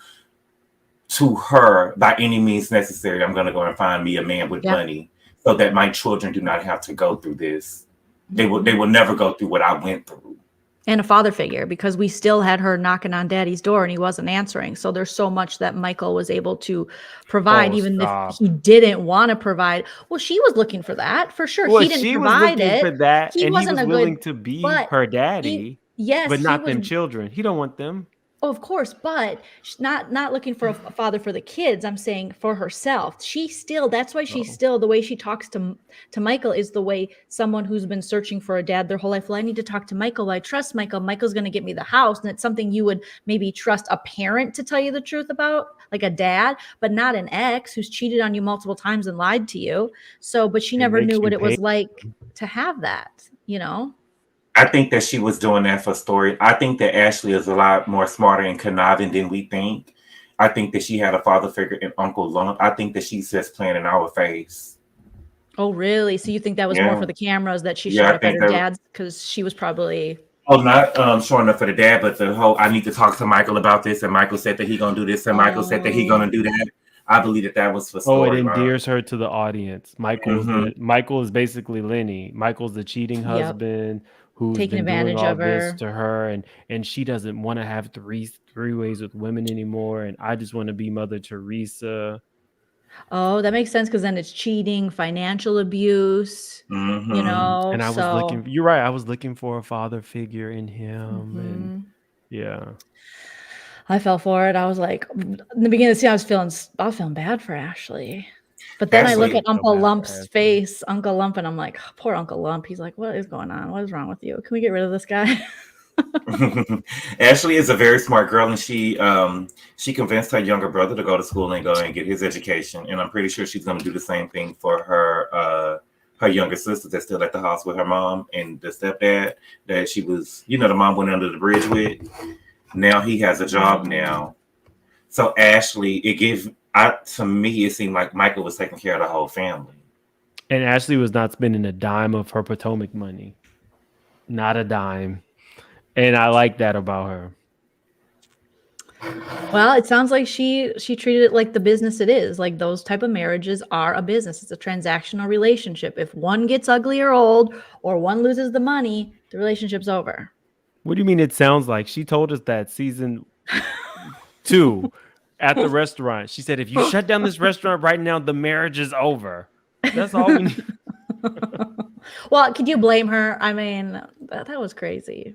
to her, by any means necessary, I'm going to go and find me a man with money so that my children do not have to go through this. They will never go through what I went through. And a father figure, because we still had her knocking on daddy's door and he wasn't answering. So there's so much that Michael was able to provide, if he didn't want to provide. Well, she was looking for that for sure. Well, he didn't provide it. For that, he was willing to be her daddy. But not them children. He don't want them. Oh, of course, but she's not looking for a father for the kids. I'm saying for herself. That's why she's still, the way she talks to Michael is the way someone who's been searching for a dad their whole life. Well, I need to talk to Michael. I trust Michael. Michael's going to get me the house. And it's something you would maybe trust a parent to tell you the truth about, like a dad, but not an ex who's cheated on you multiple times and lied to you. So, but she never knew what it was like to have that, you know? I think that she was doing that for story. I think that Ashley is a lot more smarter and conniving than we think. I think that she had a father figure in Uncle Lump. I think that she's just playing in our face. Oh, really? So you think that was more for the cameras that she showed up at her dad's? Because she was probably... Oh, not showing up for the dad, but the whole, I need to talk to Michael about this, and Michael said that he's going to do this, and Michael said that he's going to do that. I believe that was for story. It endears her to the audience. Michael is basically Lenny. Michael's the cheating husband who's Taking been doing advantage all of this her. to her, and she doesn't want to have three ways with women anymore, and I just want to be Mother Teresa. Oh, that makes sense because then it's cheating, financial abuse, you know. And I was So you're right, I was looking for a father figure in him, and mhm. yeah. I fell for it. I was like, in the beginning of the scene, I was feeling bad for Ashley. But then I look Ashley, at I feel Uncle bad for Lump's Ashley. face, Uncle Lump, and I'm like, poor Uncle Lump. He's like, what is going on? What is wrong with you? Can we get rid of this guy? Ashley is a very smart girl, and she convinced her younger brother to go to school and go and get his education. And I'm pretty sure she's going to do the same thing for her younger sister that's still at the house with her mom and the stepdad that she was, the mom went under the bridge with. Now he has a job now. So Ashley, to me, it seemed like Michael was taking care of the whole family. And Ashley was not spending a dime of her Potomac money. Not a dime. And I like that about her. Well, it sounds like she treated it like the business it is. Like those type of marriages are a business. It's a transactional relationship. If one gets ugly or old or one loses the money, the relationship's over. What do you mean it sounds like? She told us that season 2 at the restaurant. She said, if you shut down this restaurant right now, the marriage is over. That's all we need. Well, could you blame her? I mean, that was crazy.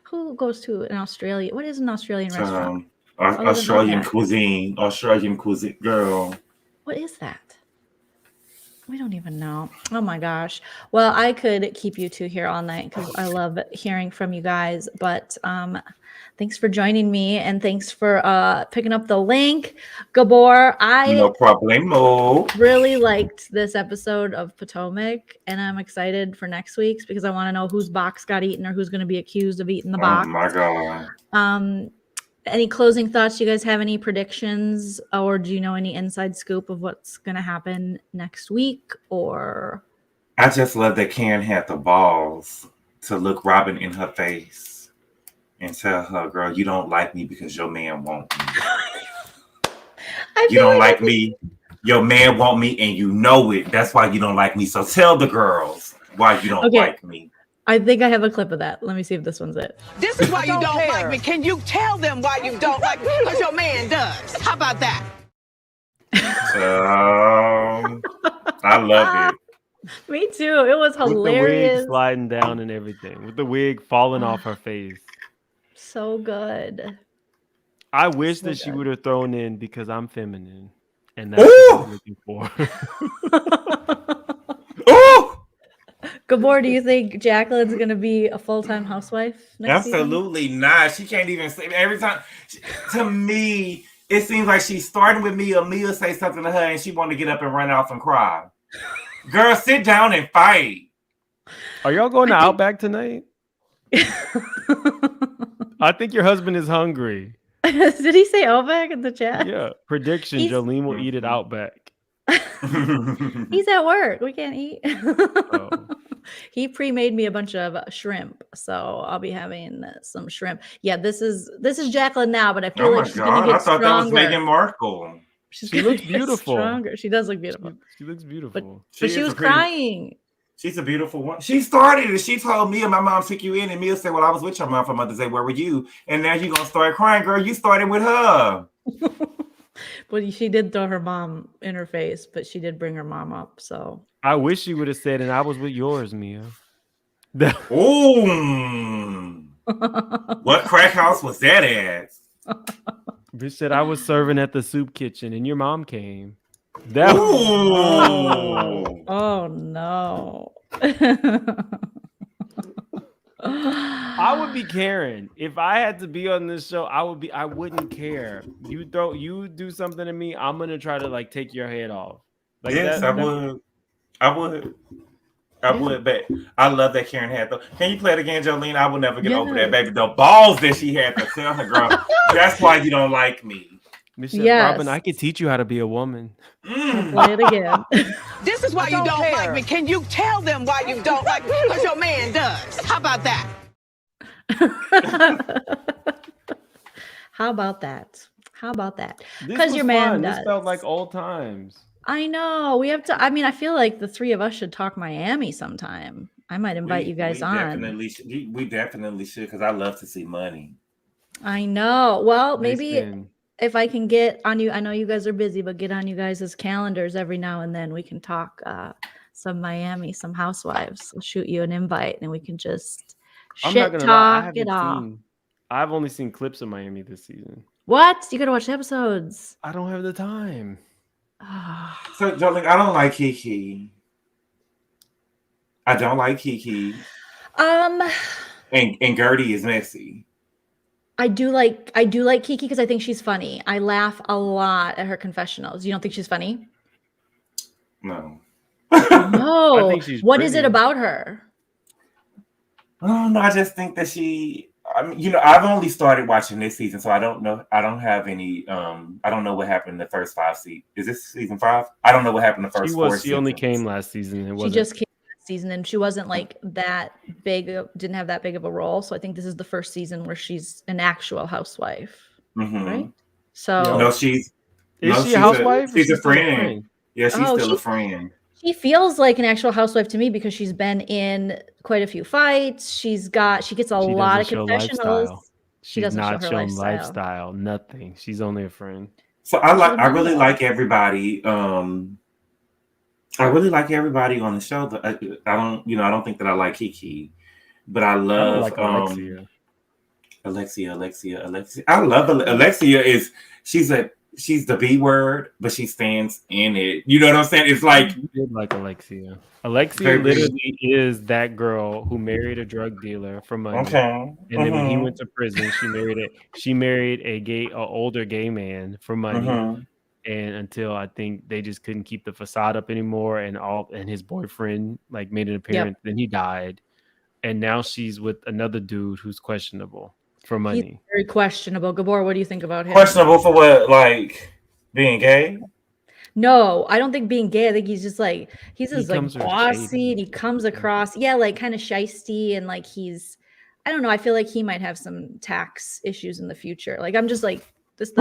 Who goes to an Australian? What is an Australian restaurant? Australian cuisine, girl. What is that? We don't even know. Oh my gosh. Well, I could keep you two here all night because I love hearing from you guys. But thanks for joining me, and thanks for picking up the link, Gabor. No problemo. Really liked this episode of Potomac, and I'm excited for next week's because I want to know whose box got eaten or who's going to be accused of eating the box. Oh my god. Any closing thoughts? Do you guys have any predictions, or do you know any inside scoop of what's going to happen next week? Or I just love that Karen had the balls to look Robyn in her face and tell her, girl, you don't like me because your man won't me. You don't like me. Your man want me, and you know it. That's why you don't like me. So tell the girls why you don't like me. I think I have a clip of that. Let me see if this one's it. This is why you don't like me. Can you tell them why you don't like me? Because your man does. How about that? I love it. Me too. It was hilarious. With the wig sliding down and everything. With the wig falling off her face. So good. I wish that she would have thrown in because I'm feminine. And that's what I'm looking for. Gabor, do you think Jacqueline's going to be a full-time housewife next Absolutely not. She can't even say every time. To me, it seems like she's starting with Mia. Mia say something to her and she want to get up and run off and cry. Girl, sit down and fight. Are y'all going to Outback tonight? I think your husband is hungry. Did he say Outback in the chat? Yeah. Prediction, Joleen will eat at Outback. He's at work. We can't eat. Oh. He pre-made me a bunch of shrimp, so I'll be having some shrimp. Yeah, this is Jacqueline now, but I feel like she's gonna get stronger. I thought that was Meghan Markle. She looks beautiful. Stronger. She does look beautiful. She looks beautiful. But she was crying. She's a beautiful one. She started it. She told me and my mom took you in, and Mia said, well, I was with your mom for Mother's Day. Where were you? And now you're going to start crying. Girl, you started with her. But she did throw her mom in her face, but she did bring her mom up. So I wish she would have said, and I was with yours, Mia. Oh, what crack house was that at? Bitch said I was serving at the soup kitchen, and your mom came. Oh no. I would be Karen. If I had to be on this show, I wouldn't care. You do something to me, I'm gonna try to like take your head off. Like yes, I would, but I love that Karen had though. Can you play it again, Joleen? I will never get over that, baby. The balls that she had to tell her, girl, that's why you don't like me. Yes. Robyn, I could teach you how to be a woman. Play it again. This is why you don't like me. Can you tell them why you don't like me? Because your man does. How about that? How about that? How about that? Because your man does. This felt like old times. I know. We have to. I mean, I feel like the three of us should talk Miami sometime. I might invite you guys on. We definitely should, because I love to see money. I know. Well, maybe Listen, if I can get on you, I know you guys are busy, but get on you guys' calendars every now and then. We can talk some Miami, some housewives. I'll shoot you an invite and we can just I'm not shit gonna lie. talk it all. I've only seen clips of Miami this season. What? You gotta watch the episodes. I don't have the time. So, Jolene, I don't like Kiki. I don't like Kiki. And Gertie is messy. I do like Kiki because I think she's funny. I laugh a lot at her confessionals. You don't think she's funny? No. No. I think she's What is pretty. it about her? No, I just think that I've only started watching this season, so I don't know. I don't have any. I don't know what happened in the first 5 seasons. Is this season 5? I don't know what happened in the first 4 seasons. She only came last season. She just came last season, and she wasn't like that big. Didn't have that big of a role. So I think this is the first season where she's an actual housewife, right? So no, she's a housewife? She's a friend. Yeah, she's still a friend. She feels like an actual housewife to me because she's been in quite a few fights. She gets a lot of confessionals. She doesn't not show her showing lifestyle. Nothing. She's only a friend. So I really like everybody. I really like everybody on the show. I don't think that I like Kiki, but I love Alexia. I love Alexia. She's the B word, but she stands in it. You know what I'm saying? It's like I did like Alexia. Alexia literally is that girl who married a drug dealer for money. Okay. And then when he went to prison, she married a older gay man for money. And until I think they just couldn't keep the facade up anymore, and his boyfriend like made an appearance, then he died. And now she's with another dude who's questionable for money. He's very questionable. Gabor, what do you think about him? Questionable for what? Like being gay? No, I don't think being gay. I think he's just like bossy, and he comes across like kind of shisty, and like I don't know. I feel like he might have some tax issues in the future. Like I'm just like this.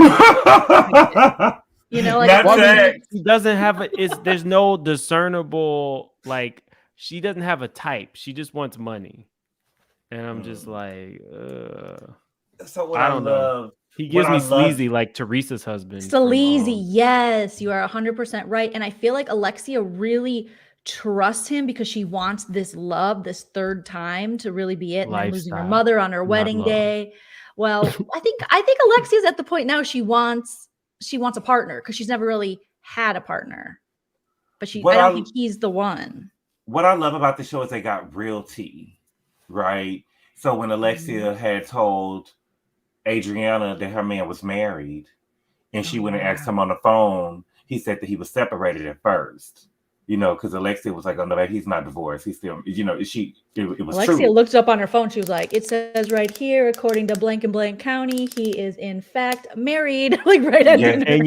You know, like he doesn't have there's no discernible, like she doesn't have a type. She just wants money. And I'm just like, so what I don't know. He gives me sleazy like Teresa's husband. Sleazy, yes, you are 100% right. And I feel like Alexia really trusts him because she wants this love, this third time to really be it. And then losing her mother on her wedding day. Well, I think Alexia's at the point now she wants a partner because she's never really had a partner. But I don't think he's the one. What I love about the show is they got real tea. Right. So when Alexia had told Adriana that her man was married and she went and asked him on the phone, he said that he was separated at first, because Alexia was like, oh no, he's not divorced. He's still, it was Alexia true. looked up on her phone. She was like, it says right here, according to blank and blank county, he is in fact married. Like right at the and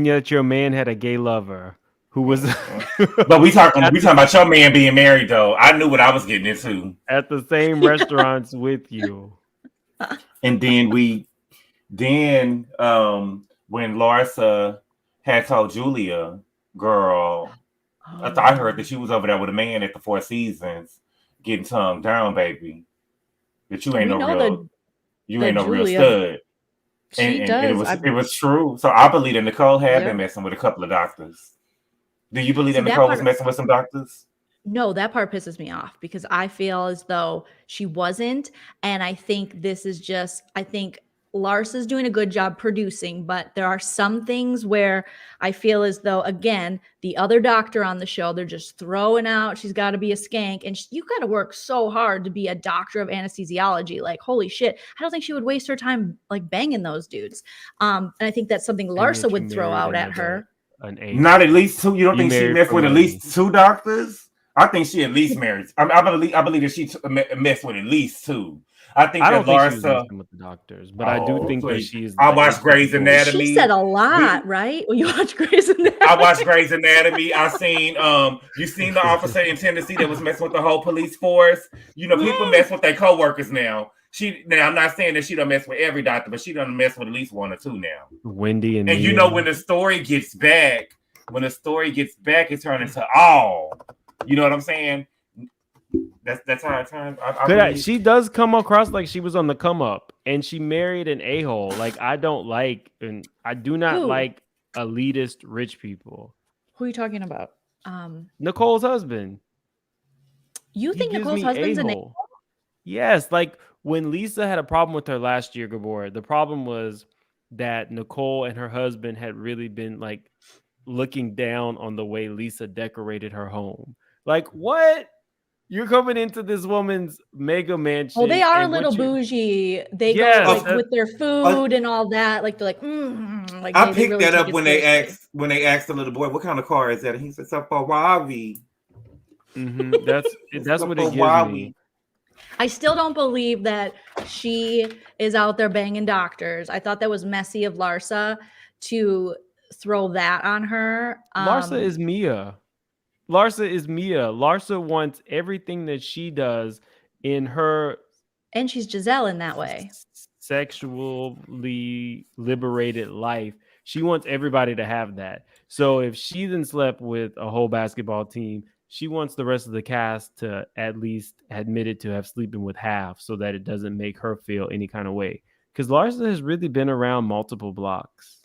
yet your man had a gay lover. Who was? But we talking about your man being married though. I knew what I was getting into. At the same restaurants with you. And then when Larsa had told Julia, girl, I heard that she was over there with a man at the 4 Seasons getting tongued down, baby. That you ain't no real stud. And it was true. So I believe that Nicole had been messing with a couple of doctors. Do you believe that Nicole was messing with some doctors? No, that part pisses me off because I feel as though she wasn't. And I think I think Larsa's doing a good job producing, but there are some things where I feel as though, again, the other doctor on the show, they're just throwing out, she's got to be a skank. And you got to work so hard to be a doctor of anesthesiology. Like, holy shit. I don't think she would waste her time like banging those dudes. And I think that's something Larsa would throw out at her. Not at least 2. You don't think she messed with at least 2 doctors? I think she at least married. I believe that she messed with at least 2. I don't think she was messing with the doctors, but I do think that she's. I watched Grey's Anatomy. She said a lot, right? When you watch Grey's Anatomy, I watched Grey's Anatomy. I seen you seen the officer in Tennessee that was messing with the whole police force. People mess with their coworkers now. I'm not saying that she don't mess with every doctor, but she done mess with at least 1 or 2 now. Wendy and when the story gets back, it turns into all. You know what I'm saying? That's how it turns. I believe. She does come across like she was on the come up, and she married an a-hole. Like I don't like, and I do not Who? like elitist rich people. Who are you talking about? Nicole's husband. You He think gives Nicole's me husband's an a-hole. Yes, like when Lisa had a problem with her last year, Gabor, the problem was that Nicole and her husband had really been like looking down on the way Lisa decorated her home. Like, what? You're coming into this woman's mega mansion. Oh, they are a and little what you- bougie. They Yes, go like that- with their food and all that. Like they're like, like I they picked really that take up it when seriously. they asked the little boy, "What kind of car is that?" And he said, "It's a Ferrari." That's what it gives me. I still don't believe that she is out there banging doctors. I thought that was messy of Larsa to throw that on her. Larsa is Mia. Larsa wants everything that she does in her and she's Giselle in that way. Sexually liberated life. She wants everybody to have that. So if she then slept with a whole basketball team, she wants the rest of the cast to at least admit it to have sleeping with half so that it doesn't make her feel any kind of way. Because Larsa has really been around multiple blocks.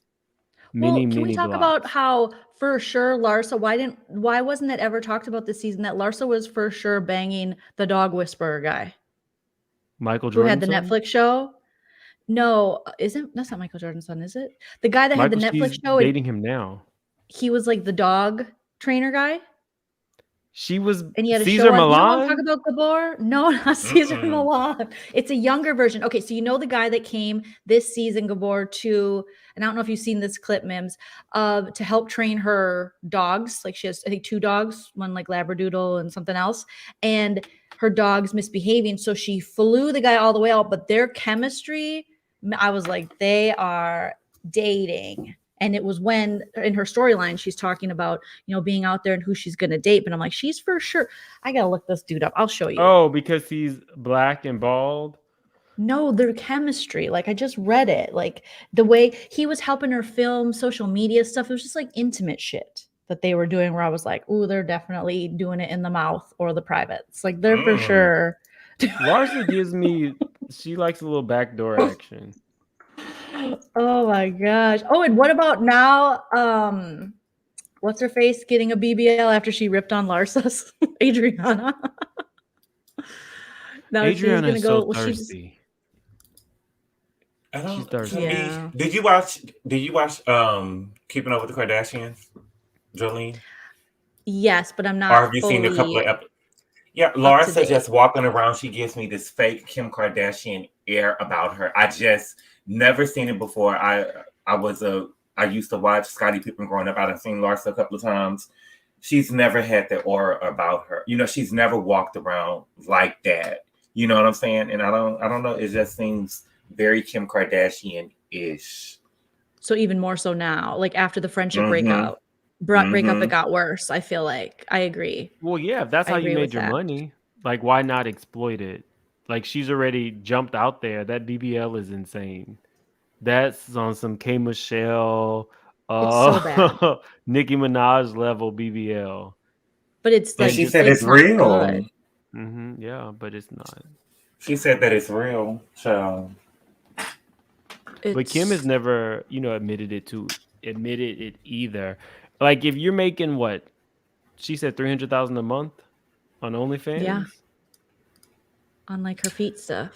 Can we talk about how for sure Larsa, why wasn't it ever talked about this season that Larsa was for sure banging the dog whisperer guy? Michael Jordan, who had the Netflix show? No, that's not Michael Jordan's son, is it? The guy that had the Netflix show. Dating him now. He was like the dog trainer guy. She was and he had a Caesar show on, Milan. You know what I'm talking about, Gabor? No, not Caesar Milan. It's a younger version. Okay, so you know the guy that came this season, Gabor, to, and I don't know if you've seen this clip, Mims, to help train her dogs. Like she has, I think, 2 dogs, one like Labradoodle and something else. And her dog's misbehaving. So she flew the guy all the way out, but their chemistry, I was like, they are dating. And it was when in her storyline, she's talking about, being out there and who she's going to date. But I'm like, she's for sure. I got to look this dude up. I'll show you. Oh, because he's black and bald? No, their chemistry. Like I just read it. Like the way he was helping her film social media stuff. It was just like intimate shit that they were doing where I was like, ooh, they're definitely doing it in the mouth or the privates. Like they're for sure. Larsa gives me, she likes a little backdoor action. Oh my gosh. Oh, and what about now? What's her face getting a BBL after she ripped on Larsa's Adriana? Now Adriana she's gonna is go. so thirsty. She's thirsty. Yeah. Did you watch Keeping Up with the Kardashians, Joleen? Yes, but I'm not. Or have you seen a couple of episodes? Yeah, Larsa just walking around. She gives me this fake Kim Kardashian air about her. I just never seen it before. I used to watch Scottie Pippen growing up. I've seen Larsa a couple of times. She's never had that aura about her. She's never walked around like that. You know what I'm saying? And I don't know. It just seems very Kim Kardashian-ish. So even more so now, like after the friendship breakup, it got worse. I feel like I agree. Well, yeah, if that's how you made your money, like why not exploit it? Like she's already jumped out there. That BBL is insane. That's on some K Michelle, so bad. Nicki Minaj level BBL. But it's like she said it's real. Yeah, but it's not. She said that it's real. So, but Kim has never, admitted it either. Like if you're making what she said, $300,000 a month on OnlyFans. Yeah. On like her feet stuff.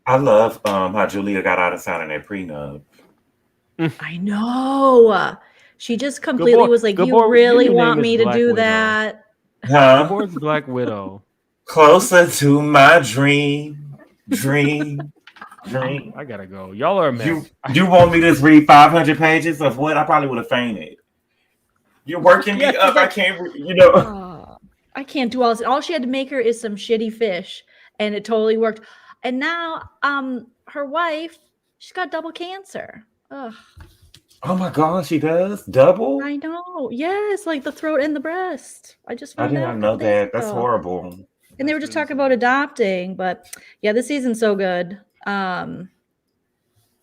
I love how Julia got out of signing that prenup. I know. She just completely was like, you really want me to do that? Huh? Gabor's Black Widow. Closer to my dream. I gotta go. Y'all are a mess. You want me to read 500 pages of what? I probably would have fainted. You're working me up. I can't, I can't do all this. All she had to make her is some shitty fish, and it totally worked. And now, her wife, she's got double cancer. Ugh. Oh my God, she does double. I know. Yes, like the throat and the breast. I did not know that. That's horrible. And they were just talking about adopting, but yeah, this season's so good.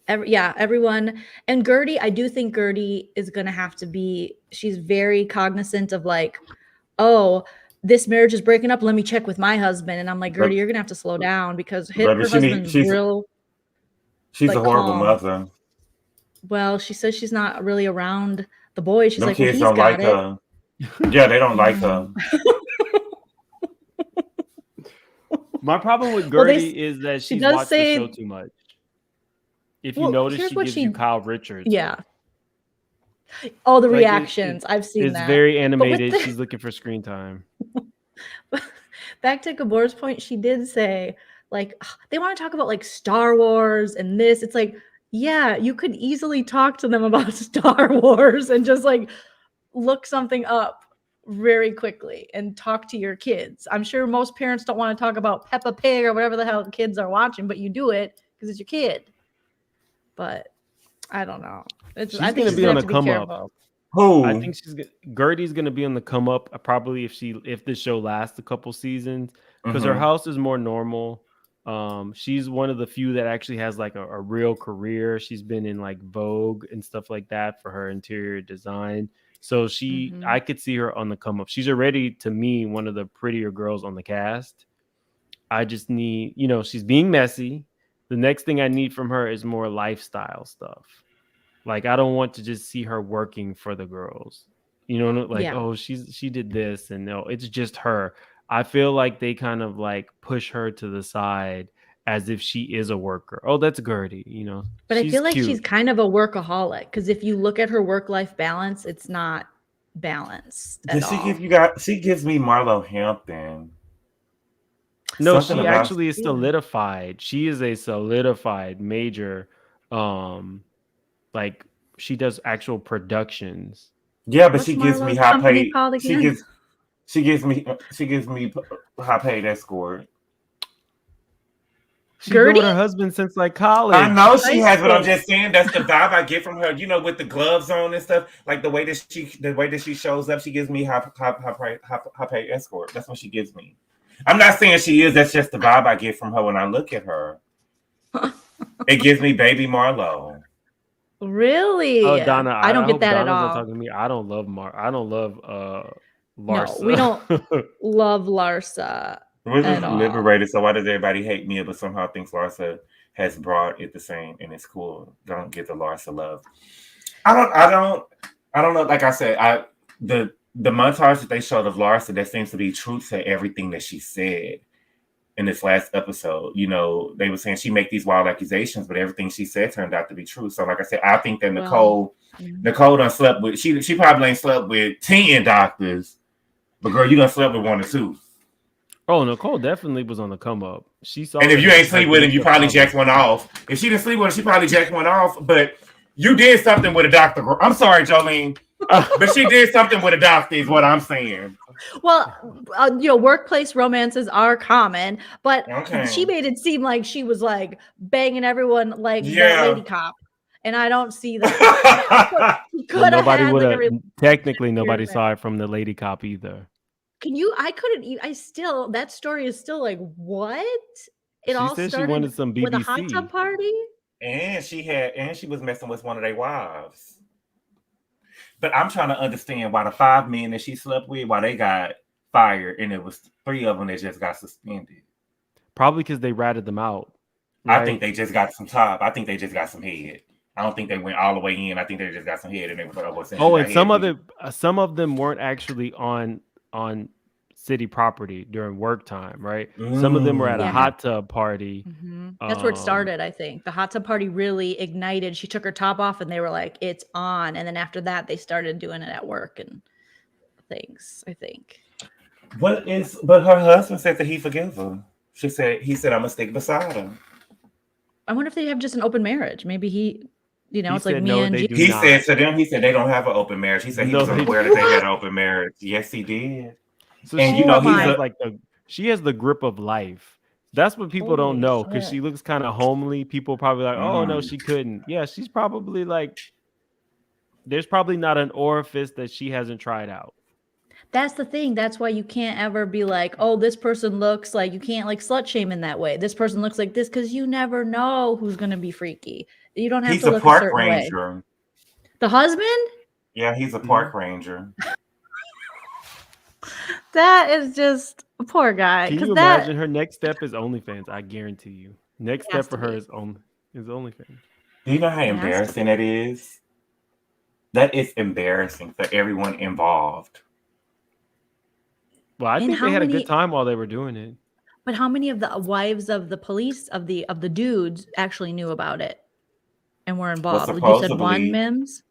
Everyone. And Gertie, I do think Gertie is going to have to be, she's very cognizant of like, oh, this marriage is breaking up. Let me check with my husband. And I'm like, Gertie, you're gonna have to slow down because her husband's real. She's like, a horrible calm. mother. Well, she says she's not really around the boys. She's Them like, well, kids he's don't got like it. her. Yeah, they don't like her. My problem with Gertie is that she's watched the show too much. If you notice, she gives you Kyle Richards. Yeah. Oh, the reactions. I've seen that. It's very animated. She's looking for screen time. Back to Gabor's point, she did say, like, they want to talk about, like, Star Wars and this. It's like, yeah, you could easily talk to them about Star Wars and just, like, look something up very quickly and talk to your kids. I'm sure most parents don't want to talk about Peppa Pig or whatever the hell kids are watching, but you do it because it's your kid. But I don't know. I think going to be on the come up. Who? I think Gertie's going to be on the come up probably if the show lasts a couple seasons because her house is more normal. She's one of the few that actually has like a real career. She's been in like Vogue and stuff like that for her interior design. So I could see her on the come up. She's already, to me, one of the prettier girls on the cast. I just need, she's being messy. The next thing I need from her is more lifestyle stuff. Like, I don't want to just see her working for the girls. Oh, she did this, and no, it's just her. I feel like they kind of like push her to the side as if she is a worker. Oh, that's Gertie, But I feel like she's kind of a workaholic because if you look at her work-life balance, it's not balanced at all. She gives me Marlo Hampton. No, she actually is solidified. She is a solidified major. Like she does actual productions. Yeah, but she gives me high paid. She gives me high paid escort. She's been with her husband since like college. I know she has, but I'm just saying that's the vibe I get from her. With the gloves on and stuff, like the way that she shows up, she gives me high paid escort. That's what she gives me. I'm not saying she is. That's just the vibe I get from her when I look at her. It gives me baby Marlo. Really? Oh, Donna, I don't get that Donna's at all. Not talking to me. I don't love Larsa. No, we don't love Larsa. We're just liberated, so why does everybody hate me but somehow thinks Larsa has brought it the same and it's cool? Don't get the Larsa love. I don't know. Like I said, the montage that they showed of Larsa, that seems to be true to everything that she said in this last episode. They were saying she make these wild accusations, but everything she said turned out to be true. So like I said, I think that Nicole done slept with, she probably ain't slept with 10 doctors, but girl, you done slept with 1 or 2. Oh, Nicole definitely was on the come up. She saw. And if you ain't sleep with him, you probably jacked one off. If she didn't sleep with him, she probably jacked one off. But you did something with a doctor. I'm sorry, Joleen, but she did something with a doctor. Is what I'm saying. Well, workplace romances are common, but she made it seem like she was like banging everyone like the lady cop, and I don't see that. Nobody would have. Technically, nobody saw it from the lady cop either. That story is still like, what? It all started she wanted some BBC. With a hot tub party? And she was messing with one of their wives. But I'm trying to understand why the 5 men that she slept with, why they got fired, and it was 3 of them that just got suspended. Probably because they ratted them out. Right? I think they just got some top. I think they just got some head. I don't think they went all the way in. I think they just got some head, and they were and some of them weren't actually on city property during work time, right? Some of them were at a hot tub party. That's where it started, I think. The hot tub party really ignited. She took her top off and they were like, it's on. And then after that, they started doing it at work and things, I think. But her husband said that he forgave her. He said, I'm gonna stick beside her. I wonder if they have just an open marriage. Maybe it's like me and he said to them, they don't have an open marriage. He said he was unaware that they had an open marriage. Yes, he did. So she has the grip of life. That's what people don't know because she looks kind of homely. People probably like, oh no, she couldn't. Yeah, she's probably like, there's probably not an orifice that she hasn't tried out. That's the thing. That's why you can't ever be like, oh, this person looks like, you can't like slut shame in that way. This person looks like this because you never know who's gonna be freaky. You don't have to look a certain way. The husband? Yeah, he's a park ranger. That is just a poor guy. Can you imagine her next step is OnlyFans? I guarantee you. Next step for her is OnlyFans. Do you know how embarrassing that is? That is embarrassing for everyone involved. Well, I think they had a good time while they were doing it. But how many of the wives of the police of the dudes actually knew about it and were involved? Well, you said one, Mims?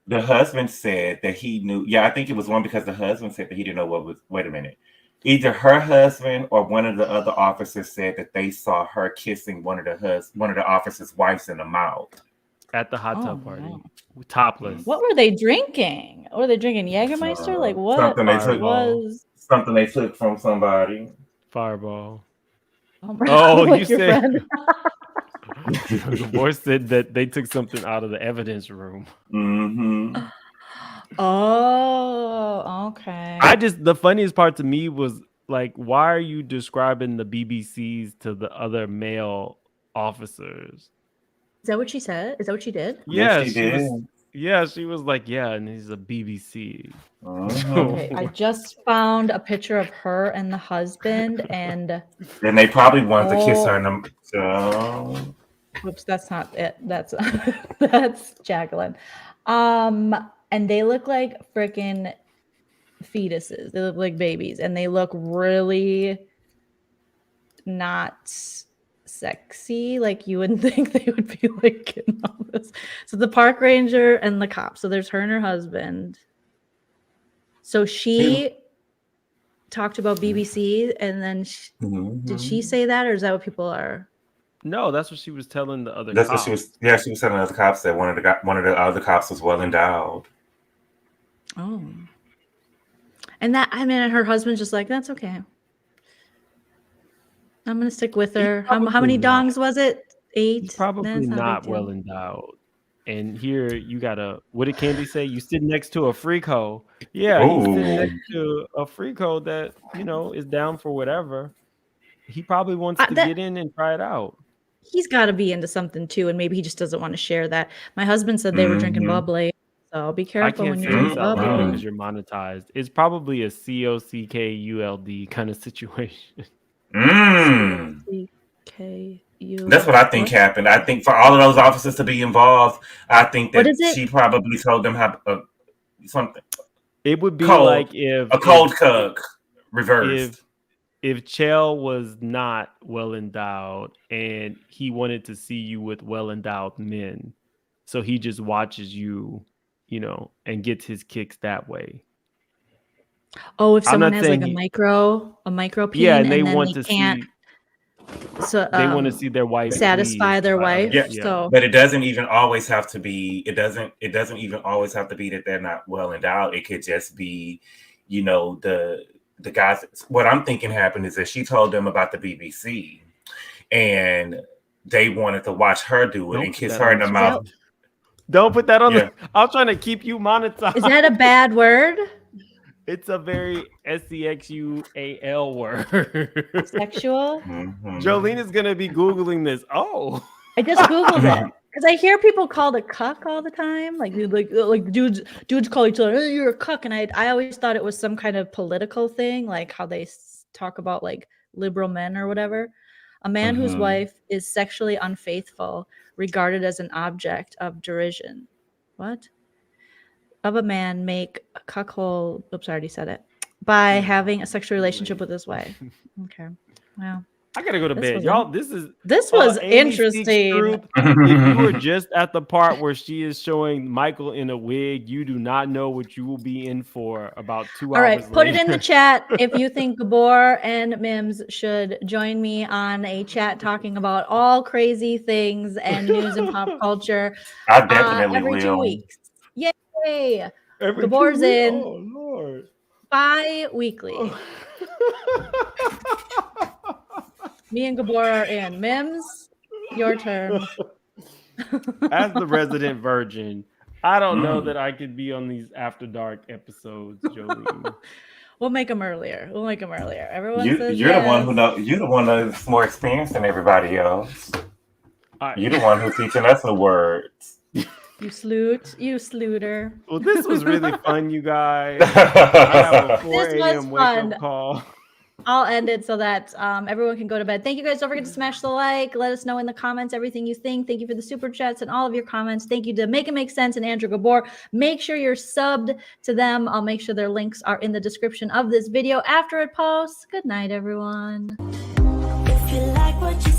The husband said that he knew. Yeah, I think it was one because the husband said that he didn't know what was. Wait a minute. Either her husband or one of the other officers said that they saw her kissing one of the officers' wives in the mouth at the hot tub party, topless. What were they drinking? Were they drinking Jägermeister? Like what? Something they took from somebody. Fireball. Oh, you said. The boy said that they took something out of the evidence room. Mm-hmm. Oh, okay. The funniest part to me was like, why are you describing the BBCs to the other male officers? Is that what she said? Is that what she did? Yeah, she did. She was like, yeah, and he's a BBC. Okay, I just found a picture of her and the husband, and they probably wanted to kiss her in the. Oops, that's not it. That's Jacqueline. And they look like freaking fetuses. They look like babies, and they look really not sexy. Like you wouldn't think they would be like in all this. So the park ranger and the cop. So there's her and her husband. So she talked about BBC, and then did she say that, or is that what people are? No, that's what she was telling the other. That's cops. What she was. Yeah, she was telling the other cops that one of the other cops was well endowed. Oh, and her husband's just like, that's okay. I'm gonna stick with her. How many dongs was it? 8. He's probably not well endowed. And here you gotta. What did Candy say? You sit next to a freako. Yeah, he's sitting next to a freako that is down for whatever. He probably wants to get in and try it out. He's got to be into something too, and maybe he just doesn't want to share that. My husband said they were drinking bubbly, so be careful when you're drinking bubbly because you're monetized. It's probably a COCKULD kind of situation. That's what I think happened. I think for all of those officers to be involved, I think that she probably told them how something. It would be like if a cold cuck reversed. If Chell was not well endowed and he wanted to see you with well endowed men, so he just watches you, and gets his kicks that way. Oh, if someone has like a micro peen, and they want to see. So they want to see their wife satisfy their wife. Yeah. So, but it doesn't even always have to be. It doesn't even always have to be that they're not well endowed. It could just be, the guys. What I'm thinking happened is that she told them about the BBC, and they wanted to watch her do it and kiss her in the mouth. Don't put that on the. I'm trying to keep you monetized. Is that a bad word? It's a very SEXUAL word. Sexual? Joleen is going to be Googling this. Oh. I just Googled it. Because I hear people called a cuck all the time. Like dudes call each other, hey, you're a cuck. And I always thought it was some kind of political thing, like how they talk about like liberal men or whatever. A man whose wife is sexually unfaithful, regarded as an object of derision. What? Of a man make a cuckold. Oops, I already said it. By having a sexual relationship with his wife. Okay. Wow. I gotta go to bed, y'all. This was interesting. If you were just at the part where she is showing Michael in a wig, you do not know what you will be in for about 2 hours. All right, put it in the chat if you think Gabor and Mims should join me on a chat talking about all crazy things and news and pop culture. I definitely every will. 2 weeks. Yay! Gabor's in. Oh Lord. Bi-weekly. Me and Gabor are in. Mims, your turn. As the resident virgin, I don't know that I could be on these After Dark episodes, Joleen. We'll make them earlier. Everyone says you're the one who know. You're the one that's more experienced than everybody else. You're the one who's teaching us the words. You sleut. You sleuter. Well, this was really fun, you guys. I have a 4 This was a.m. fun. wake-up call. I'll end it so that everyone can go to bed. Thank you guys. Don't forget to smash the like. Let us know in the comments everything you think. Thank you for the super chats and all of your comments. Thank you to Make It Make Sense and Andrew Gabor. Make sure you're subbed to them. I'll make sure their links are in the description of this video after it posts. Good night, everyone. If you like what you